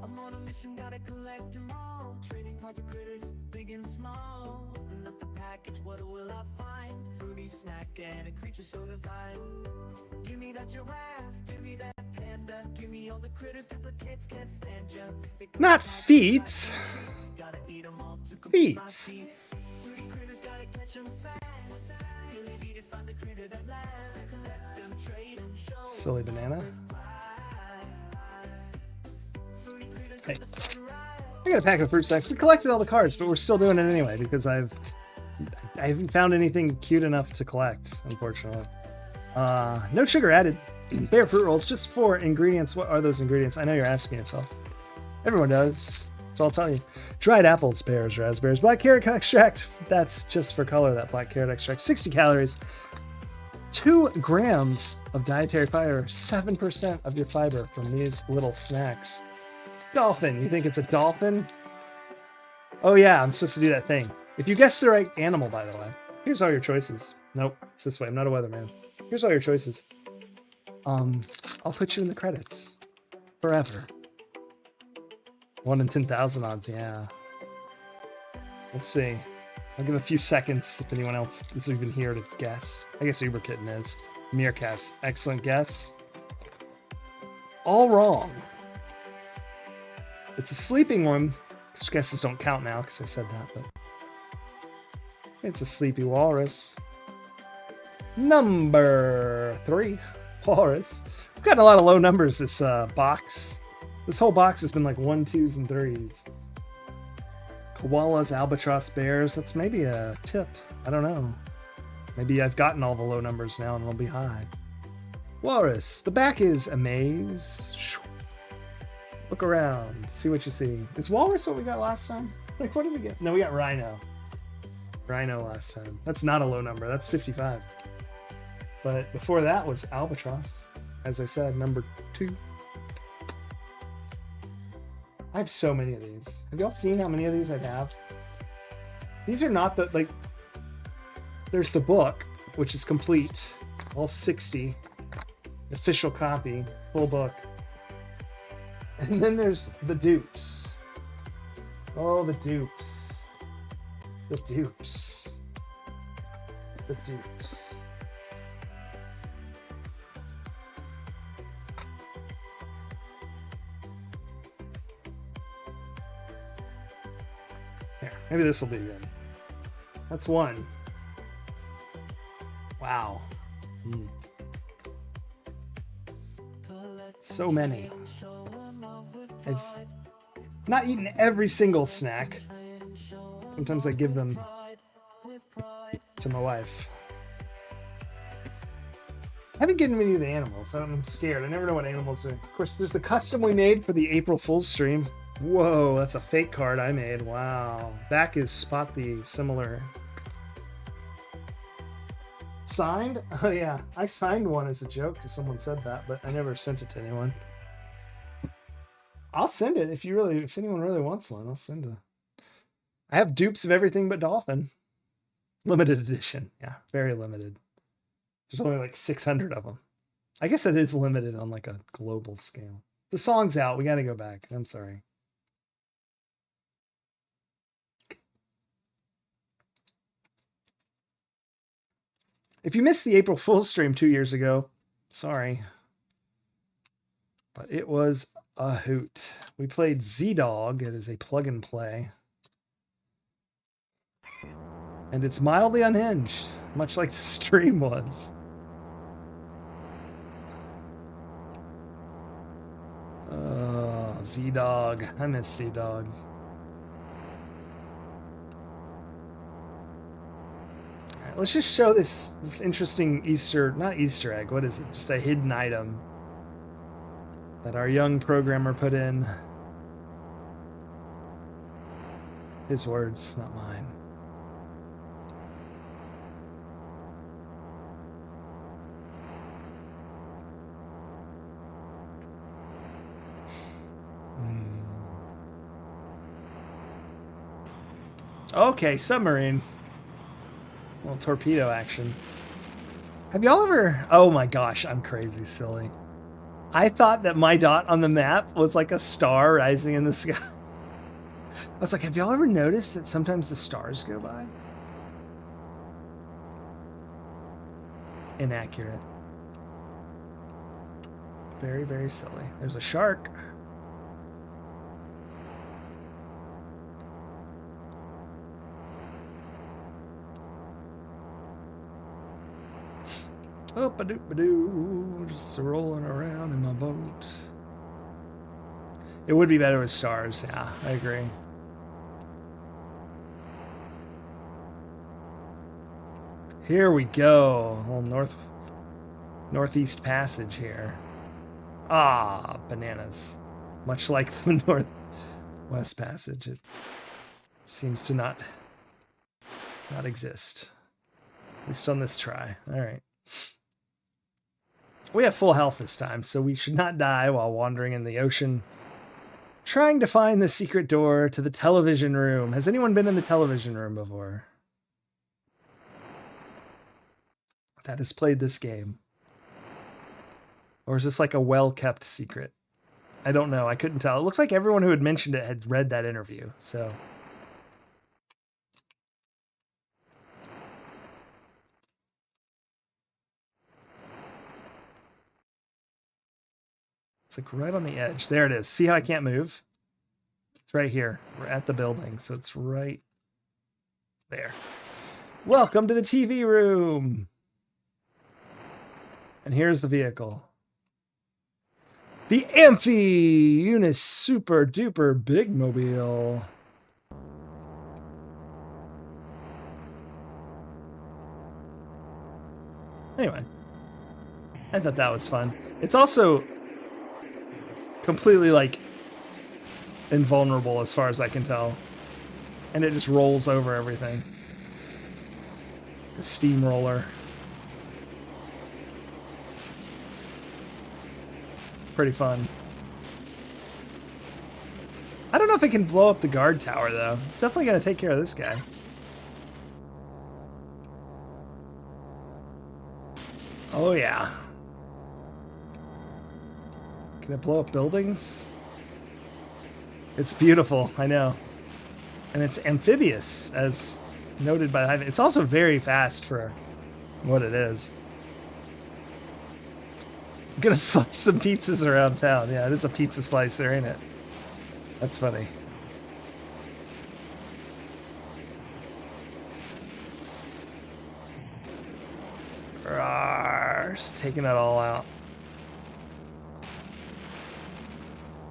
I'm on a mission, gotta collect them all. Trading cards of critters, big and small. Open up the package, what will I find? Fruity snack and a creature so divine. Give me that giraffe, give me that panda. Give me all the critters, duplicates can't stand ya. Not feet. Feet. Fruity critters, gotta catch them fast. Find the critter that lasts. Collect them, trade them, show. Silly banana. Hey, I got a pack of fruit snacks. We collected all the cards, but we're still doing it anyway because I haven't found anything cute enough to collect, unfortunately. No sugar added. Bare fruit rolls, just 4 ingredients. What are those ingredients? I know you're asking yourself. Everyone does, so I'll tell you. Dried apples, pears, raspberries, black carrot extract. That's just for color, that black carrot extract. 60 calories. 2 grams of dietary fiber. 7% of your fiber from these little snacks. Dolphin. You think it's a dolphin? Oh yeah, I'm supposed to do that thing. If you guess the right animal, by the way. Here's all your choices. Nope, it's this way. I'm not a weatherman. Here's all your choices. I'll put you in the credits. Forever. 1 in 10,000 odds, yeah. Let's see. I'll give a few seconds if anyone else is even here to guess. I guess Uber Kitten is. Meerkats. Excellent guess. All wrong. It's a sleeping one. Guesses don't count now because I said that, but it's a sleepy walrus. Number 3, walrus. We've gotten a lot of low numbers this box. This whole box has been like 1, 2s, and 3s. Koalas, albatross, bears. That's maybe a tip. I don't know. Maybe I've gotten all the low numbers now and it'll be high. Walrus. The back is a maze. Look around. See what you see. Is walrus what we got last time? Like, what did we get? No, we got rhino. Rhino last time. That's not a low number. That's 55. But before that was albatross. As I said, number 2. I have so many of these. Have y'all seen how many of these I have? These are not the, like, there's the book, which is complete. All 60. Official copy. Full book. And then there's the dupes. Oh, the dupes. The dupes. The dupes. Here, maybe this will be good. That's one. Wow. So many. I've not eaten every single snack. Sometimes I give them to my wife. I haven't given any of the animals. I'm scared. I never know what animals are. Of course, there's the custom we made for the April Fool's stream. Whoa, that's a fake card I made. Wow. Back is Spot the Similar. Signed? Oh yeah, I signed one as a joke because someone said that, but I never sent it to anyone. I'll send it if anyone really wants one. I'll send it. I have dupes of everything but dolphin. Limited edition. Yeah, very limited. There's only like 600 of them. I guess that is limited on like a global scale. The song's out. We got to go back. I'm sorry. If you missed the April Fool's stream 2 years ago, sorry. But it was a hoot. We played Z-Dog. It is a plug and play. And it's mildly unhinged, much like the stream was. Z-Dog. I miss Z-Dog. Alright, let's just show this interesting not Easter egg, what is it? Just a hidden item that our young programmer put in. His words, not mine. Okay, submarine. A little torpedo action. Have y'all ever... Oh my gosh, I'm crazy silly. I thought that my dot on the map was like a star rising in the sky. I was like, have y'all ever noticed that sometimes the stars go by? Inaccurate. Very, very silly. There's a shark. Up-a-doop-a-doo, just rolling around in my boat. It would be better with stars, yeah, I agree. Here we go. A little northeast passage here. Ah, bananas. Much like the northwest passage, it seems to not exist. At least on this try. All right. We have full health this time, so we should not die while wandering in the ocean, trying to find the secret door to the television room. Has anyone been in the television room before? That has played this game. Or is this like a well-kept secret? I don't know. I couldn't tell. It looks like everyone who had mentioned it had read that interview, so... It's like right on the edge. There it is. See how I can't move? It's right here. We're at the building, so it's right there. Welcome to the TV room. And here's the vehicle. The Amphi Unis Super Duper Big Mobile. Anyway, I thought that was fun. It's also completely like invulnerable as far as I can tell. And it just rolls over everything. A steamroller. Pretty fun. I don't know if it can blow up the guard tower, though. Definitely gonna take care of this guy. Oh, yeah. Can it blow up buildings? It's beautiful, I know. And it's amphibious, as noted by the Hive. It's also very fast for what it is. I'm gonna slice some pizzas around town. Yeah, it is a pizza slicer, ain't it? That's funny. Just taking it all out.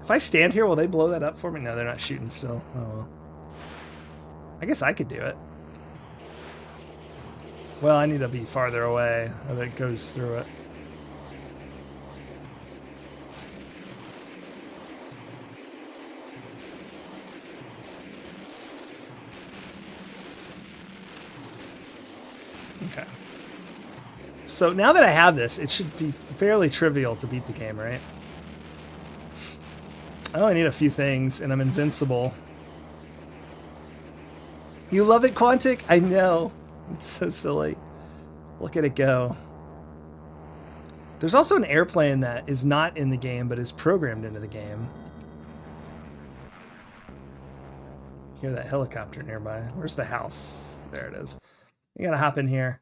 If I stand here, will they blow that up for me? No, they're not shooting still. Oh well. I guess I could do it. Well, I need to be farther away, or that goes through it. Okay. So now that I have this, it should be fairly trivial to beat the game, right? I only need a few things, and I'm invincible. You love it, Quantic? I know. It's so silly. Look at it go. There's also an airplane that is not in the game, but is programmed into the game. Hear that helicopter nearby. Where's the house? There it is. You gotta hop in here.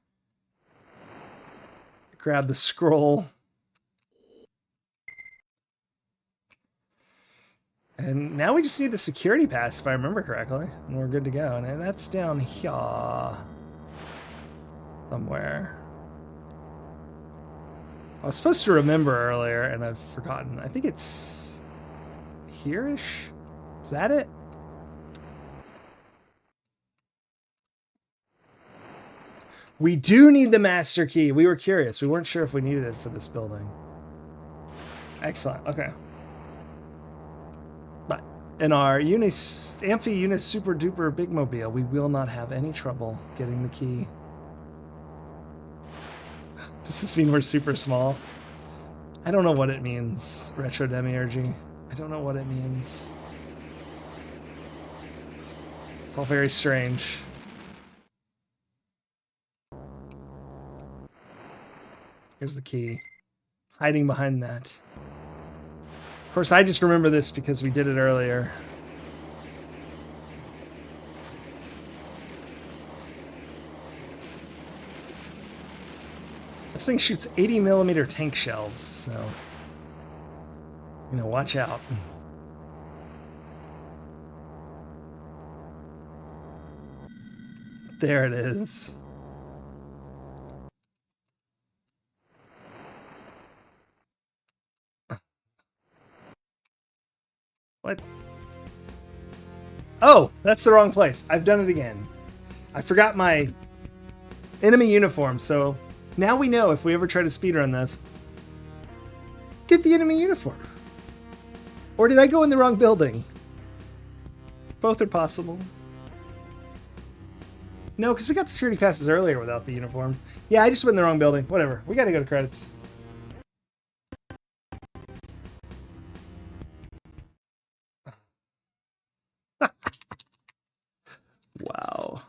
Grab the scroll. And now we just need the security pass, if I remember correctly. And we're good to go. And that's down here. Somewhere. I was supposed to remember earlier, and I've forgotten. I think it's here-ish? Is that it? We do need the master key. We were curious. We weren't sure if we needed it for this building. Excellent. Okay. But in our Amphi Unis Super Duper Big Mobile, we will not have any trouble getting the key. Does this mean we're super small? I don't know what it means, Retro Demiurgy. I don't know what it means. It's all very strange. Here's the key. Hiding behind that. Of course, I just remember this because we did it earlier. This thing shoots 80mm tank shells, so... You know, watch out. There it is. What? Oh, that's the wrong place. I've done it again. I forgot my enemy uniform, so now we know if we ever try to speedrun this. Get the enemy uniform. Or did I go in the wrong building? Both are possible. No, because we got the security passes earlier without the uniform. Yeah, I just went in the wrong building. Whatever. We gotta go to credits. Wow.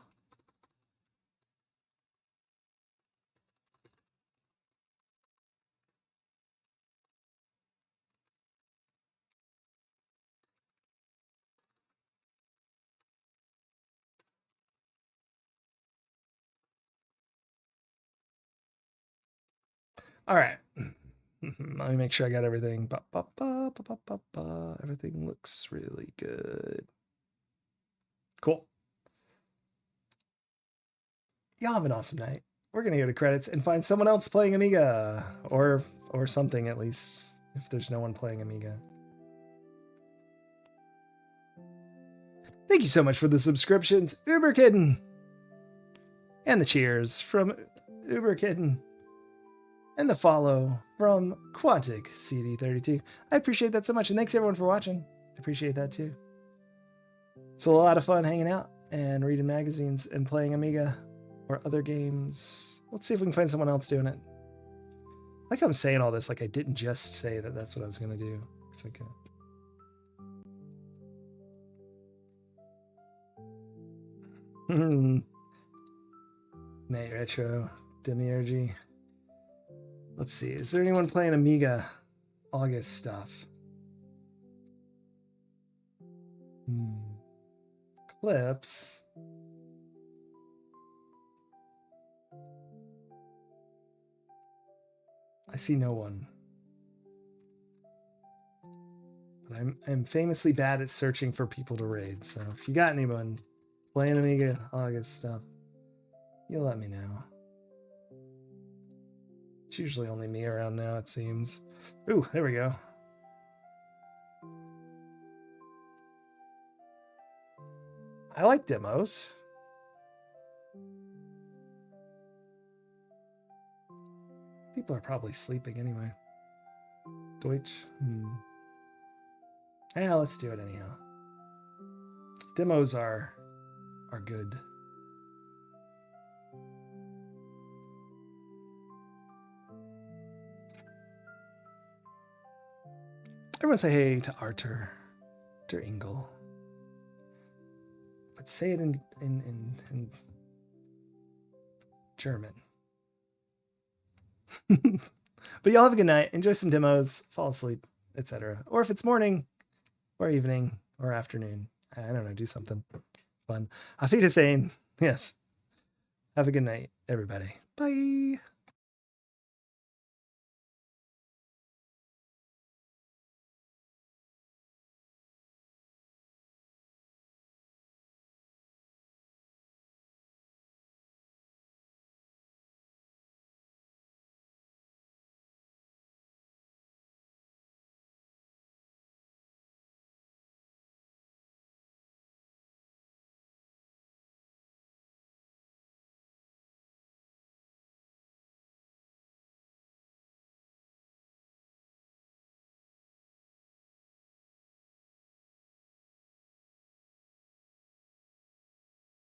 All right. Let me make sure I got everything. Everything looks really good. Cool. Y'all have an awesome night. We're gonna go to credits and find someone else playing Amiga, or something at least. if there's no one playing Amiga. Thank you so much for the subscriptions, Uber Kitten. And the cheers from Uber Kitten. And the follow from Quantic CD32. I appreciate that so much. And thanks everyone for watching. I appreciate that too. It's a lot of fun hanging out and reading magazines and playing Amiga or other games. Let's see if we can find someone else doing it. Like I'm saying all this, like I didn't just say that that's what I was going to do. It's okay. Night Retro, Demiurgy. Let's see. Is there anyone playing Amiga August stuff? Clips. I see no one. But I'm famously bad at searching for people to raid. So if you got anyone playing Amiga August stuff, you'll let me know. It's usually only me around now, it seems. Ooh, there we go. I like demos. People are probably sleeping anyway. Deutsch? Yeah, let's do it anyhow. Demos are good. Everyone say hey to Arthur Ingle. But say it in German. But y'all have a good night. Enjoy some demos, fall asleep, etc. Or if it's morning or evening or afternoon, I don't know, do something fun. Auf Wiedersehen. Yes. Have a good night, everybody. Bye.